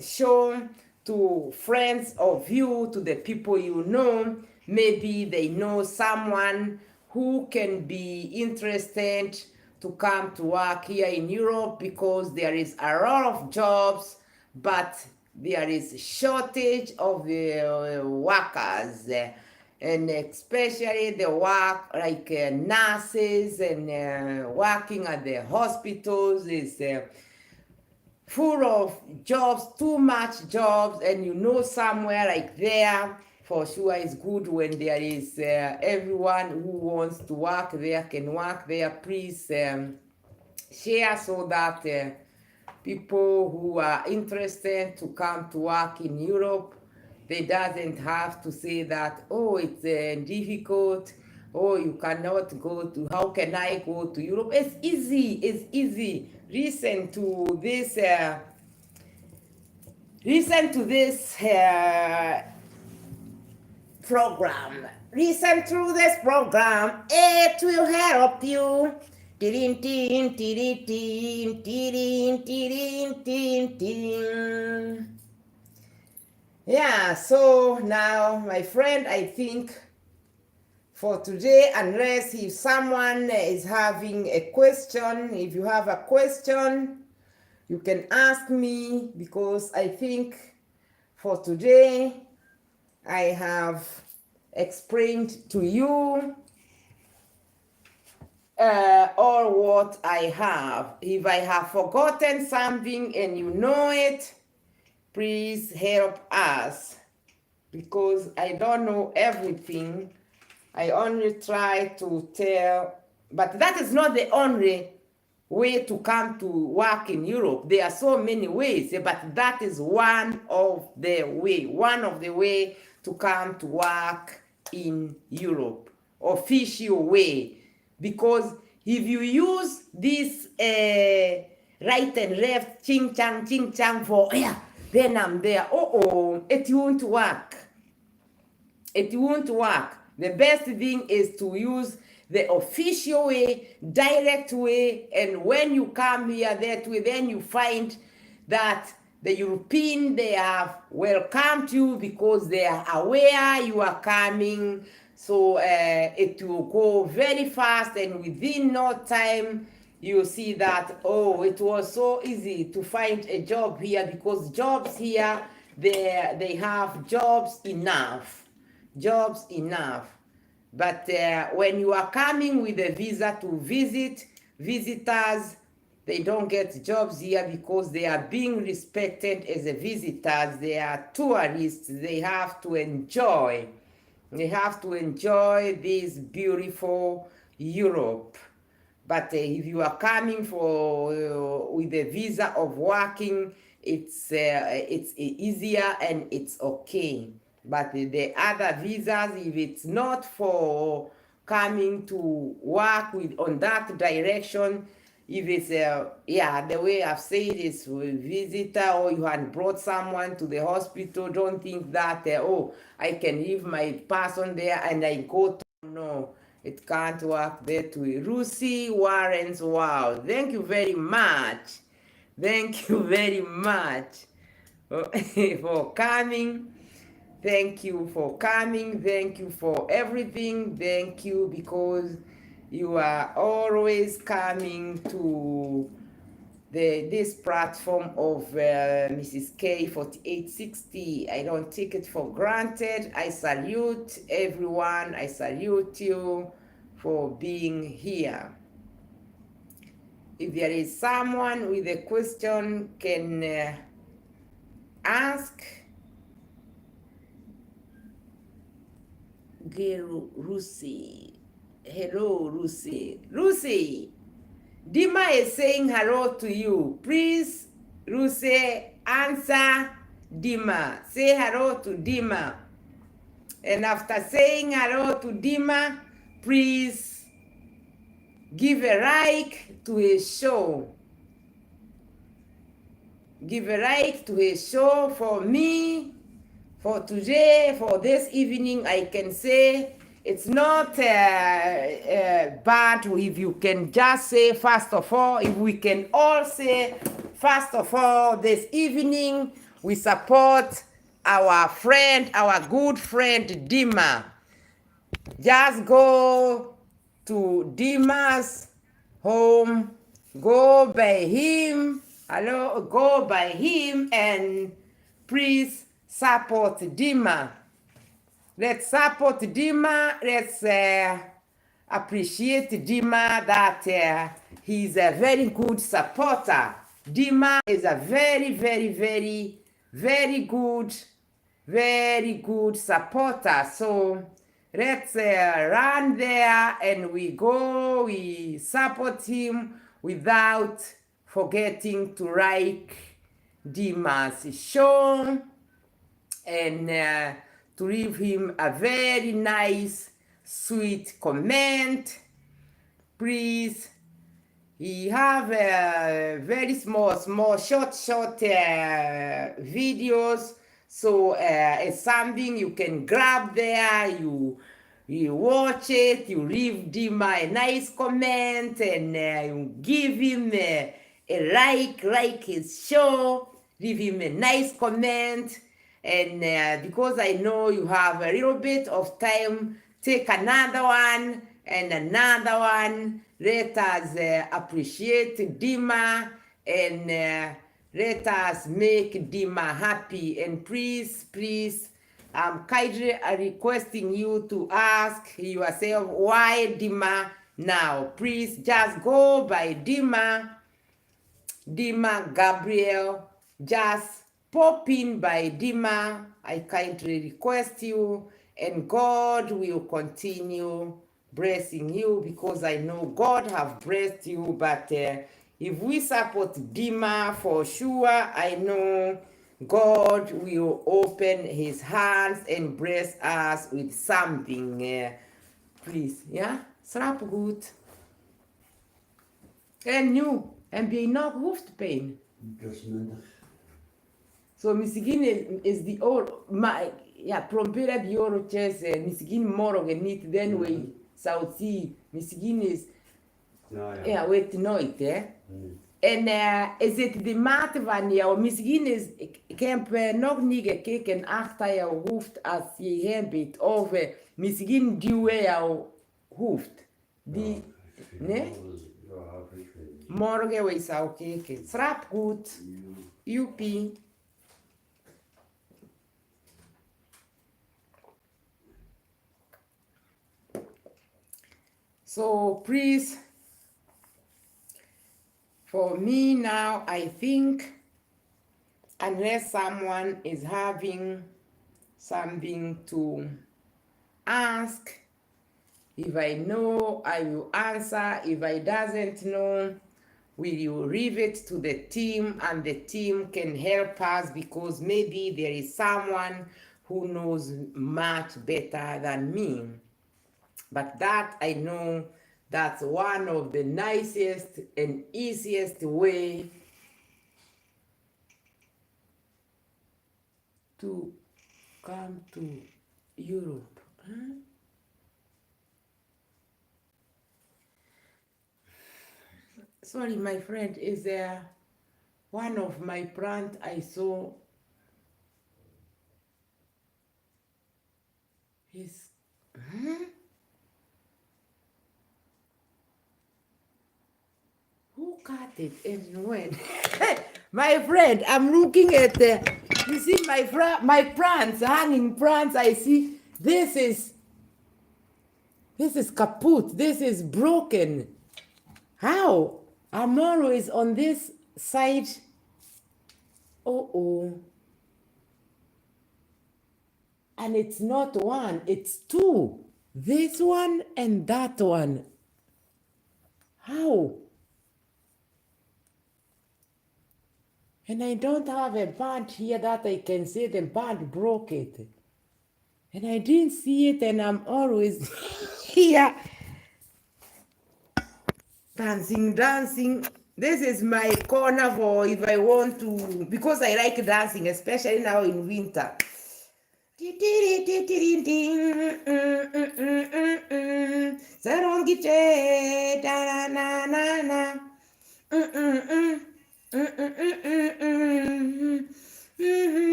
show to friends of you, to the people you know. Maybe they know someone who can be interested to come to work here in Europe, because there is a lot of jobs, but there is shortage of the workers, and especially the work like nurses and working at the hospitals is full of jobs, too much jobs. And you know, somewhere like there, for sure it's good when there is everyone who wants to work there can work there. Please share, so that people who are interested to come to work in Europe, they doesn't have to say that, oh, it's difficult, oh, you cannot go to, how can I go to Europe? It's easy. Listen to this program. Listen to this program. It will help you. Yeah, so now, my friend, I think for today, unless if someone is having a question, if you have a question, you can ask me, because I think for today, I have explained to you all what I have. If I have forgotten something and you know it, please help us, because I don't know everything. I only try to tell, but that is not the only way to come to work in Europe. There are so many ways, but that is one of the way to come to work in Europe, official way. Because if you use this right and left, ching chang for, yeah, then I'm there, it won't work. It won't work. The best thing is to use the official way, direct way, and when you come here that way, then you find that the European, they have welcomed you, because they are aware you are coming So it will go very fast, and within no time, you see that, oh, it was so easy to find a job here, because jobs here, they have jobs enough. But when you are coming with a visa to visit, visitors, they don't get jobs here because they are being respected as a visitors. They are tourists. They have to enjoy. They have to enjoy this beautiful Europe. But if you are coming for with a visa of working, it's easier and it's okay. But the other visas, if it's not for coming to work with on that direction, if it's the way I've said is a visitor, or you had brought someone to the hospital, don't think that I can leave my person there and I go to, no, it can't work that way. Lucy Warrens, wow, thank you very much for coming. Thank you for coming. Thank you for everything. Thank you because you are always coming to this platform of Mrs. K 4860. I don't take it for granted. I salute everyone. I salute you for being here. If there is someone with a question, can ask. Rusi. Hello, Lucy. Lucy, Dima is saying hello to you. Please, Lucy, answer Dima. Say hello to Dima. And after saying hello to Dima, please give a like to his show. Give a like to his show for me. For today, for this evening, I can say it's not bad if you can just say, first of all, if we can all say, first of all, this evening, we support our friend, our good friend, Dima. Just go to Dima's home, go by him, and please support Dima. Let's support Dima. Let's appreciate Dima that he's a very good supporter. Dima is a very, very, very, very good supporter. So let's run there and we support him without forgetting to like Dima's show and to leave him a very nice, sweet comment. Please, he have very small, short videos. So it's something you can grab there. You watch it. You leave Dima a nice comment and you give him a like his show. Leave him a nice comment. And because I know you have a little bit of time, take another one and another one. Let us appreciate Dima and let us make Dima happy. And please, I'm kindly requesting you to ask yourself, why Dima now? Please just go by Dima Gabriel. Just pop in by Dima. I kindly request you, and God will continue blessing you because I know God have blessed you. But if we support Dima for sure, I know God will open his hands and bless us with something. Please, yeah? Slaap goed. En nu, heb je nog hoofdpijn? Dat is minder. So misschien is die oor, maar ja, probeer die oortjes, misschien morgen niet, dan we zou zien, misschien is, ja, weet nooit, hè. En is het de mate van jou, misschien is, ik heb nog niet gekeken achter jouw hoofd als je hebt, of misschien duwen jouw hoofd. Die, nee? Ja, ik weet niet. Morgen we zou kijken. Slaap goed. Joepie. So please, for me now, I think unless someone is having something to ask, if I know, I will answer. If I doesn't know, will you leave it to the team and the team can help us because maybe there is someone who knows much better than me. But that I know that's one of the nicest and easiest way to come to Europe. Huh? Sorry, my friend, is there one of my plant I saw is who cut it and when? My friend, I'm looking at you see my plants, hanging plants. I see this is kaput. This is broken. How? I'm always on this side. Oh. And it's not one, it's two. This one and that one. How? And I don't have a band here that I can say the band broke it. And I didn't see it, and I'm always here dancing. This is my corner for if I want to, because I like dancing, especially now in winter. Hey,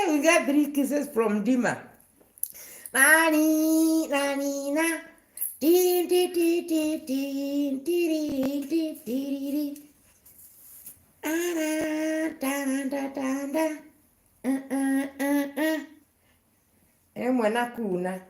we got 3 kisses from Dima. Nani, nani, na. Dee, dee, dee, dee, dee, dee, dee, dee, dee. Mwana kuna.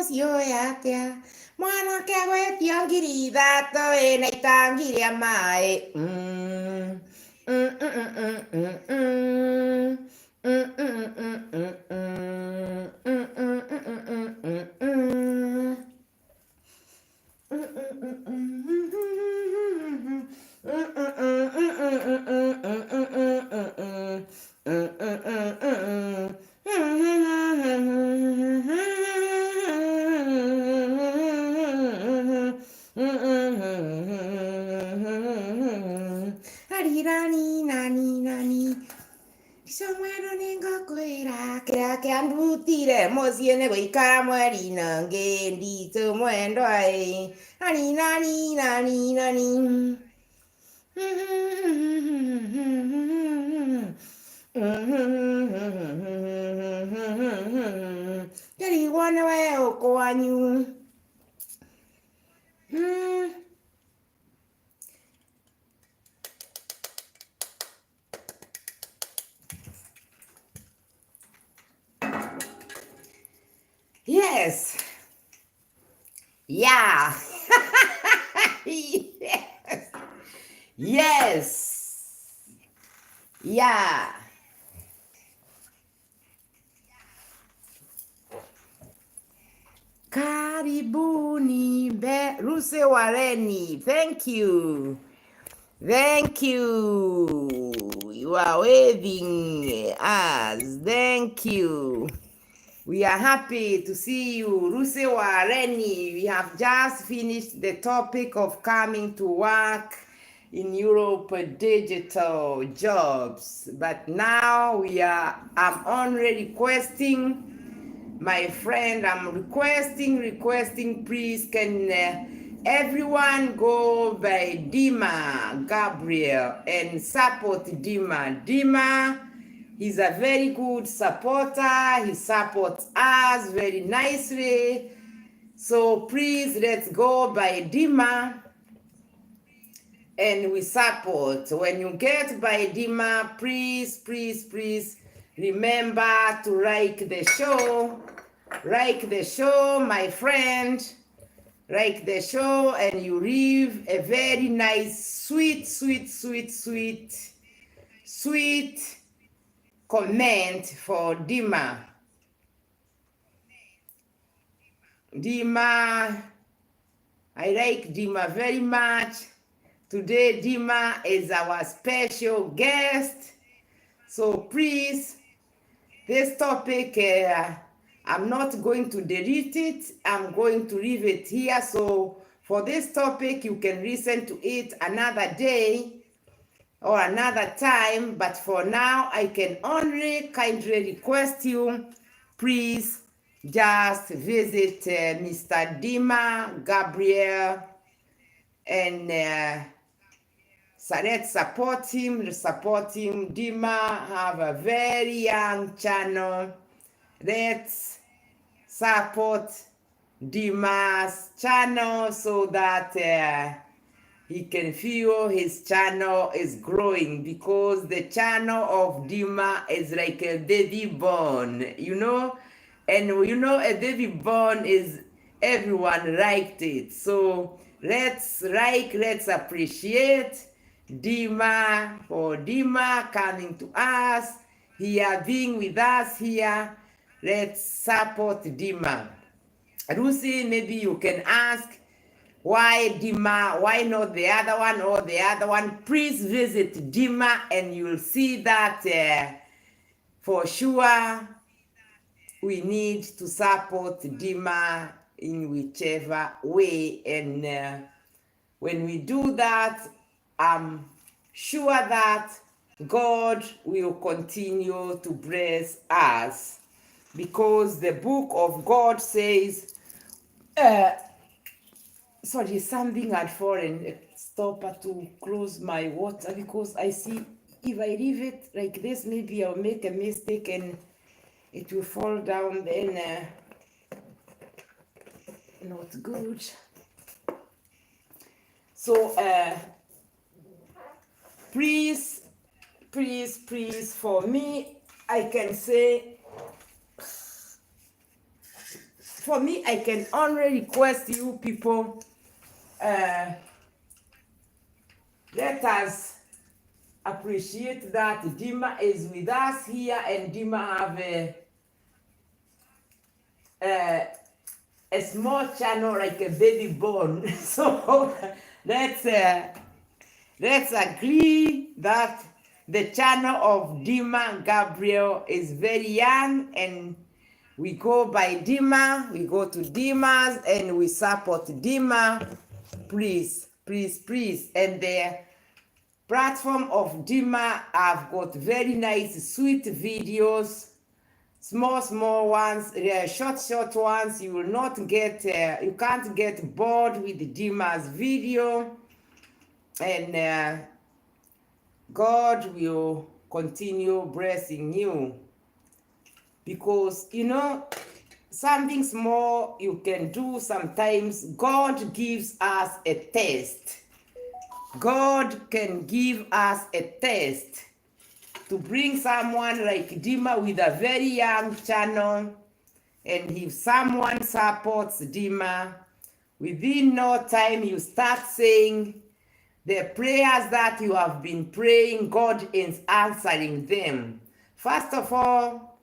Yo yake mwana kewe tiangiri dato ena itangiri amae que andutire mosiene voi camari nangendi to mwendo ai nani nani nani nani Dari wana we okwanyu Yes. Yeah. Yes. Yes. Yeah. Karibuni Ruse Wareni. Thank you. Thank you. You are waving us. Thank you. We are happy to see you. Rusewa Reni, we have just finished the topic of coming to work in Europe, digital jobs. But now I'm only requesting, my friend, I'm requesting, please, can everyone go by Dima Gabriel and support Dima. Dima, he's a very good supporter. He supports us very nicely. So please, let's go by Dima and we support. When you get by Dima, please remember to like the show. Like the show, my friend. Like the show, and you leave a very nice, sweet comment for Dima. Dima, I like Dima very much. Today, Dima is our special guest. So please, this topic, I'm not going to delete it. I'm going to leave it here. So for this topic, you can listen to it another day or another time. But for now, I can only kindly request you, please just visit Mr. Dima Gabriel and so let's support him. Dima have a very young channel. Let's support Dima's channel so that he can feel his channel is growing, because the channel of Dima is like a baby born, you know, and you know a baby born is everyone liked it. So let's appreciate Dima for Dima coming to us here, being with us here. Let's support Dima. Lucy, maybe you can ask why Dima, why not the other one or the other one? Please visit Dima and you'll see that for sure we need to support Dima in whichever way. And when we do that, I'm sure that God will continue to bless us, because the book of God says, sorry, something had fallen. Stop to close my water, because I see if I leave it like this, maybe I'll make a mistake and it will fall down, then not good. So please, for me, I can say, for me, I can only request you people, let us appreciate that Dima is with us here, and Dima have a small channel like a baby born. So let's agree that the channel of Dima Gabriel is very young, and we go by Dima, we go to Dima's and we support Dima. Please. And the platform of Dima, I've got very nice, sweet videos, small ones, short ones. You will not get, you can't get bored with Dima's video. And God will continue blessing you, because you know, something small you can do sometimes. God gives us a test. God can give us a test to bring someone like Dima with a very young channel, and if someone supports Dima, within no time you start saying the prayers that you have been praying, God is answering them. First of all,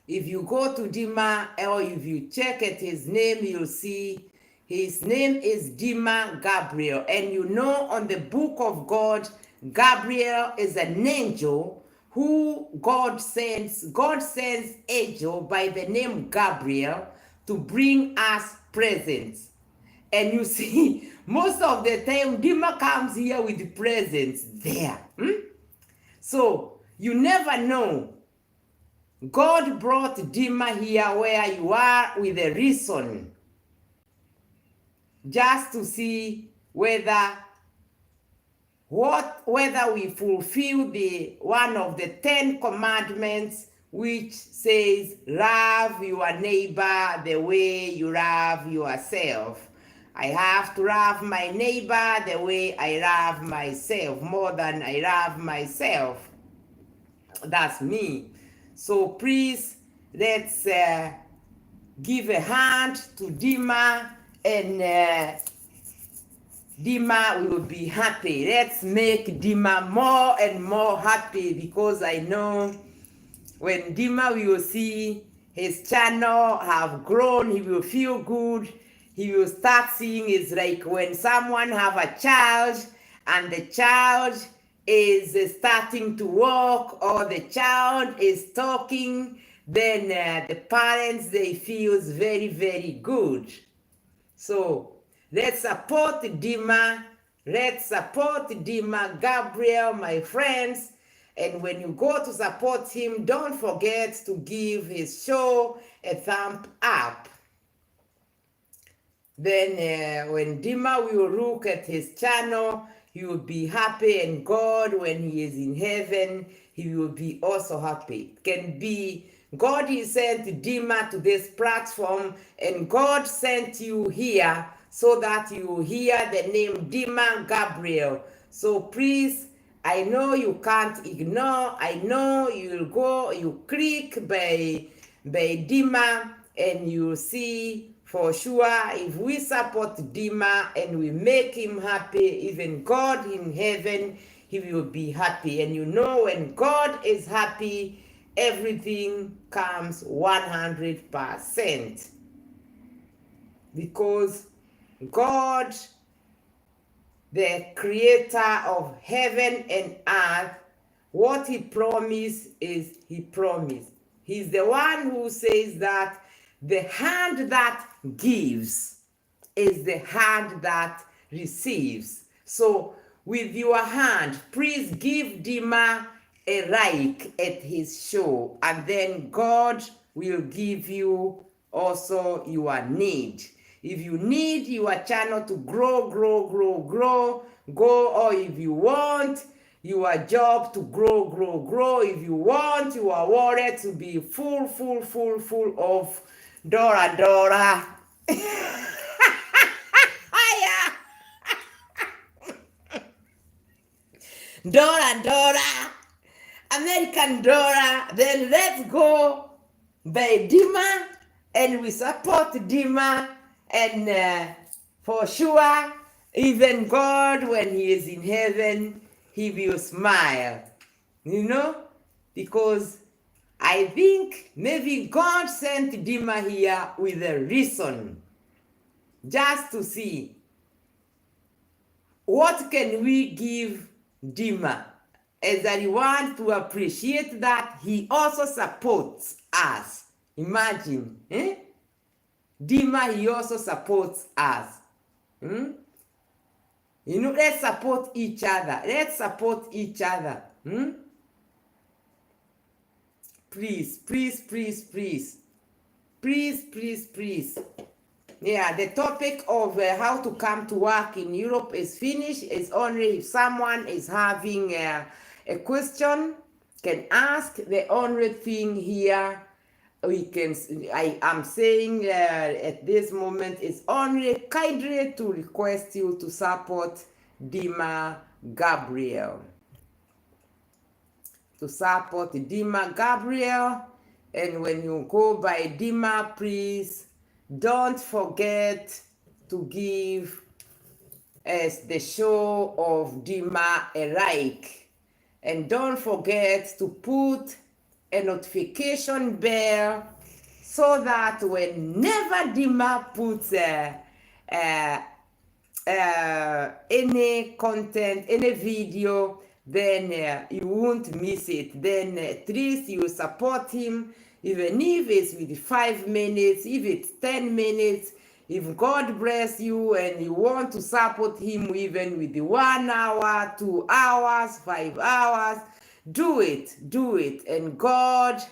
if you go to Dima, or if you check at his name, you'll see his name is Dima Gabriel. And you know, on the book of God, Gabriel is an angel who God sends angel by the name Gabriel to bring us presents. And you see, most of the time, Dima comes here with presents there. So you never know. God brought Dima here where you are with a reason, just to see whether we fulfill the one of the 10 commandments, which says, love your neighbor the way you love yourself. I have to love my neighbor the way I love myself, more than I love myself. That's me. So please, let's give a hand to Dima, and Dima will be happy. Let's make Dima more and more happy, because I know when Dima will see his channel have grown, he will feel good. He will start seeing it's like when someone have a child and the child is starting to walk, or the child is talking, then the parents, they feel very, very good. So let's support Dima. Let's support Dima Gabriel, my friends. And when you go to support him, don't forget to give his show a thumb up. Then when Dima will look at his channel, he will be happy, and God, when he is in heaven, he will be also happy. It can be God, he sent Dima to this platform, and God sent you here so that you hear the name Dima Gabriel. So please, I know you can't ignore. I know you'll go, you click by Dima, and you'll see for sure if we support Dima and we make him happy, even God in heaven, he will be happy. And you know, when God is happy, everything comes 100%. Because God, the creator of heaven and earth, what he promised is he promised. He's the one who says that the hand that gives is the hand that receives. So with your hand, please give Dima a like at his show, and then God will give you also your need. If you need your channel to grow, or if you want your job to grow, if you want your wallet to be full of Dora. Dora, American Dora, then let's go by Dima, and we support Dima, and for sure, even God, when he is in heaven, he will smile, you know, because I think maybe God sent Dima here with a reason, just to see what can we give Dima, as I want to appreciate that he also supports us. Imagine, Dima, he also supports us. You know, let's support each other. Please. Yeah, the topic of how to come to work in Europe is finished. It's only if someone is having a question, can ask. The only thing here I am saying at this moment is only kindly to request you to support Dima Gabriel. And when you go by Dima, please don't forget to give as the show of Dima a like, and don't forget to put a notification bell so that whenever Dima puts any content, any video, then you won't miss it. Then at least you support him, even if it's with 5 minutes, if it's 10 minutes. If God bless you and you want to support him even with the 1 hour, 2 hours, 5 hours, do it, and God,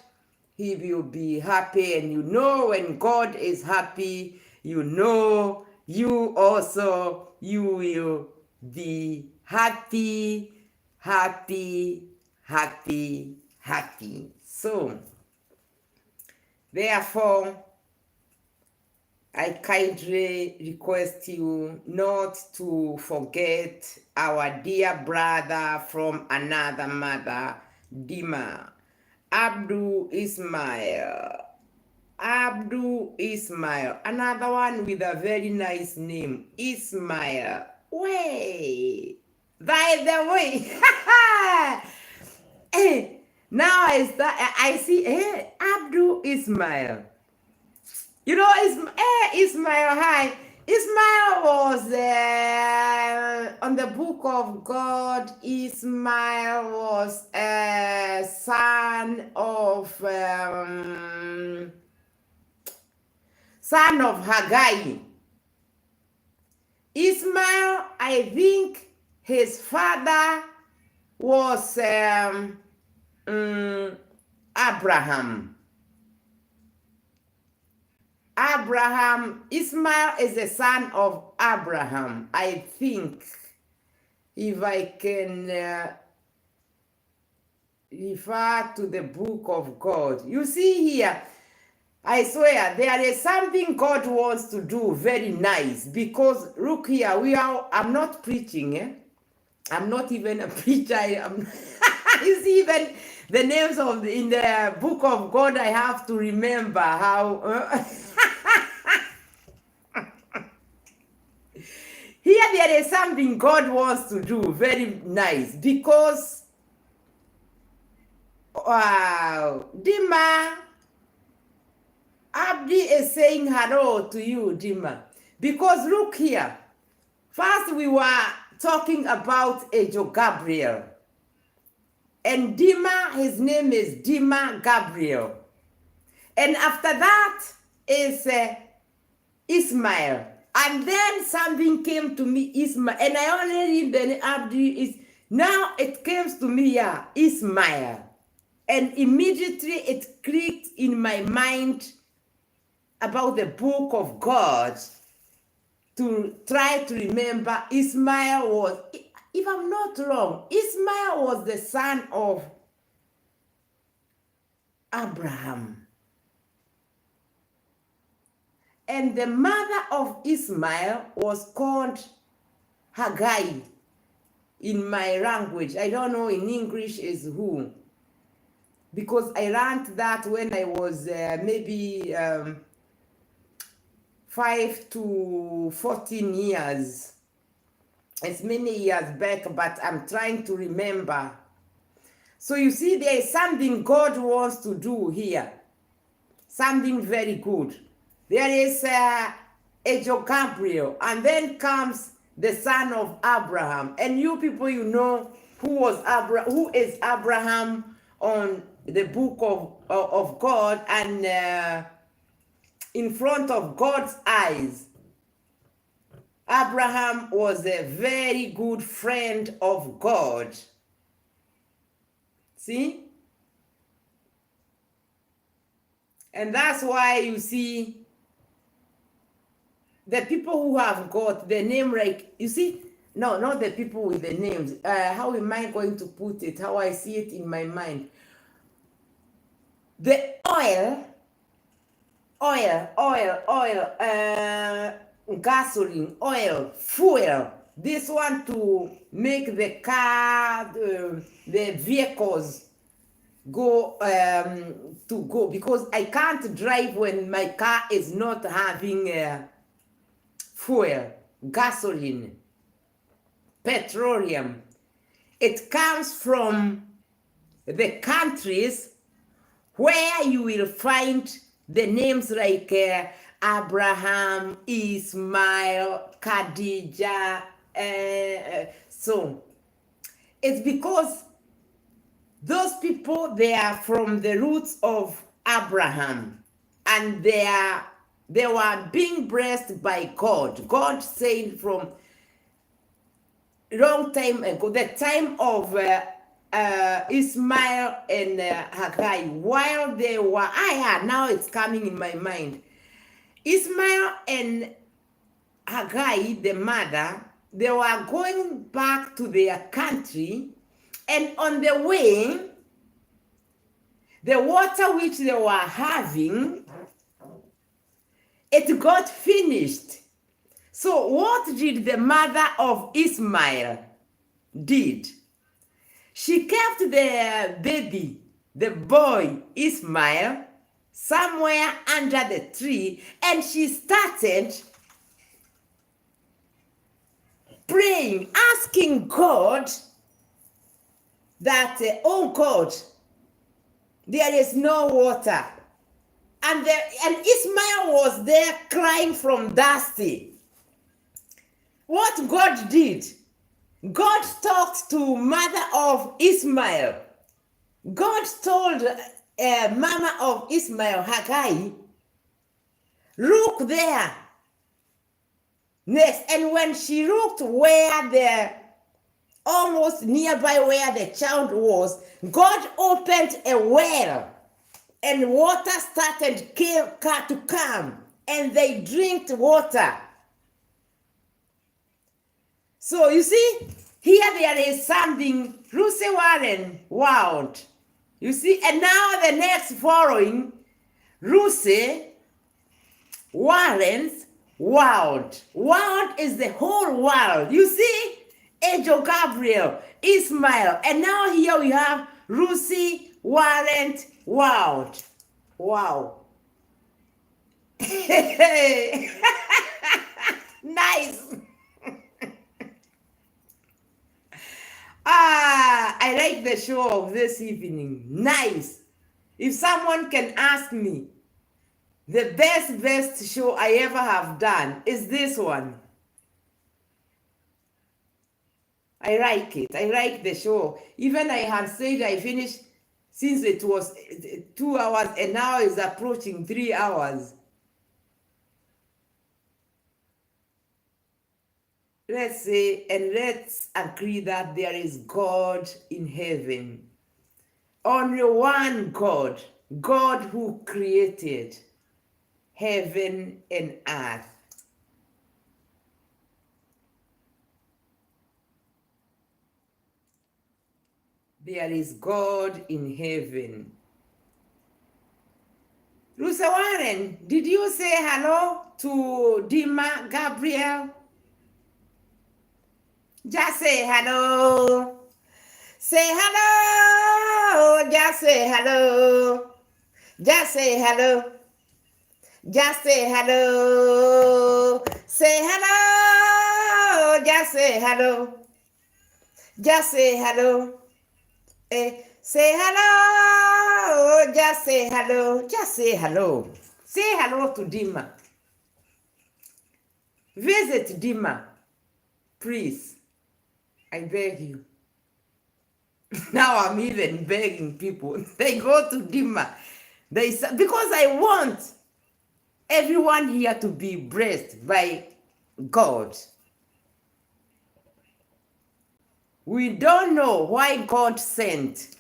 he will be happy. And you know, when God is happy, you know, you also, you will be happy. So therefore, I kindly request you not to forget our dear brother from another mother, Dima, Abdul Ismail, another one with a very nice name, Ismail. Way, by the way, hey, now I see, hey, Abdul Ismail. You know, Ismail, hi. Ismail was on the book of God. Ismail was a son of Haggai. Ismail, I think his father was Abraham. Ismail is the son of Abraham, I think, if I can refer to the book of God. You see here, I swear, there is something God wants to do very nice, because look here, I'm not preaching, I'm not even a preacher. You see, even the names in the book of God, I have to remember how... Here there is something God wants to do very nice, because, wow, Dima, Abdi is saying hello to you, Dima. Because look here, first we were talking about Ejo Gabriel. And Dima, his name is Dima Gabriel. And after that is Ismail. And then something came to me, Ismail. And I only read the Abdi is, now it comes to me, yeah, Ismail. And immediately it clicked in my mind about the book of God to try to remember. Ismail was, if I'm not wrong, Ismail was the son of Abraham. And the mother of Ismail was called Haggai in my language. I don't know in English is who. Because I learned that when I was maybe 5 to 14 years. It's many years back, but I'm trying to remember. So you see, there is something God wants to do here. Something very good. There is Ejo Gabriel, and then comes the son of Abraham. And you people, you know who is Abraham on the book of God, and in front of God's eyes. Abraham was a very good friend of God. See? And that's why you see the people who have got the name, like, you see, no, not the people with the names. How am I going to put it? How I see it in my mind. The gasoline, oil, fuel. This one to make the car, the vehicles go because I can't drive when my car is not having fuel, gasoline, petroleum. It comes from the countries where you will find the names like Abraham, Ismail, Khadija. So It's because those people, they are from the roots of Abraham, and they were being blessed by God. God said from long time ago, the time of Ismail and Haggai, while they were, now it's coming in my mind. Ismail and Haggai, the mother, they were going back to their country, and on the way, the water which they were having, it got finished. So what did the mother of Ismail did? She kept the baby, the boy Ismail, somewhere under the tree, and she started praying, asking God that, oh God, there is no water. And Ismail was there crying from thirsty. What God did, God talked to mother of Ismail. God told mama of Ismail, Haggai, look there. Next, and when she looked almost nearby where the child was, God opened a well, and water started to come, and they drank water. So you see, here there is something Lucy Warren wowed. You see, and now the next following, Lucy Warren's world. World is the whole world. You see, Angel Gabriel, Ismail, and now here we have Lucy Warren's world. Wow. Nice. I like the show of this evening. Nice. If someone can ask me, the best show I ever have done is this one. I like it. I like the show. Even I had said I finished since it was 2 hours, and now it's approaching 3 hours. Let's say, and let's agree that there is God in heaven. Only one God, God who created heaven and earth. There is God in heaven. Lucy Warren, did you say hello to Dima Gabriel? Just say hello. Say hello. Just say hello. Just say hello. Just say hello. Say hello. Just say hello. Just say hello. Say hello. Just say hello. Just say hello. Say hello to Dima. Visit Dima, please. I beg you. Now I'm even begging people. They go to Dima. Because I want everyone here to be blessed by God. We don't know why God sent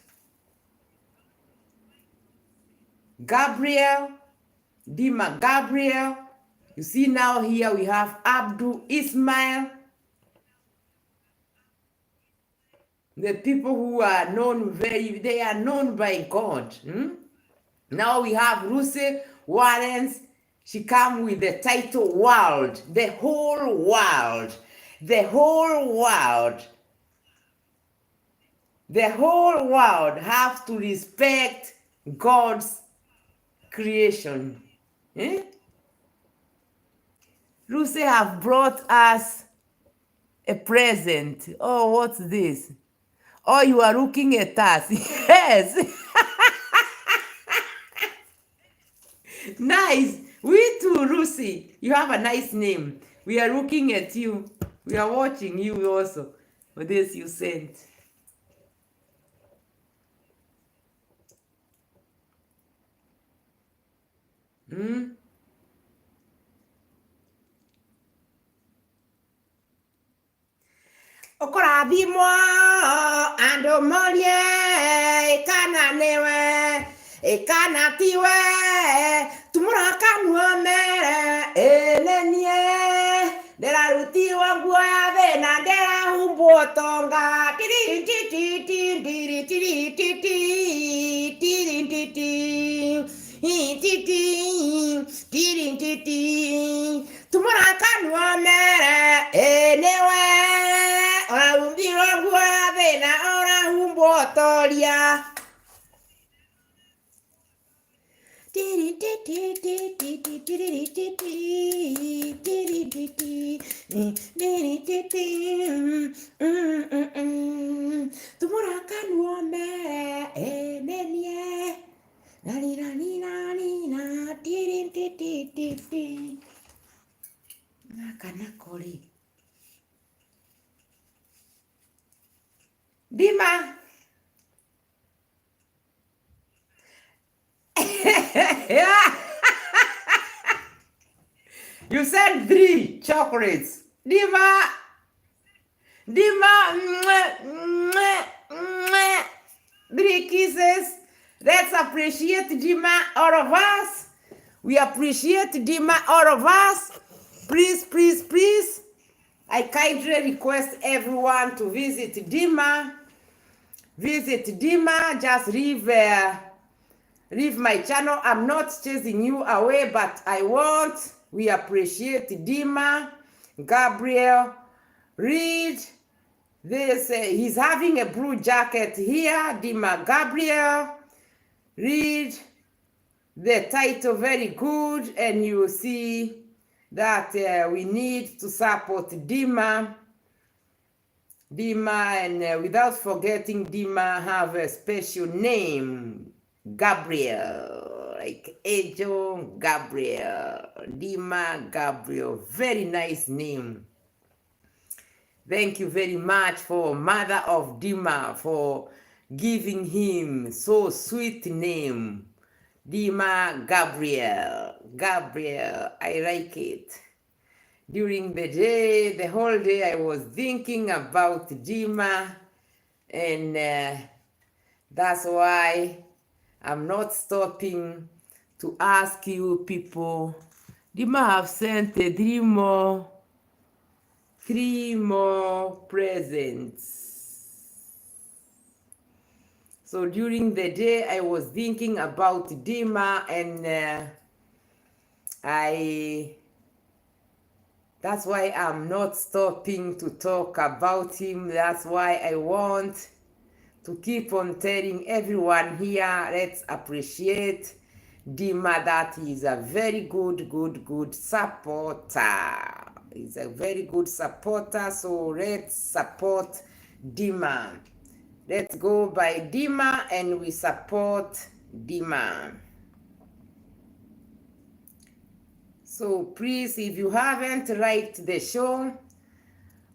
Gabriel, Dima Gabriel. You see now here we have Abdul Ismail. The people who are known they are known by God. Now we have Lucy Warren's. She come with the title world, the whole world, the whole world. The whole world have to respect God's creation. Lucy have brought us a present. Oh, what's this? Oh, you are looking at us. Yes. Nice. We too, Lucy. You have a nice name. We are looking at you. We are watching you also for this you sent. Mm? Okurathimwo andũ morie kana nĩwe kana tiwe tumũrakanwo mere ĩnenie ndĩrarutirwo nguo ya thĩna ndĩrahumbwo tonga tumũrakanwo mere nĩwe ũrahumbiirwo nguo ya thĩna ũrahumbwo toria tumũrakanwo mere nenie Kanakori. Dima. You sent 3 chocolates. Dima. Dima. 3 kisses. Let's appreciate Dima, all of us. We appreciate Dima, all of us. Please, please, please. I kindly request everyone to visit Dima. Visit Dima. Just leave my channel. I'm not chasing you away, but we appreciate Dima. Gabriel, read this. He's having a blue jacket here. Dima Gabriel. Read the title very good, and you will see that we need to support Dima. And without forgetting, Dima have a special name, Gabriel, like Angel Gabriel. Dima Gabriel, very nice name. Thank you very much for Mother of Dima for giving him so sweet name. Dima Gabriel. Gabriel, I like it. During the day, the whole day, I was thinking about Dima, and that's why I'm not stopping to ask you people. Dima have sent 3 more presents. So during the day, I was thinking about Dima, and that's why I'm not stopping to talk about him. That's why I want to keep on telling everyone here, let's appreciate Dima, that he's a very good supporter. He's a very good supporter, so let's support Dima. Let's go by Dima and we support Dima. So please, if you haven't liked the show,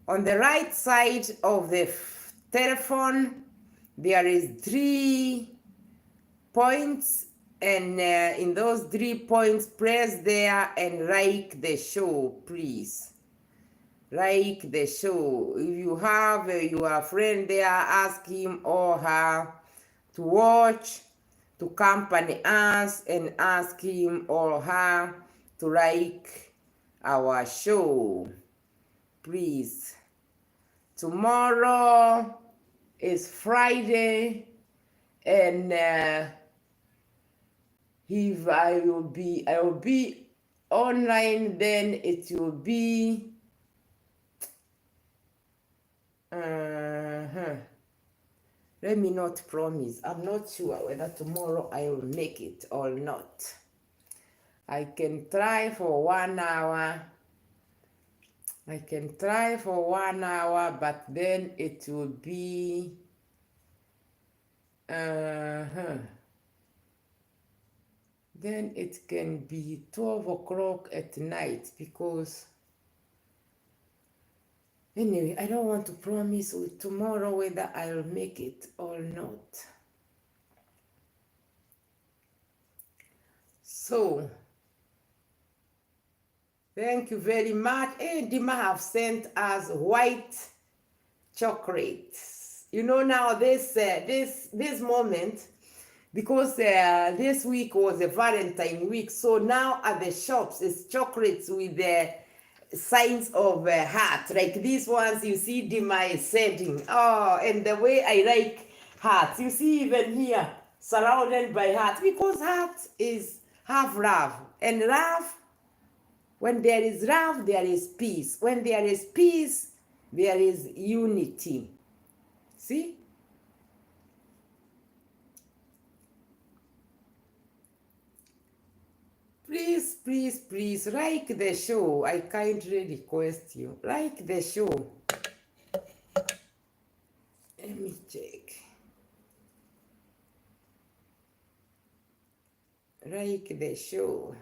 on the right side of the telephone, there is 3 points, and in those 3 points, press there and like the show, please. Like the show. If you have your friend there, ask him or her to watch, to accompany us, and ask him or her to like our show, please. Tomorrow is Friday, and if I will be online, then it will be let me not promise. I'm not sure whether tomorrow I will make it or not. I can try for 1 hour. But then it will be then it can be 12 o'clock at night, because anyway, I don't want to promise with tomorrow whether I'll make it or not. So Thank you very much. And Dima have sent us white chocolates. You know now this moment, because this week was a Valentine week, so now at the shops it's chocolates with the signs of heart, like these ones you see Dima is sending. Oh, and the way I like hearts, you see even here surrounded by hearts, because heart is have love, and love, when there is love, there is peace. When there is peace, there is unity. See? Please, please, please, like the show. I kindly request you. Like the show. Let me check. Like the show.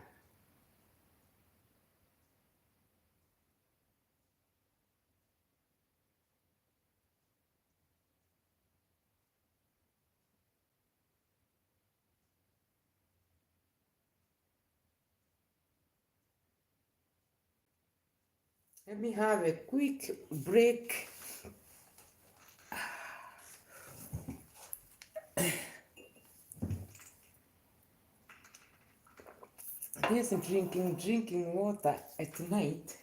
Let me have a quick break. Yes, drinking water at night.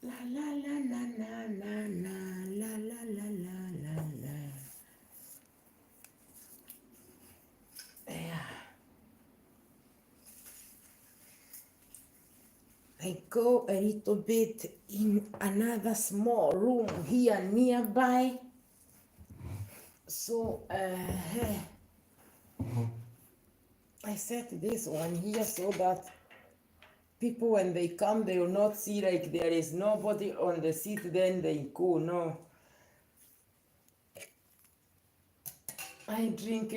La la la la la la la la la la la la. Yeah. I go a little bit in another small room here nearby. So I set this one here so that people, when they come, they will not see like there is nobody on the seat, then they go. No. I drink.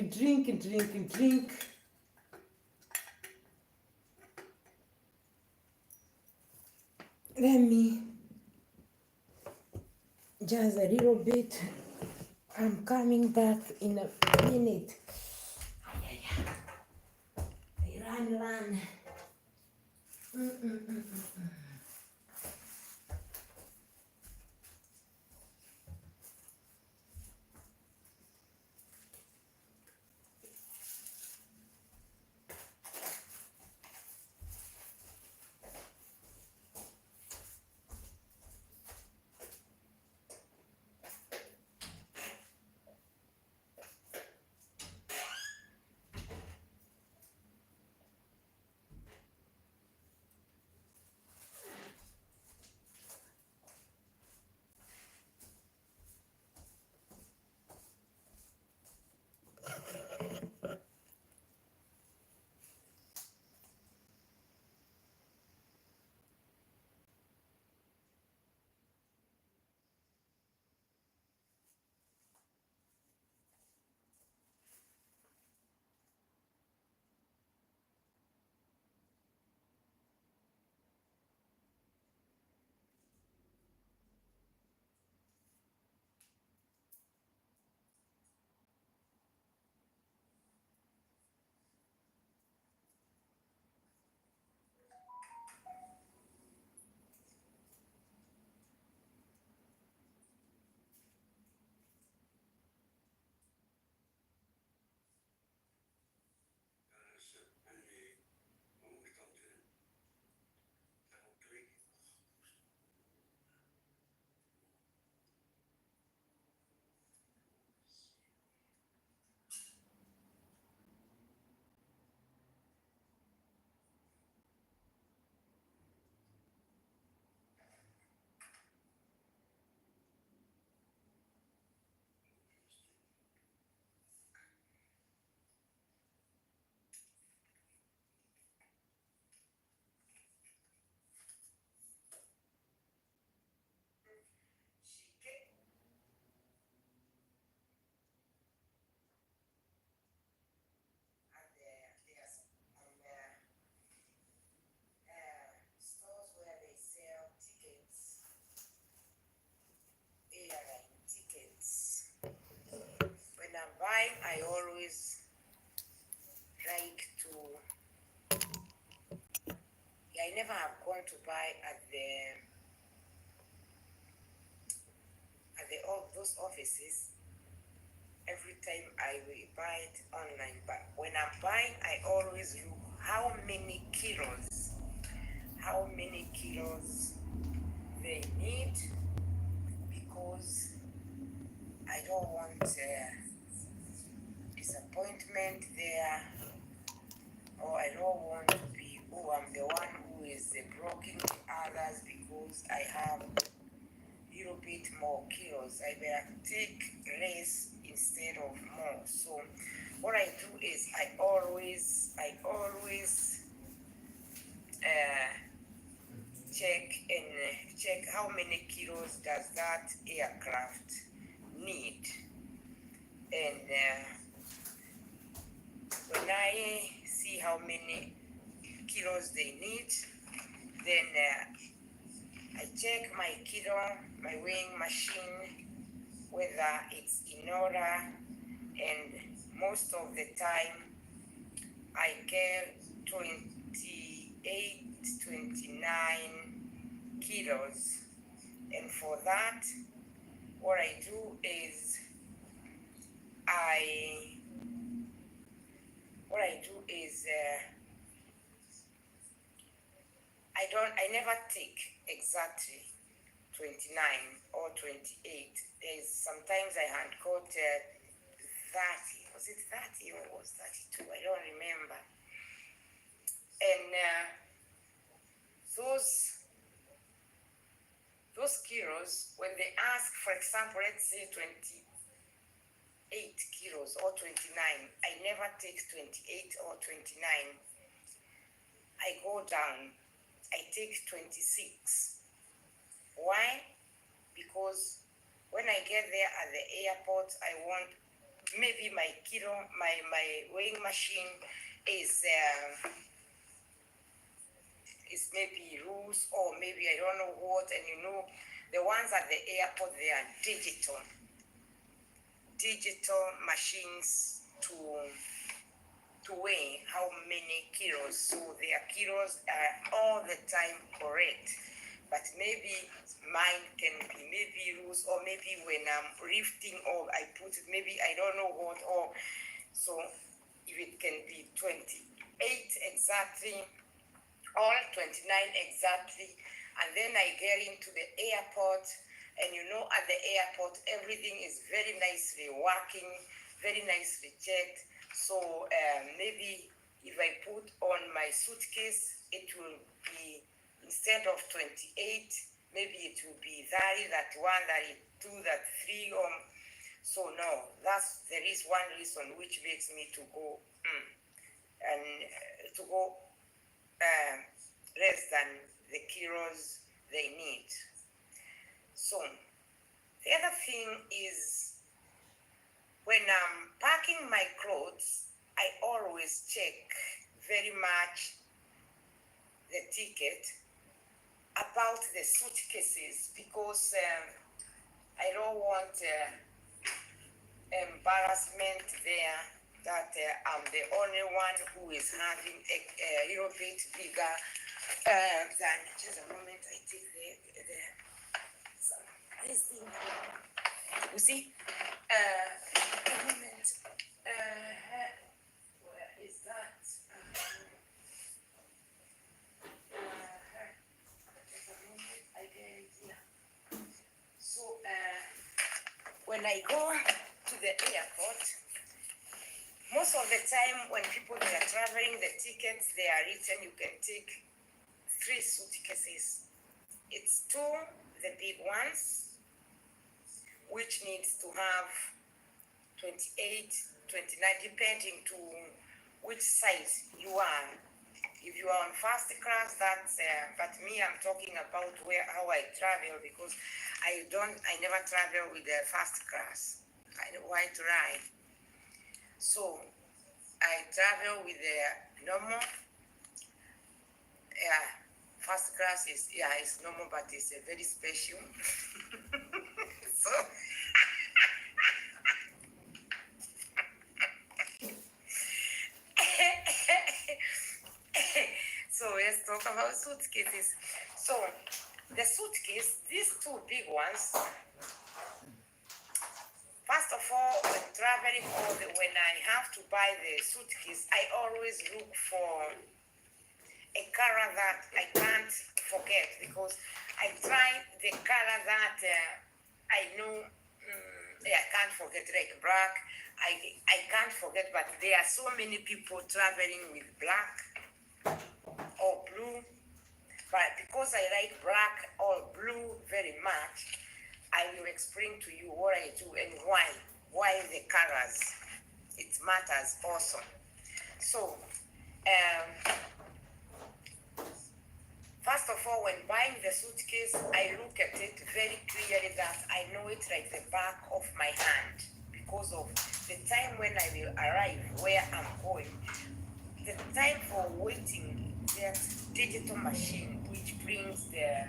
Let me just a little bit. I'm coming back in a minute. Run. I never have gone to buy at all those offices. Every time I will buy it online, but when I'm buying, I always look how many kilos they need, because I don't want disappointment there, or I don't want to be, oh, I'm the one who is blocking the others because I have a little bit more kilos. I better take less instead of more. So what I do is I always check how many kilos does that aircraft need, and when I see how many kilos they need, then I check my weighing machine, whether it's in order, and most of the time I get 28, 29 kilos, and for that, what I do is I never take exactly 29 or 28. There's sometimes I had got 30. Was it 30 or was 32? I don't remember. And those kilos, when they ask, for example, let's say 28 kilos or 29, I never take 28 or 29. I go down, I take 26. Why? Because when I get there at the airport, I want maybe my weighing machine is maybe loose, or maybe I don't know what, and the ones at the airport, they are digital machines to weigh how many kilos, so their kilos are all the time correct. But maybe mine can be maybe loose, or maybe when I'm lifting, or I put it, maybe I don't know what, or so if it can be 28 exactly, or 29 exactly, and then I get into the airport, and at the airport everything is very nicely working, very nicely checked. So maybe if I put on my suitcase, it will be, instead of 28, maybe it will be 30, 31, 32, 33. So no, there is one reason which makes me to go less than the kilos they need. So the other thing is, when I'm packing my clothes, I always check very much the ticket about the suitcases, because I don't want embarrassment there that I'm the only one who is having a little bit bigger than. Just a moment, I take this thing. You see? A moment. Where is that? Just a moment, I get it here. So when I go to the airport, most of the time when people they are traveling, the tickets they are written, you can take 3 suitcases. It's 2, the big ones, which needs to have 28, 29, depending to which size you are. If you are on first class, that's but me, I'm talking about how I travel, because I never travel with the first class. I don't want to ride. So I travel with the normal. First class is it's normal, but it's a very special. So so let's talk about suitcases. So, the suitcase, these two big ones, first of all, when traveling or when I have to buy the suitcase, I always look for a color that I can't forget because I try the color that I know I can't forget, like black. I can't forget, but there are so many people traveling with black or blue. But because I like black or blue very much, I will explain to you what I do and why. Why the colors. It matters also. So, first of all, when buying the suitcase, I look at it very clearly that I know it like the back of my hand because of the time when I will arrive where I'm going. The time for waiting, that digital machine which brings the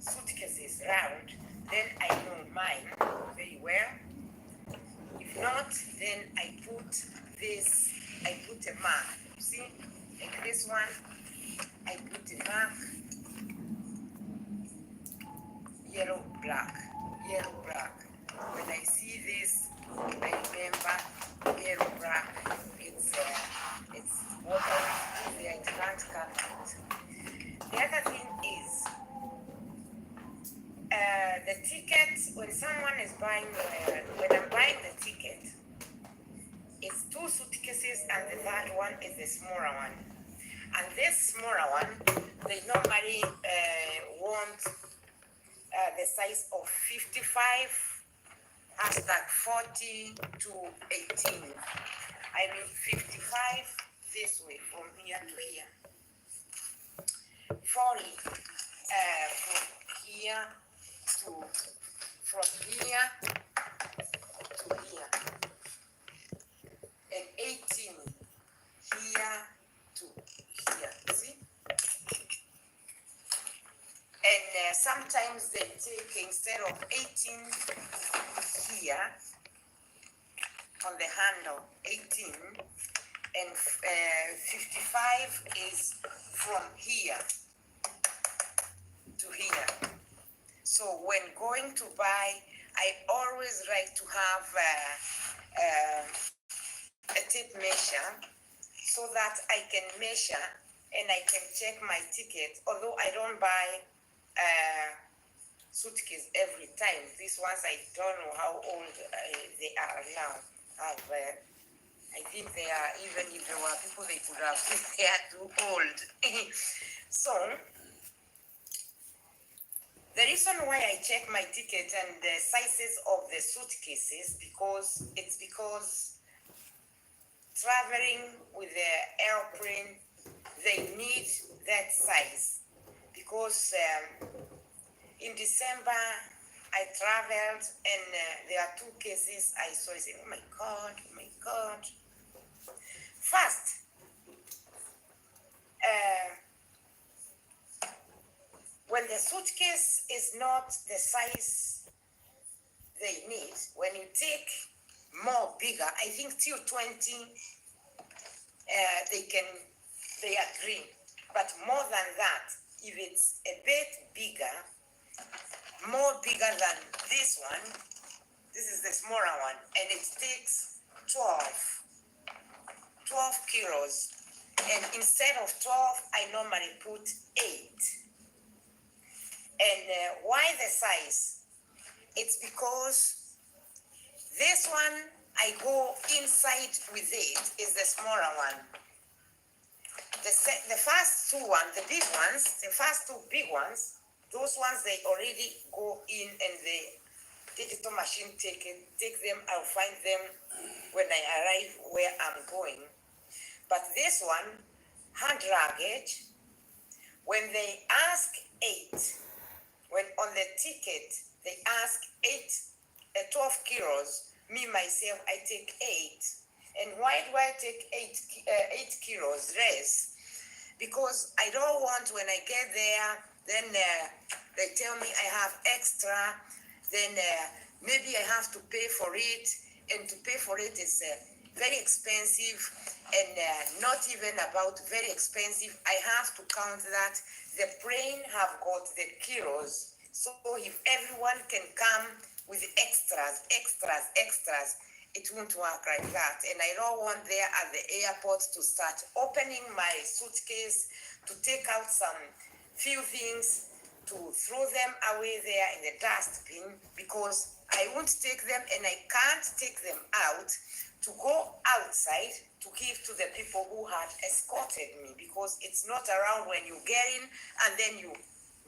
suitcases round, then I know mine very well. If not, then I put a mark. See, like this one, I put a mark, yellow, black. When I see this, I remember yellow, black. It's what I do there, it can't come out. The other thing is, the ticket, when someone is buying, when I'm buying the ticket, it's two suitcases and the third one is the smaller one. And this smaller one, they normally want the size of 55, hashtag 40 to 18. I mean 55 this way, from here to here. 40 from here to here. And 18 here to here, see? And sometimes they take, instead of 18 here on the handle, 18, and 55 is from here to here. So when going to buy, I always like to have a tape measure so that I can measure and I can check my ticket, although I don't buy suitcase every time. These ones, I don't know how old they are now. I think they are, even if there were people they could have, they are too old. So, the reason why I check my ticket and the sizes of the suitcases, because traveling with the airplane, they need that size. Because in December, I traveled and there are two cases I saw. I said, oh my God. First, when the suitcase is not the size they need, when you take more bigger, I think till 20, they agree. But more than that, if it's a bit bigger, more bigger than this one, this is the smaller one, and it takes 12 kilos. And instead of 12, I normally put 8. And why the size? It's because this one, I go inside with it, is the smaller one. The first two ones, the big ones, the first two big ones, those ones, they already go in and the digital machine take them. I'll find them when I arrive where I'm going. But this one, hand luggage, when they ask 8, when on the ticket they ask 12 kilos, me myself, I take 8. And why do I take 8 kilos less? Because I don't want, when I get there, then they tell me I have extra, then maybe I have to pay for it, and to pay for it is very expensive, and not even about very expensive. I have to count that the plane have got the kilos. So if everyone can come with extras, it won't work like that. And I don't want there at the airport to start opening my suitcase to take out some few things, to throw them away there in the dustbin, because I won't take them and I can't take them out to go outside to give to the people who had escorted me, because it's not around when you get in and then you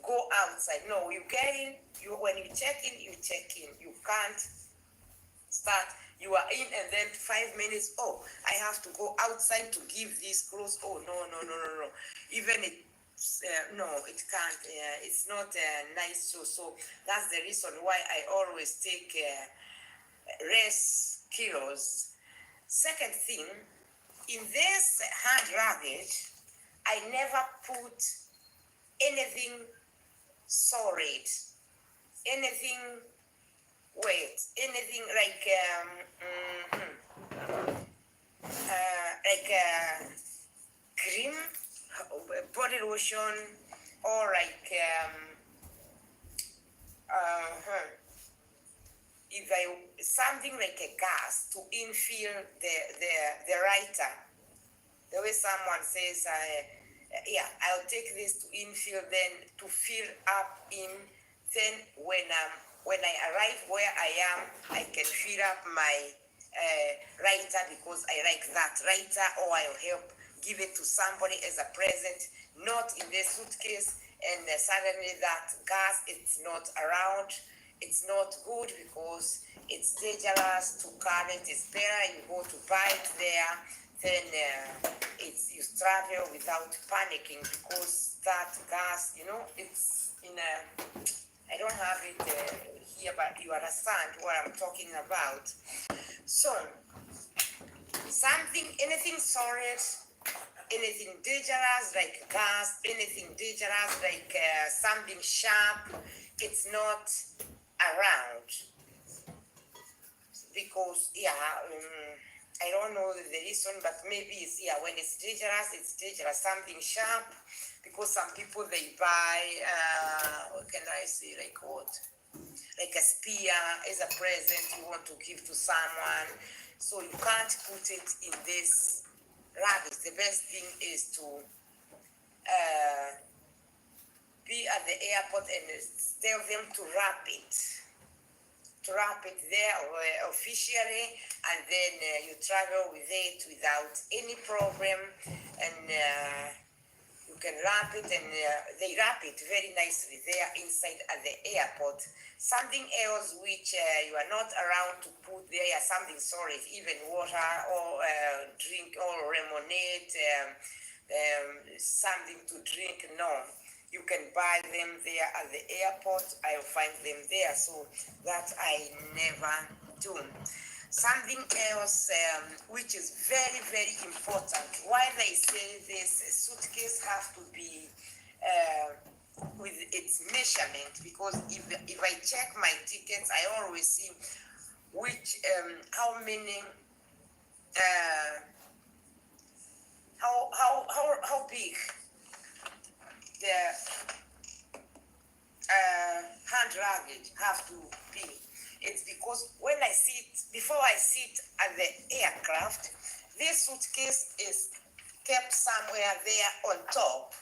go outside. No, you get in, when you check in, you check in. You can't start, you are in and then 5 minutes, oh, I have to go outside to give these clothes. Oh, no. Even it, no, it can't. It's not nice. So that's the reason why I always take less kilos. Second thing, in this hand luggage, I never put anything solid, anything wet, anything like cream, body lotion, or like if something like a gas to infill the writer. The way someone says, I'll take this to infill, then to fill up in. Then when I arrive where I am, I can fill up my writer, because I like that writer, or I'll help give it to somebody as a present, not in the suitcase, and suddenly that gas, it's not around. It's not good because it's dangerous to carry it. It's better you go to buy it there, then you travel without panicking, because that gas, it's in a, I don't have it here, but you understand what I'm talking about. So, anything solid, anything dangerous like gas, anything dangerous like something sharp, it's not around, because I don't know the reason, but maybe it's when it's dangerous, something sharp, because some people they buy what can I say, like what, like a spear as a present you want to give to someone, so you can't put it in this luggage. The best thing is to be at the airport and tell them to wrap it there officially, and then you travel with it without any problem, and you can wrap it, and they wrap it very nicely there inside at the airport. Something else which you are not around to put there, something solid, even water or drink or lemonade, something to drink, no. You can buy them there at the airport. I'll find them there, so that I never do. Something else which is very, very important. Why they say this suitcase have to be with its measurement, because if I check my tickets, I always see which how many how big the hand luggage have to be. It's because when before I sit at the aircraft, this suitcase is kept somewhere there on top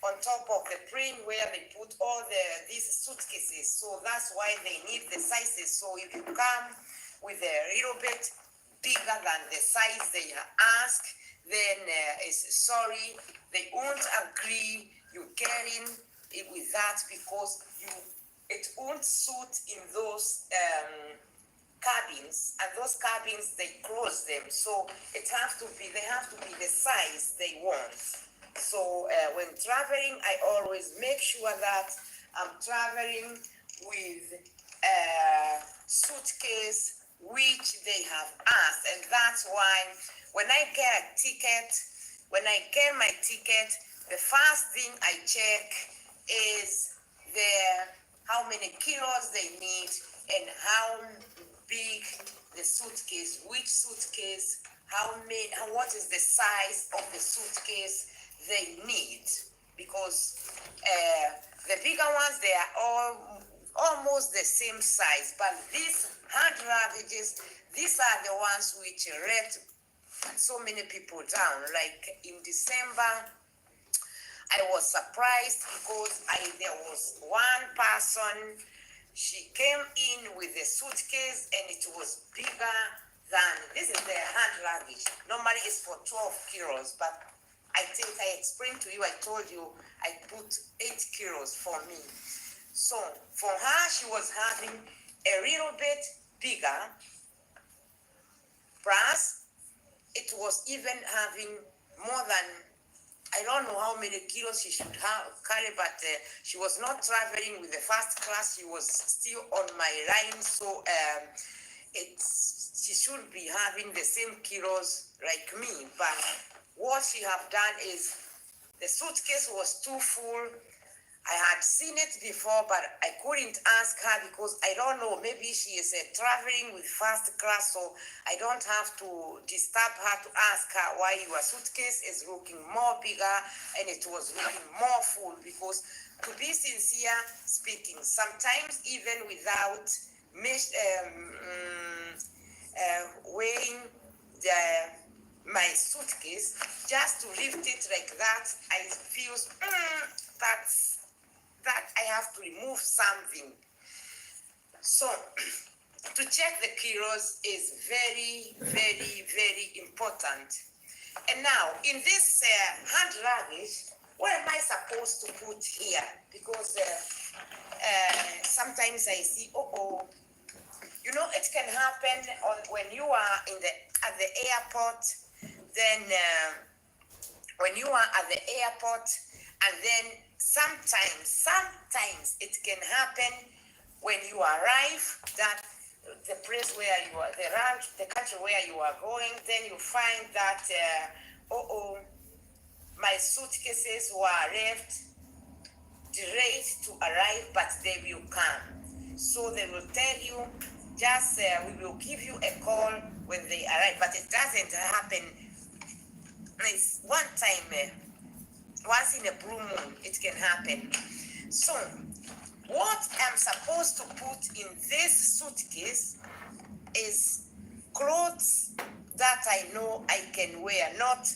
of the plane, where they put all these suitcases. So that's why they need the sizes. So if you come with a little bit bigger than the size they ask, then sorry, they won't agree you getting it with that, because it won't suit in those cabins, and those cabins they close them, so they have to be the size they want. So when traveling, I always make sure that I'm traveling with a suitcase which they have asked, and that's why when I get my ticket, the first thing I check is how many kilos they need and how big the suitcase, which suitcase what is the size of the suitcase they need, because the bigger ones, they are all almost the same size, but these hand luggages, these are the ones which let so many people down. Like in December, I was surprised because there was one person, she came in with a suitcase and it was bigger than, this is the hand luggage. Normally it's for 12 kilos, but I think I explained to you, I told you I put 8 kilos for me. So for her, she was having a little bit bigger, plus it was even having more than, I don't know how many kilos she should carry, but she was not traveling with the first class. She was still on my line, so she should be having the same kilos like me. But what she have done is the suitcase was too full. I had seen it before, but I couldn't ask her because I don't know, maybe she is traveling with first class, so I don't have to disturb her to ask her why your suitcase is looking more bigger and it was looking more full. Because to be sincere speaking, sometimes even without weighing my suitcase, just to lift it like that, I feel that I have to remove something. So to check the kilos is very, very, very important. And now in this hand luggage, what am I supposed to put here? Because sometimes I see, you know, it can happen when you are at the airport. Then when you are at the airport, and then sometimes it can happen when you arrive that the place where you are, the country where you are going, then you find that my suitcases were left delayed to arrive, but they will come. So they will tell you, just we will give you a call when they arrive, but it doesn't happen. It's one time, once in a blue moon, it can happen. So what I'm supposed to put in this suitcase is clothes that I know I can wear, not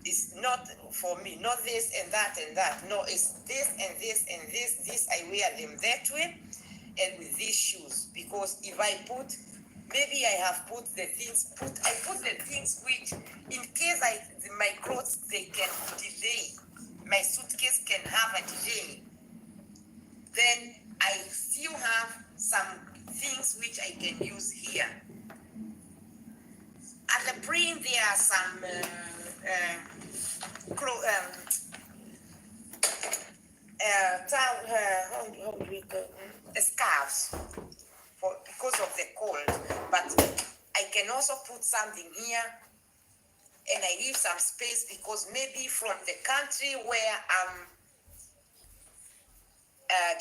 it's not for me, not this and that and that. No, it's this and this and this. I wear them that way, and with these shoes. Because if I put, maybe I have put the things, I put the things which, in case my clothes, they can delay. My suitcase can have a delay. Then I still have some things which I can use here. At the print, there are some scarves because of the cold. But I can also put something here, and I leave some space because maybe from the country where I'm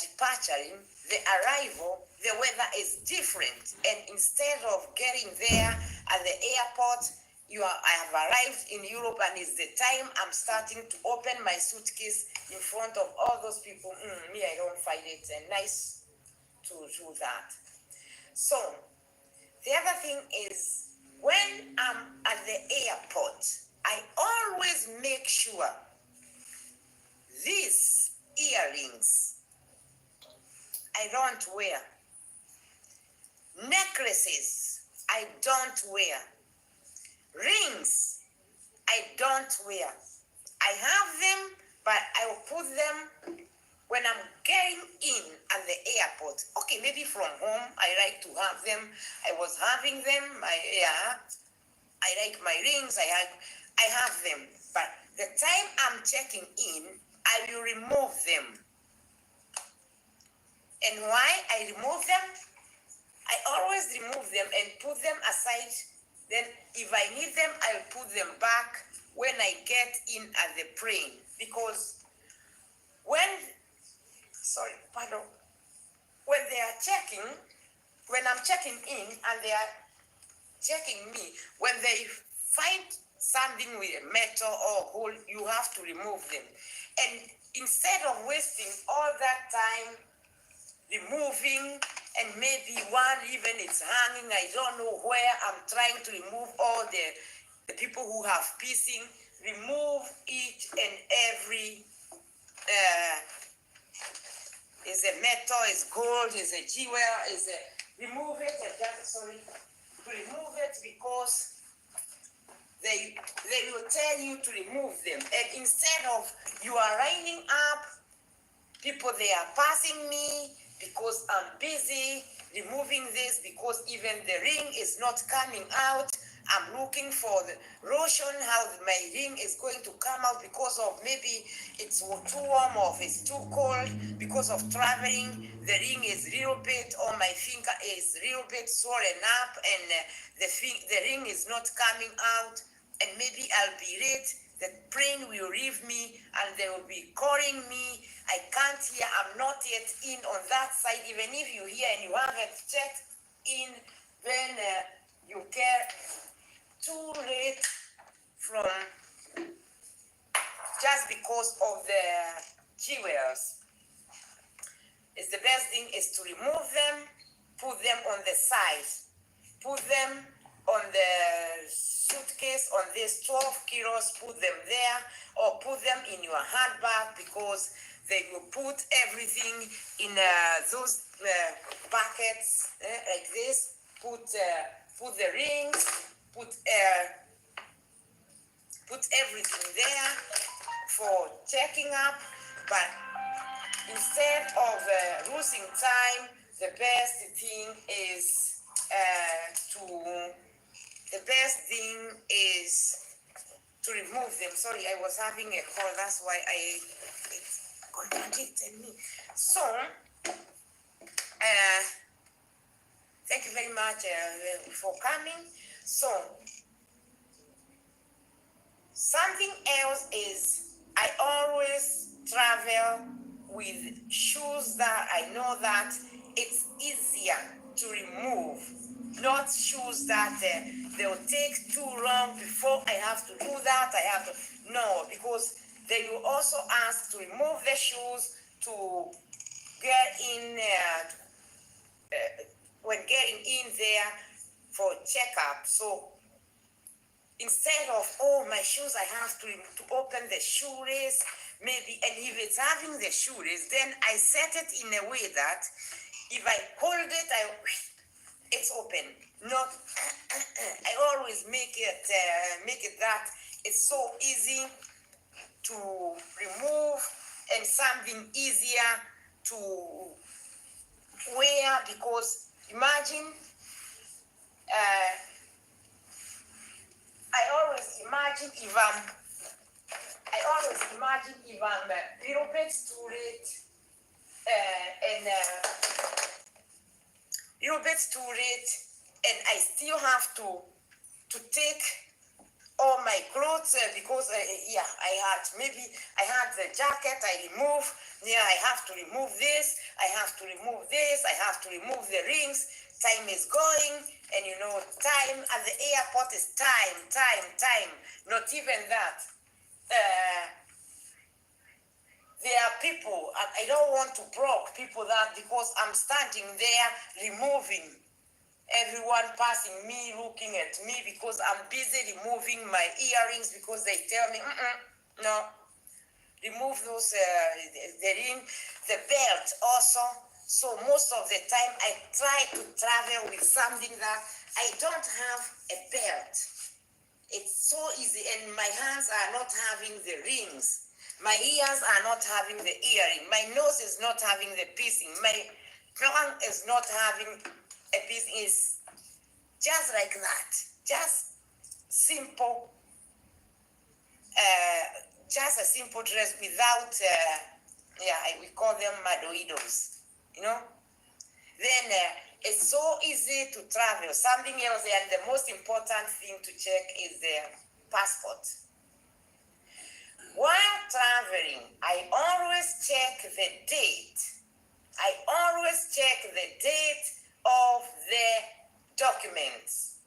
departing, the arrival, the weather is different, and instead of getting there at the airport, I have arrived in Europe, and it's the time I'm starting to open my suitcase in front of all those people. Me, I don't find it nice to do that. So the other thing is, when I'm at the airport, I always make sure these earrings I don't wear. Necklaces, I don't wear. Rings, I don't wear. I have them, but I will put them when I'm getting in at the airport. Okay, maybe from home, I like to have them. I was having them. I like my rings. I have them. But the time I'm checking in, I will remove them. And why I remove them? I always remove them and put them aside. Then if I need them, I'll put them back when I get in at the plane. Because when they are checking, when I'm checking in and they are checking me. When they find something with a metal or hole, you have to remove them. And instead of wasting all that time removing, and maybe one even it's hanging, I don't know where, I'm trying to remove all the people who have piecing, remove each and every is a metal, is gold, is a jewel, is a remove it and just sorry to remove it, because they will tell you to remove them. And instead of you are lining up, people they are passing me because I'm busy removing this, because even the ring is not coming out. I'm looking for the lotion, how my ring is going to come out, because of maybe it's too warm or it's too cold because of traveling. The ring is a little bit, or my finger is a little bit swollen up, and the ring is not coming out, and maybe I'll be late. The plane will leave me and they will be calling me. I can't hear, I'm not yet in on that side. Even if you hear and you haven't checked in, then you get too late from just because of the jewels. It's the best thing is to remove them, put them on the side, put them on the suitcase, on this 12 kilos, put them there, or put them in your handbag, because they will put everything in those buckets like this. Put the rings, put everything there for checking up. But instead of losing time, the best thing is to remove them. Sorry, I was having a call, that's why it contradicted me. So, thank you very much for coming. So, something else is I always travel with shoes that I know that it's easier to remove, not shoes that they'll take too long before I have to do that. No, because they will also ask to remove the shoes to get in when getting in there for checkup. So instead of, oh, my shoes, I have to open the shoelace, maybe, and if it's having the shoelace, then I set it in a way that if I hold it, it's open. Not, I always make it that it's so easy to remove and something easier to wear, because imagine, I always imagine if I'm a little bit too late, and I still have to take all my clothes because I had the jacket I removed. Yeah, I have to remove this. I have to remove the rings. Time is going, and you know, time at the airport is time. Not even that. There are people, I don't want to block people that, because I'm standing there removing, everyone passing me, looking at me, because I'm busy removing my earrings, because they tell me, no, remove those, the ring, the belt also. So most of the time I try to travel with something that I don't have a belt. It's so easy, and my hands are not having the rings. My ears are not having the earring. My nose is not having the piercing. My tongue is not having a piercing. It's just like that. Just simple, just a simple dress without, we call them madoidos, you know. Then it's so easy to travel. Something else, and the most important thing to check is the passport. While traveling, I always check the date. of the documents.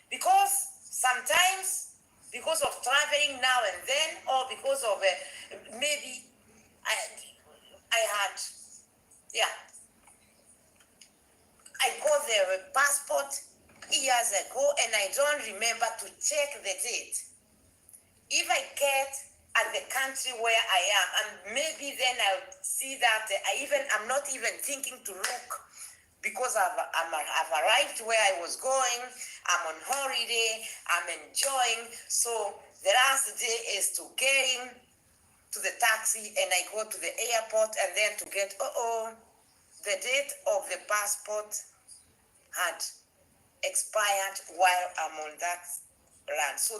because sometimes because of traveling now and then, or because of maybe I had, yeah, I got the passport years ago and I don't remember to check the date. If I get at the country where I am, and maybe then I'll see that I'm not even thinking to look, because I've arrived where I was going, I'm on holiday, I'm enjoying. So the last day is to get in to the taxi and I go to the airport and then to get, the date of the passport had expired while I'm on that land. So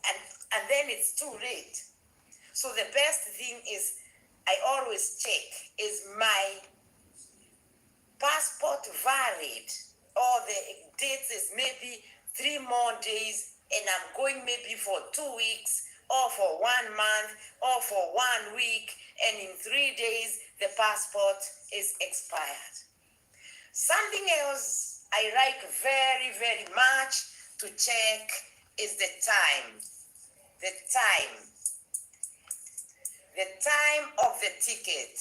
and then it's too late. So the best thing is I always check, is my passport valid, or the date is maybe 3 more days and I'm going maybe for 2 weeks or for 1 month or for 1 week, and in 3 days the passport is expired. Something else I like very, very much to check is the time. The time of the ticket.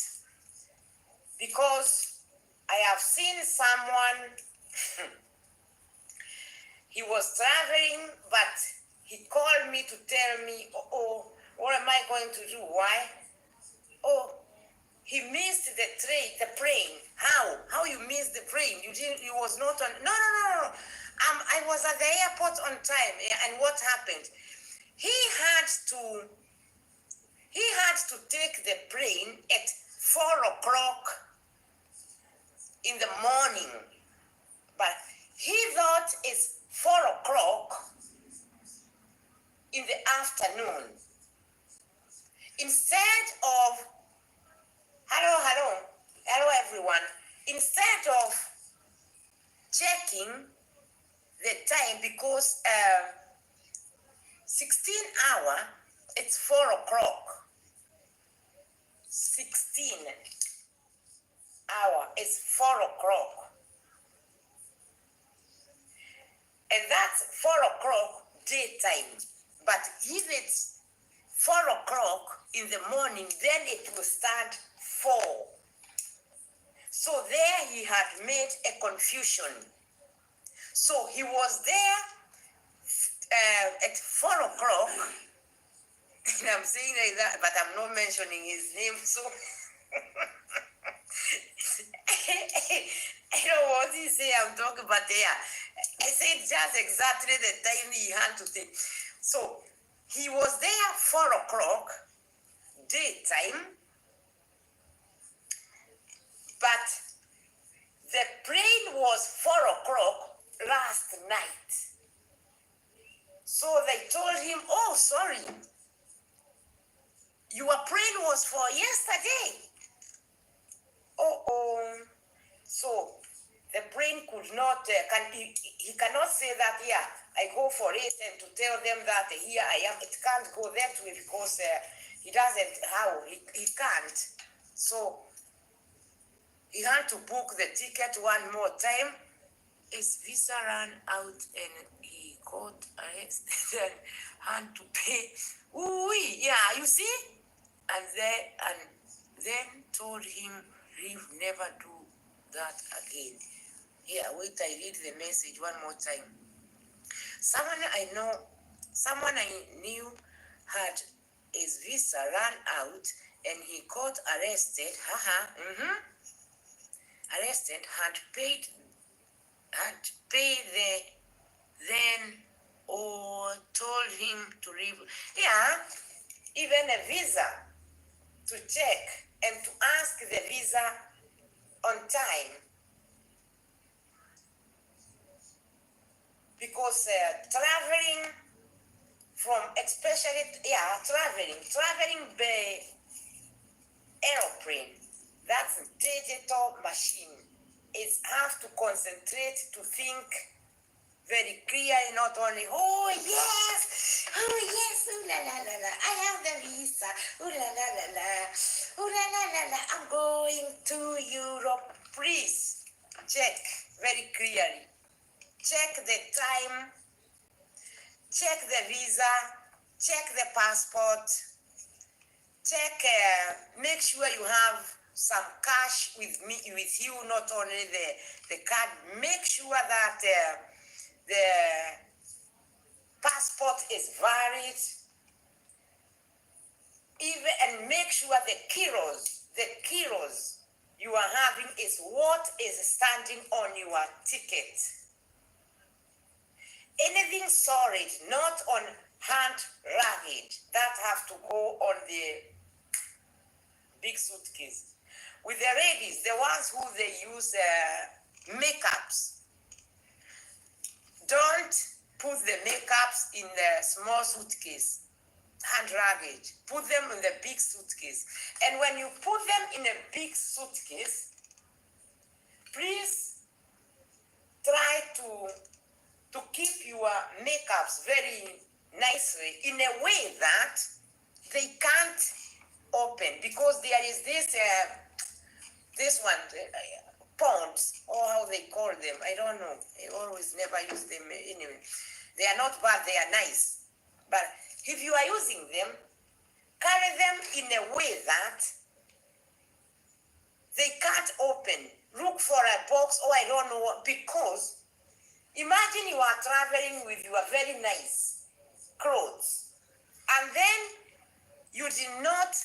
Because I have seen someone, he was traveling, but he called me to tell me, what am I going to do? Why? He missed the plane. How you missed the plane? You was not on, no. I was at the airport on time, and what happened? He had to take the plane at 4 o'clock in the morning, but he thought it's 4 o'clock in the afternoon. Instead of, hello everyone, instead of checking the time, because 16 hour, it's 4 o'clock. 16 hour is 4 o'clock. And that's 4 o'clock daytime. But if it's 4 o'clock in the morning, then it will start 4. So there he had made a confusion. So he was there at 4 o'clock, and I'm saying like that, but I'm not mentioning his name, so I don't know what he say, I'm talking about there. I said just exactly the time he had to take. So he was there 4 o'clock daytime, but the plane was 4 o'clock last night. So they told him, sorry, your plane was for yesterday. So the plane could not, he cannot say that, I go for it, and to tell them that here I am. It can't go that way because he doesn't, he can't. So he had to book the ticket one more time. His visa ran out and he got arrested and had to pay. You see? And then told him, never do that again. Wait, I read the message one more time. Someone I knew had his visa run out and he got arrested. Arrested, had paid told him to leave. Even a visa to check and to ask the visa on time. Because traveling traveling by airplane, that's a digital machine. It's have to concentrate to think very clearly, not only, oh yes, ooh la la la la, I have the visa, ooh la la la la, ooh la la la la, I'm going to Europe. Please check very clearly. Check the time check the visa, check the passport, check, make sure you have some cash with you, not only the card. Make sure that the passport is valid, even, and make sure the kilos you are having is what is standing on your ticket. Anything solid, not on hand luggage, that have to go on the big suitcase. With the ladies, the ones who they use makeups, don't put the makeups in the small suitcase, hand luggage. Put them in the big suitcase. And when you put them in a big suitcase, please try to keep your makeups very nicely in a way that they can't open, because there is this one, ponds, or how they call them, I don't know. I always never use them anyway. They are not bad, they are nice. But if you are using them, carry them in a way that they can't open. Look for a box, or I don't know what, because imagine you are traveling with your very nice clothes, and then you did not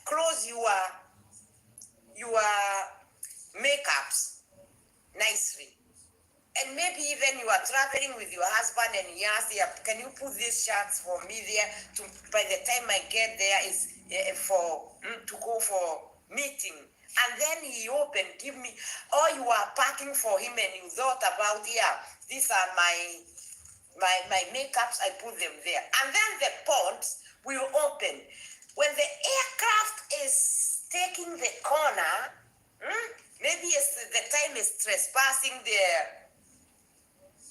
close your makeups nicely. And maybe even you are traveling with your husband and he asks, can you put these shirts for me there? By the time I get there is to go for meeting. And then he opened, give me, or you are packing for him and you thought about, these are my makeups, I put them there. And then the ponds will open. When the aircraft is taking the corner, maybe the time is trespassing the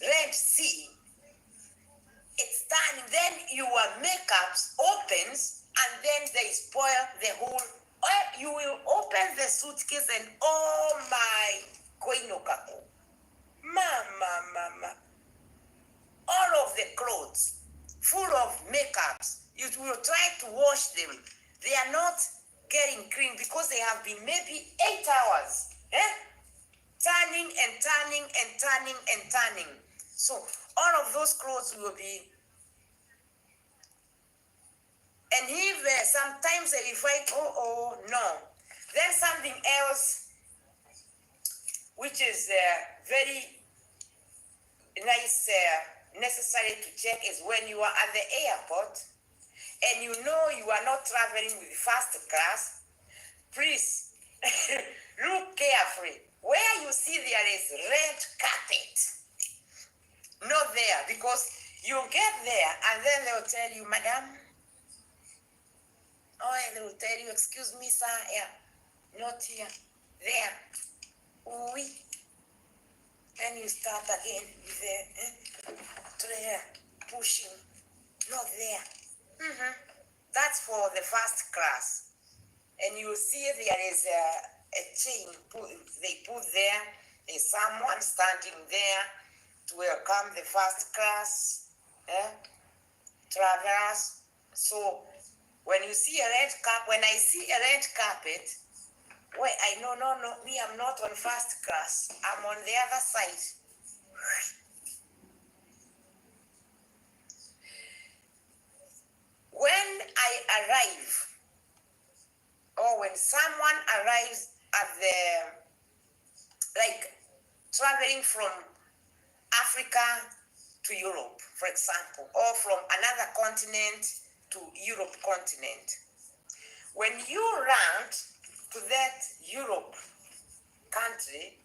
Red Sea, it's done. Then your makeups opens and then they spoil the whole. You will open the suitcase and oh my koinokako, mama, all of the clothes full of makeups. You will try to wash them. They are not getting clean because they have been maybe 8 hours, turning and turning and turning and turning. So all of those clothes will be. And if sometimes if I no, then something else which is very nice, necessary to check is when you are at the airport and you know you are not traveling with first class, please look carefully. Where you see there is red carpet, not there, because you get there and then they will tell you, madam, they will tell you, excuse me, sir, not here, there, oui. Then you start again with the tray pushing, not there. That's for the first class. And you see there is a chain they put there. There's someone standing there to welcome the first class travelers. So when you see a red carpet, when I see a red carpet, I know, no, me, I'm not on first class. I'm on the other side. When I arrive, or when someone arrives at traveling from Africa to Europe, for example, or from another continent to Europe continent, when you land to that Europe country,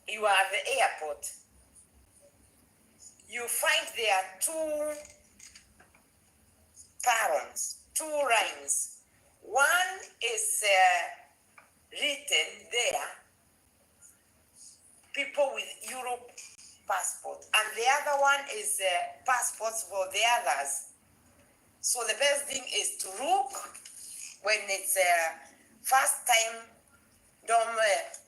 you are at the airport, you find there are two parents, two lines. One is written there, people with Europe passport, and the other one is passports for the others. So the best thing is to look when it's first time don't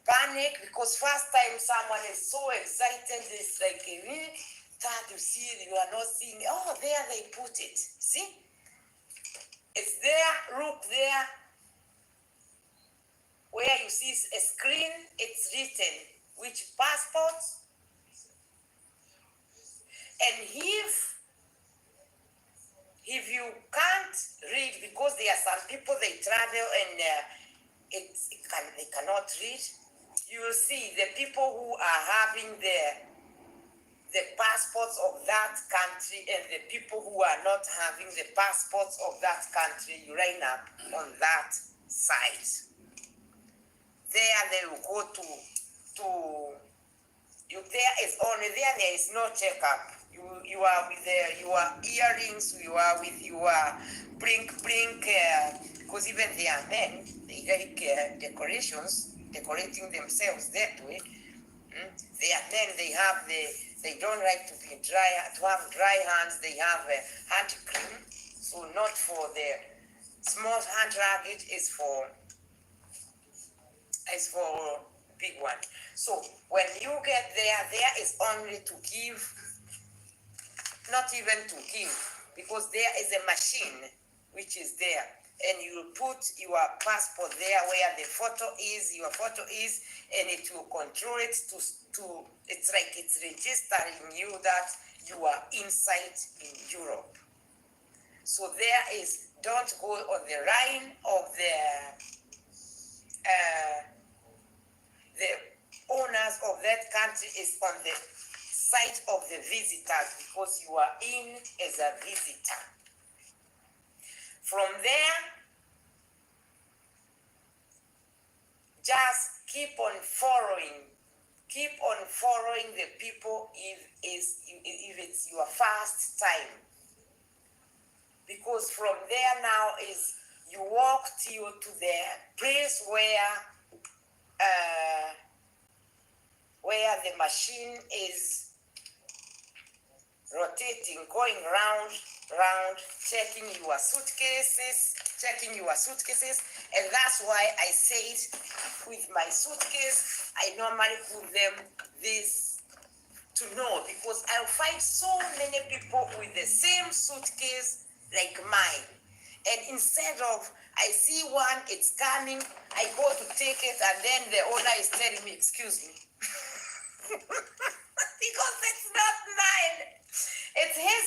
panic, because first time someone is so excited, it's like really that you see, you are not seeing. Oh, there they put it. See, it's there. Look there, where you see a screen. It's written which passport, and if you can't read, because there are some people they travel and they cannot read. You will see the people who are having the passports of that country and the people who are not having the passports of that country. You line up on that side. There they will go to you. There is only there is no checkup. You are with your earrings. You are with your blink, because even they are men. They like decorations, decorating themselves that way. They are men. They don't like to be dry, to have dry hands. They have a hand cream. So not for the small hand luggage, is for big one. So when you get there is only to give, not even to give, because there is a machine which is there, and you put your passport there where the photo is, your photo is, and it will control it to it's like it's registering you that you are inside in Europe. So there is, don't go on the line of the owners of that country, is on the side of the visitors, because you are in as a visitor. From there, just keep on following the people if it's your first time. Because from there now is you walk till to the place where the machine is rotating, going round, checking your suitcases, and that's why I said with my suitcase, I normally put them this to know, because I'll find so many people with the same suitcase like mine. And instead of, I see one, it's coming, I go to take it, and then the owner is telling me, excuse me. Because it's not mine. It's his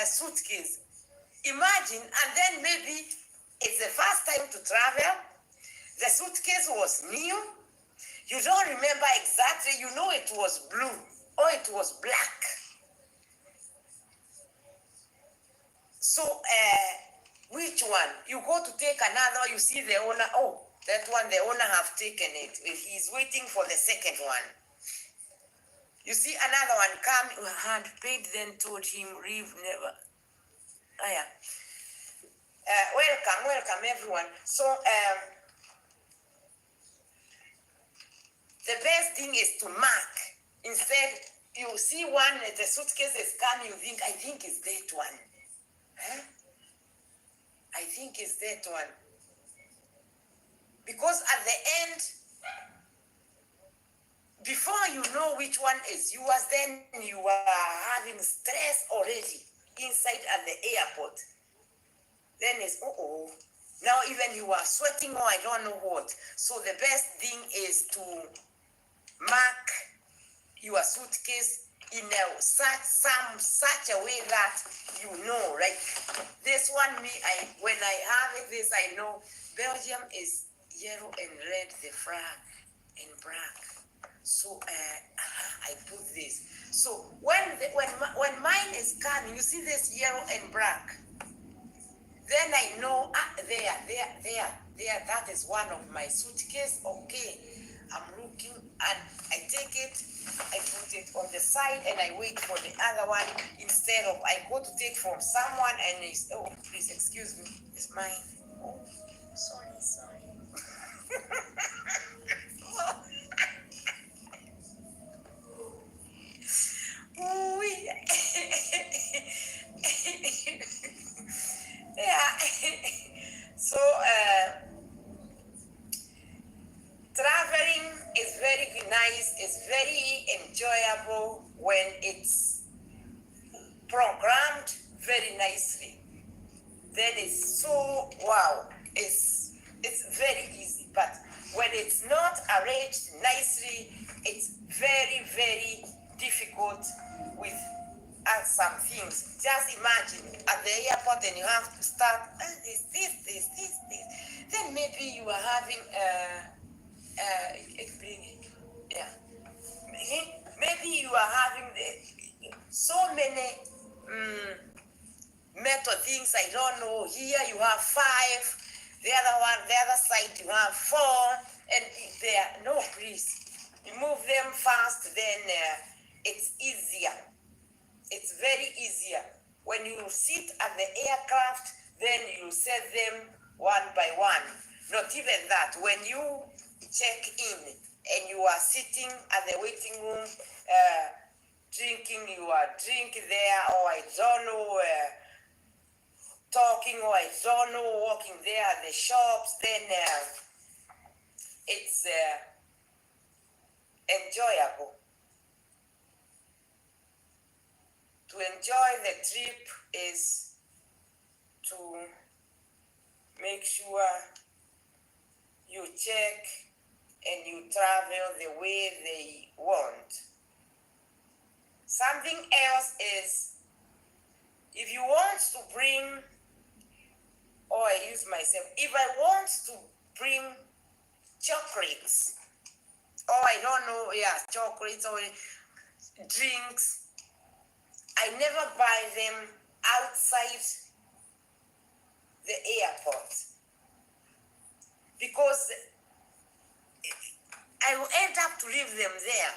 suitcase. Imagine, and then maybe it's the first time to travel. The suitcase was new. You don't remember exactly. You know it was blue or it was black. So, which one? You go to take another, you see the owner, oh, that one, the owner have taken it. He's waiting for the second one. You see another one come, had paid, then told him, leave, never. Oh, yeah. Welcome everyone. So, the best thing is to mark. Instead, you see one, the suitcase is coming, you think, I think it's that one. Huh? I think it's that one. Because at the end, before you know which one is yours, then you are having stress already inside at the airport. Then it's, now even you are sweating or I don't know what. So the best thing is to mark your suitcase in such a way that you know, like this one, when I have this, I know Belgium is yellow and red, the flag, and black. So I put this. So when mine is coming, you see this yellow and black. Then I know, there, that is one of my suitcase. Okay, I'm looking and I take it, I put it on the side and I wait for the other one instead of I go to take from someone and it's, oh, please excuse me, it's mine. Oh, sorry. Yeah. So enjoyable when it's programmed very nicely. Then it's so wow, it's very easy. But when it's not arranged nicely, it's very, very difficult with some things. Just imagine at the airport and you have to start this. Then maybe you are having yeah. Maybe you are having so many method things. I don't know. Here you have 5. The other side you have 4, and there. No, please remove them fast. Then it's easier. It's very easier. When you sit at the aircraft, then you set them one by one. Not even that. When you check in and you are sitting at the waiting room, drinking your drink there, or I don't know, talking, or I don't know, walking there at the shops, then it's enjoyable. To enjoy the trip is to make sure you check and you travel the way they want. Something else is, if you want to bring, or I use myself, if I want to bring chocolates, or I don't know, chocolates or drinks, I never buy them outside the airport, because I will end up to leave them there.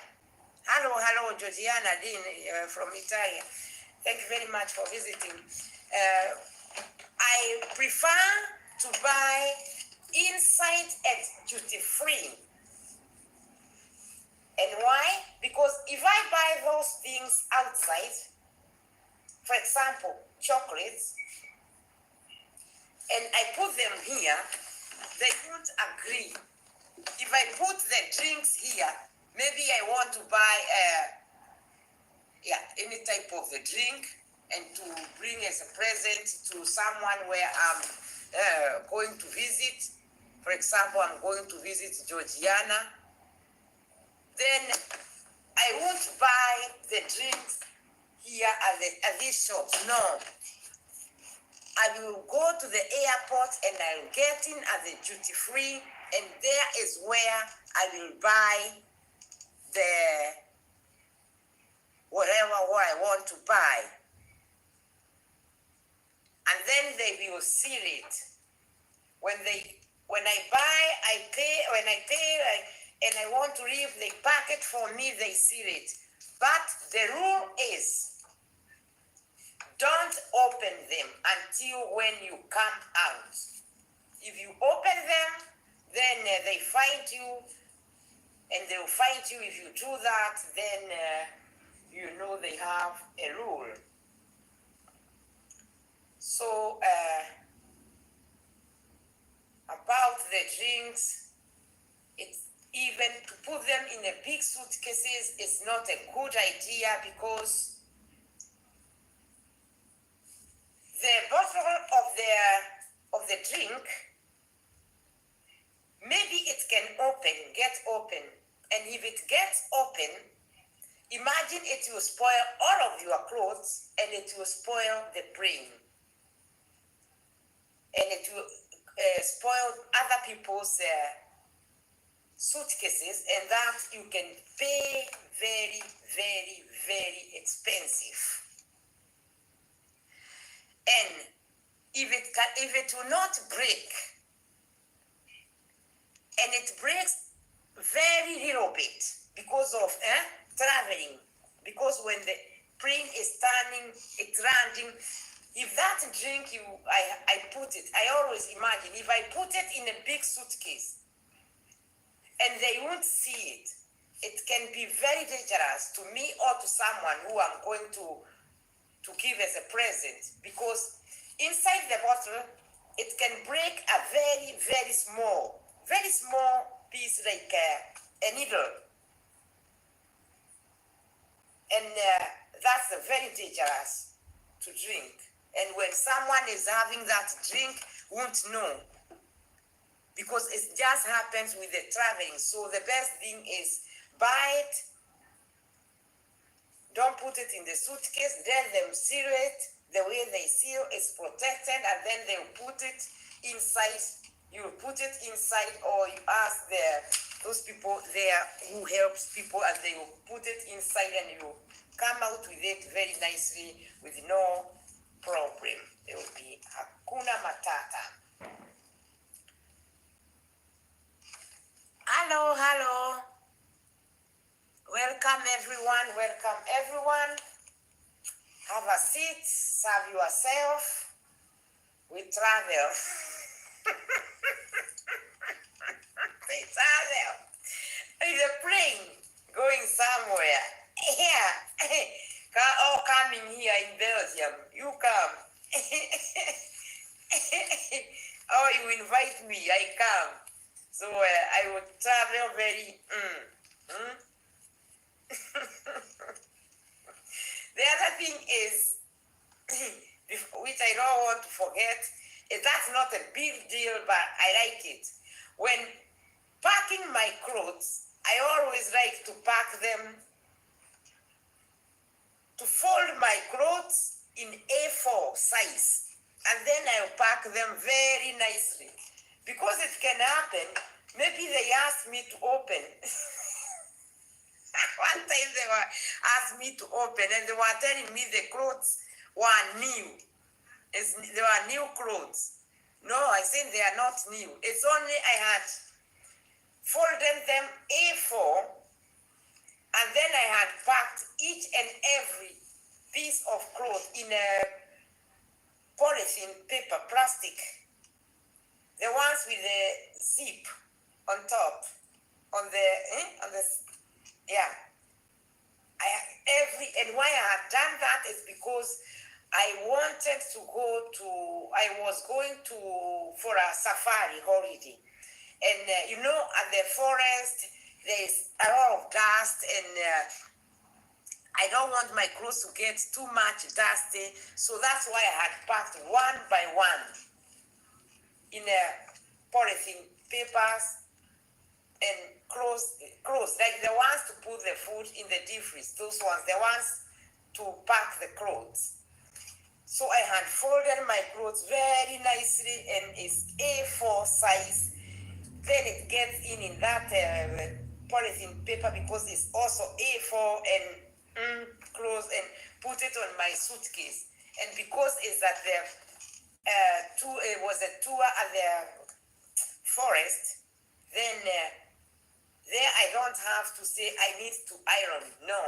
Hello, Georgiana Dean from Italy. Thank you very much for visiting. I prefer to buy inside at duty free. And why? Because if I buy those things outside, for example, chocolates, and I put them here, they won't agree. If I put the drinks here, maybe I want to buy any type of the drink and to bring as a present to someone where I'm going to visit. For example, I'm going to visit Georgiana. Then I won't buy the drinks here at this shop. No. I will go to the airport and I will get in at the duty free, and there is where I will buy the whatever what I want to buy. And then they will seal it. When I buy, I pay. When I pay and I want to leave, they pack it for me, they seal it. But the rule is, don't open them until when you come out. If you open them, then they find you, and they will find you. If you do that, then you know they have a rule. So about the drinks, it's even to put them in a big suitcases is not a good idea, because the bottle of the drink, maybe it can get open, and if it gets open, imagine it will spoil all of your clothes, and it will spoil the brain, and it will spoil other people's suitcases, and that you can pay very, very, very expensive. And if it will not break, and it breaks very little bit because of traveling, because when the plane is turning, it's landing, if that drink I put it, I always imagine, if I put it in a big suitcase and they won't see it, it can be very dangerous to me or to someone who I'm going to give as a present, because inside the bottle, it can break a very, very small piece, like a needle. and that's very dangerous to drink. And when someone is having that drink, won't know, because it just happens with the traveling. So the best thing is buy it, don't put it in the suitcase, let them seal it the way they seal. It's protected, and then they'll put it inside. You put it inside, or you ask those people there who helps people, and they will put it inside, and you come out with it very nicely with no problem. There will be hakuna matata. Hello. Welcome everyone. Have a seat, serve yourself. We travel. We travel. It's a plane going somewhere. Yeah. Coming here in Belgium. You come. Oh, you invite me, I come. So I would travel very. The other thing is, which I don't want to forget, is that's not a big deal, but I like it. When packing my clothes, I always like to pack them, to fold my clothes in A4 size, and then I'll pack them very nicely. Because it can happen, maybe they asked me to open. One time they were asked me to open, and they were telling me the clothes were new. They were new clothes. No, I said they are not new. It's only I had folded them A4, and then I had packed each and every piece of cloth in a polythene paper, plastic. The ones with the zip on top, yeah. And why I have done that is because I wanted to I was going for a safari holiday. And at the forest, there's a lot of dust, and I don't want my clothes to get too much dusty. So that's why I had packed one by one in polythene papers and clothes, like the ones to put the food in the deep freeze, those ones, the ones to pack the clothes. So I had folded my clothes very nicely, and it's A4 size. Then it gets in that polythene paper, because it's also A4, and clothes, and put it on my suitcase. And because it's at the it was a tour at the forest, then there I don't have to say I need to iron. No.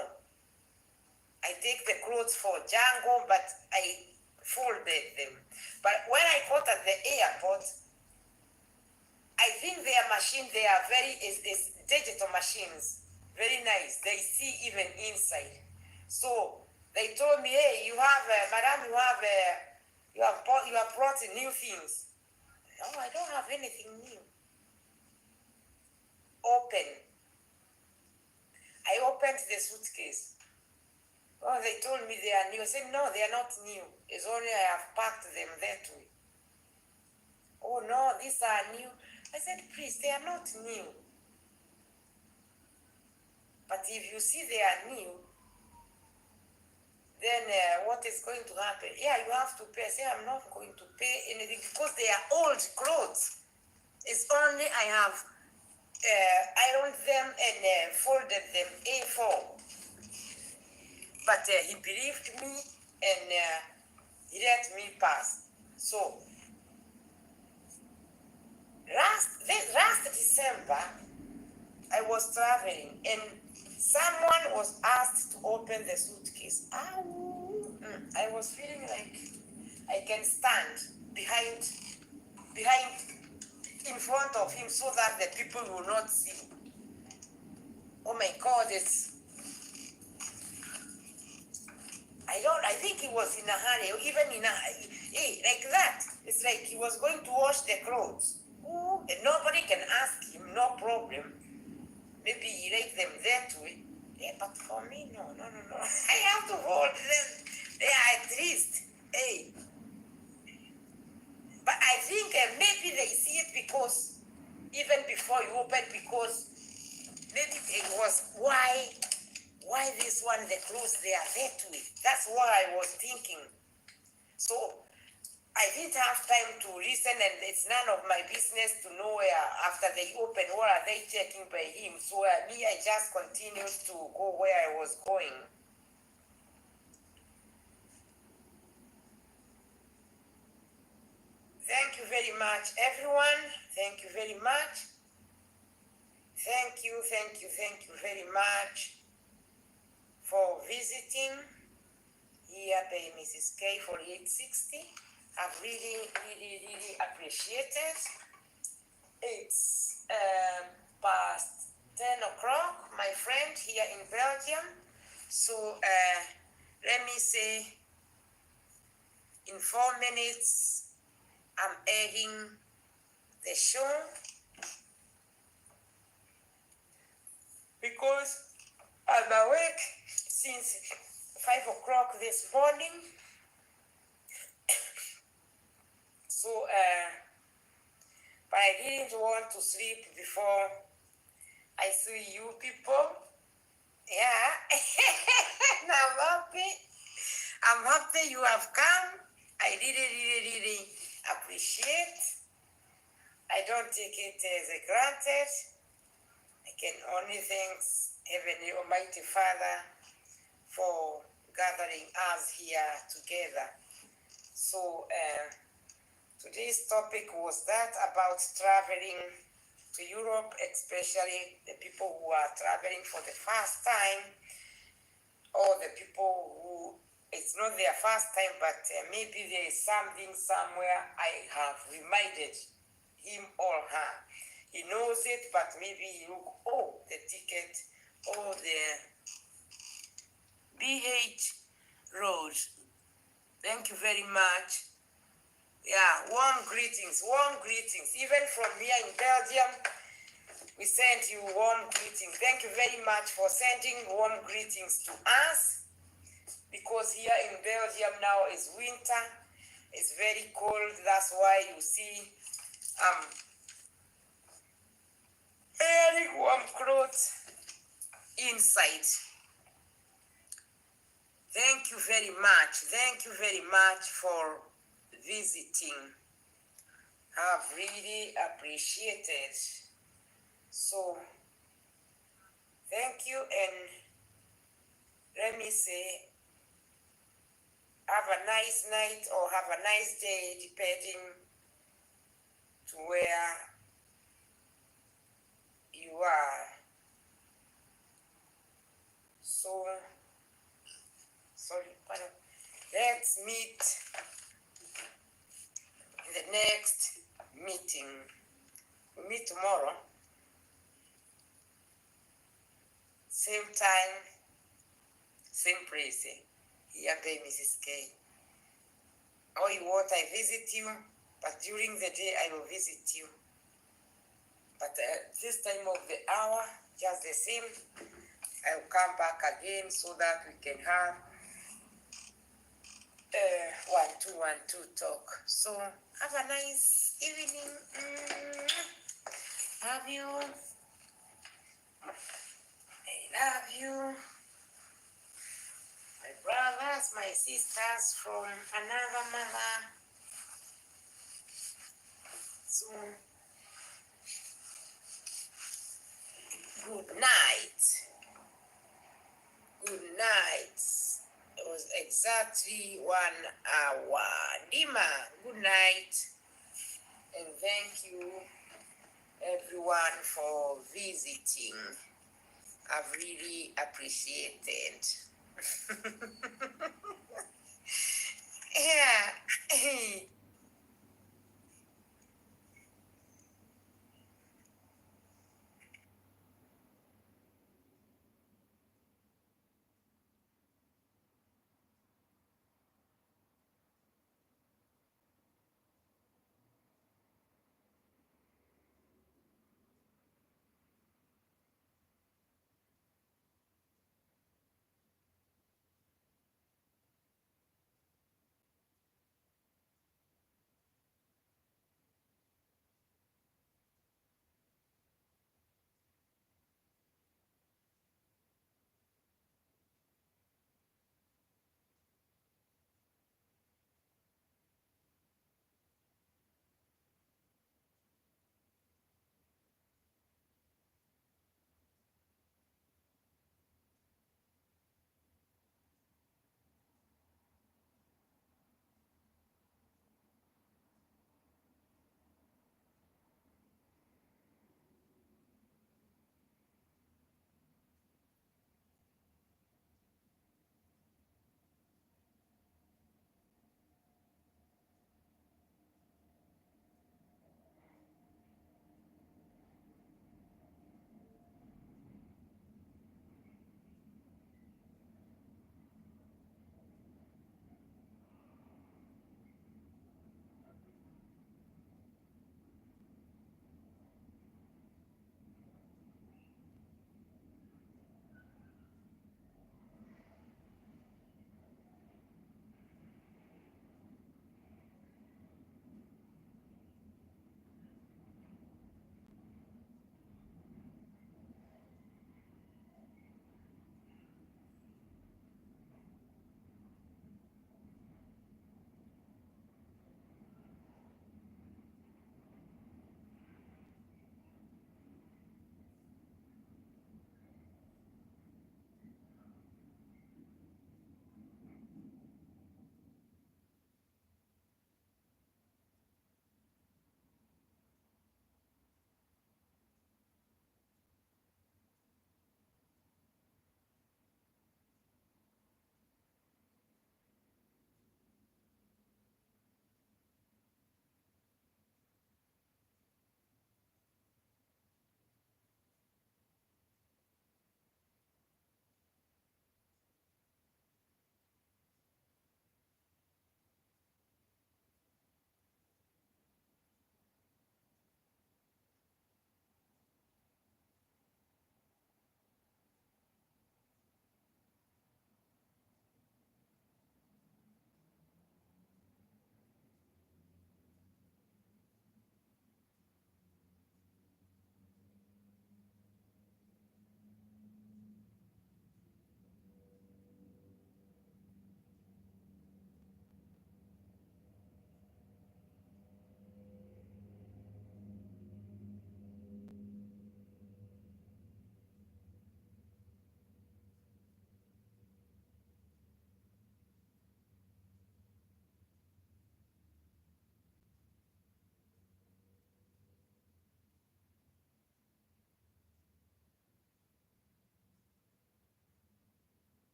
I take the clothes for Django, but I folded them. But when I got at the airport, I think their machine, they are is digital machines, very nice. They see even inside. So they told me, hey, you have, madam, you have brought new things. No, I don't have anything new. Open. I opened the suitcase. Oh, they told me they are new. I said, no, they are not new. It's only I have packed them that way. Oh, no, these are new. I said, please, they are not new. But if you see they are new, then what is going to happen? Yeah, you have to pay. I say, I'm not going to pay anything because they are old clothes. It's only I have ironed them and folded them A4. But he believed me, and he let me pass. So last December, I was traveling, and someone was asked to open the suitcase. I was feeling like I can stand behind in front of him so that the people will not see. Oh my God, I think he was in a hurry, even like that. It's like he was going to wash the clothes. And nobody can ask him, no problem. Maybe he laid them that way. Yeah, but for me, no. I have to hold them there at least. Hey, but I think maybe they see it because even before you open, because maybe it was why this one the clothes they are that way. That's what I was thinking. So I didn't have time to listen, and it's none of my business to know where after they open what are they checking by him. So me, I just continued to go where I was going. Thank you very much, everyone. Thank you very much. Thank you very much for visiting here by Mrs. K for 860. I've really appreciated. It's past 10 o'clock, my friend, here in Belgium. So let me say, in 4 minutes, I'm ending the show because I'm awake since 5 o'clock this morning. So, but I didn't want to sleep before I see you people. Yeah, and I'm happy you have come. I really appreciate. I don't take it as a granted. I can only thank Heavenly Almighty Father for gathering us here together. So today's topic was that about traveling to Europe, especially the people who are traveling for the first time, or the people who it's not their first time, but maybe there is something somewhere I have reminded him or her. He knows it, but maybe he look, the ticket, the BH Road. Thank you very much. Yeah, warm greetings. Even from here in Belgium, we send you warm greetings. Thank you very much for sending warm greetings to us, because here in Belgium now is winter. It's very cold. That's why you see wearing warm clothes inside. Thank you very much for visiting. I've really appreciated. So thank you, and let me say, have a nice night or have a nice day, depending to where you are. So, let's meet in the next meeting. We meet tomorrow, same time, same place, here by Mrs. K. Or you want, I visit you, but during the day I will visit you. But this time of the hour, just the same, I will come back again so that we can have 1-2 talk. So have a nice evening. Love you. I love you. My brothers, my sisters from another mother. So good night. It was exactly 1 hour. Dima, good night. And thank you everyone for visiting. I've really appreciated. Yeah.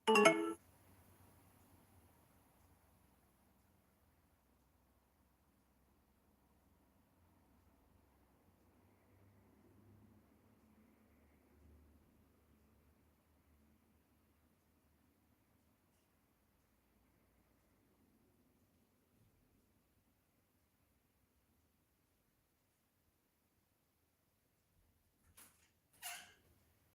Bye.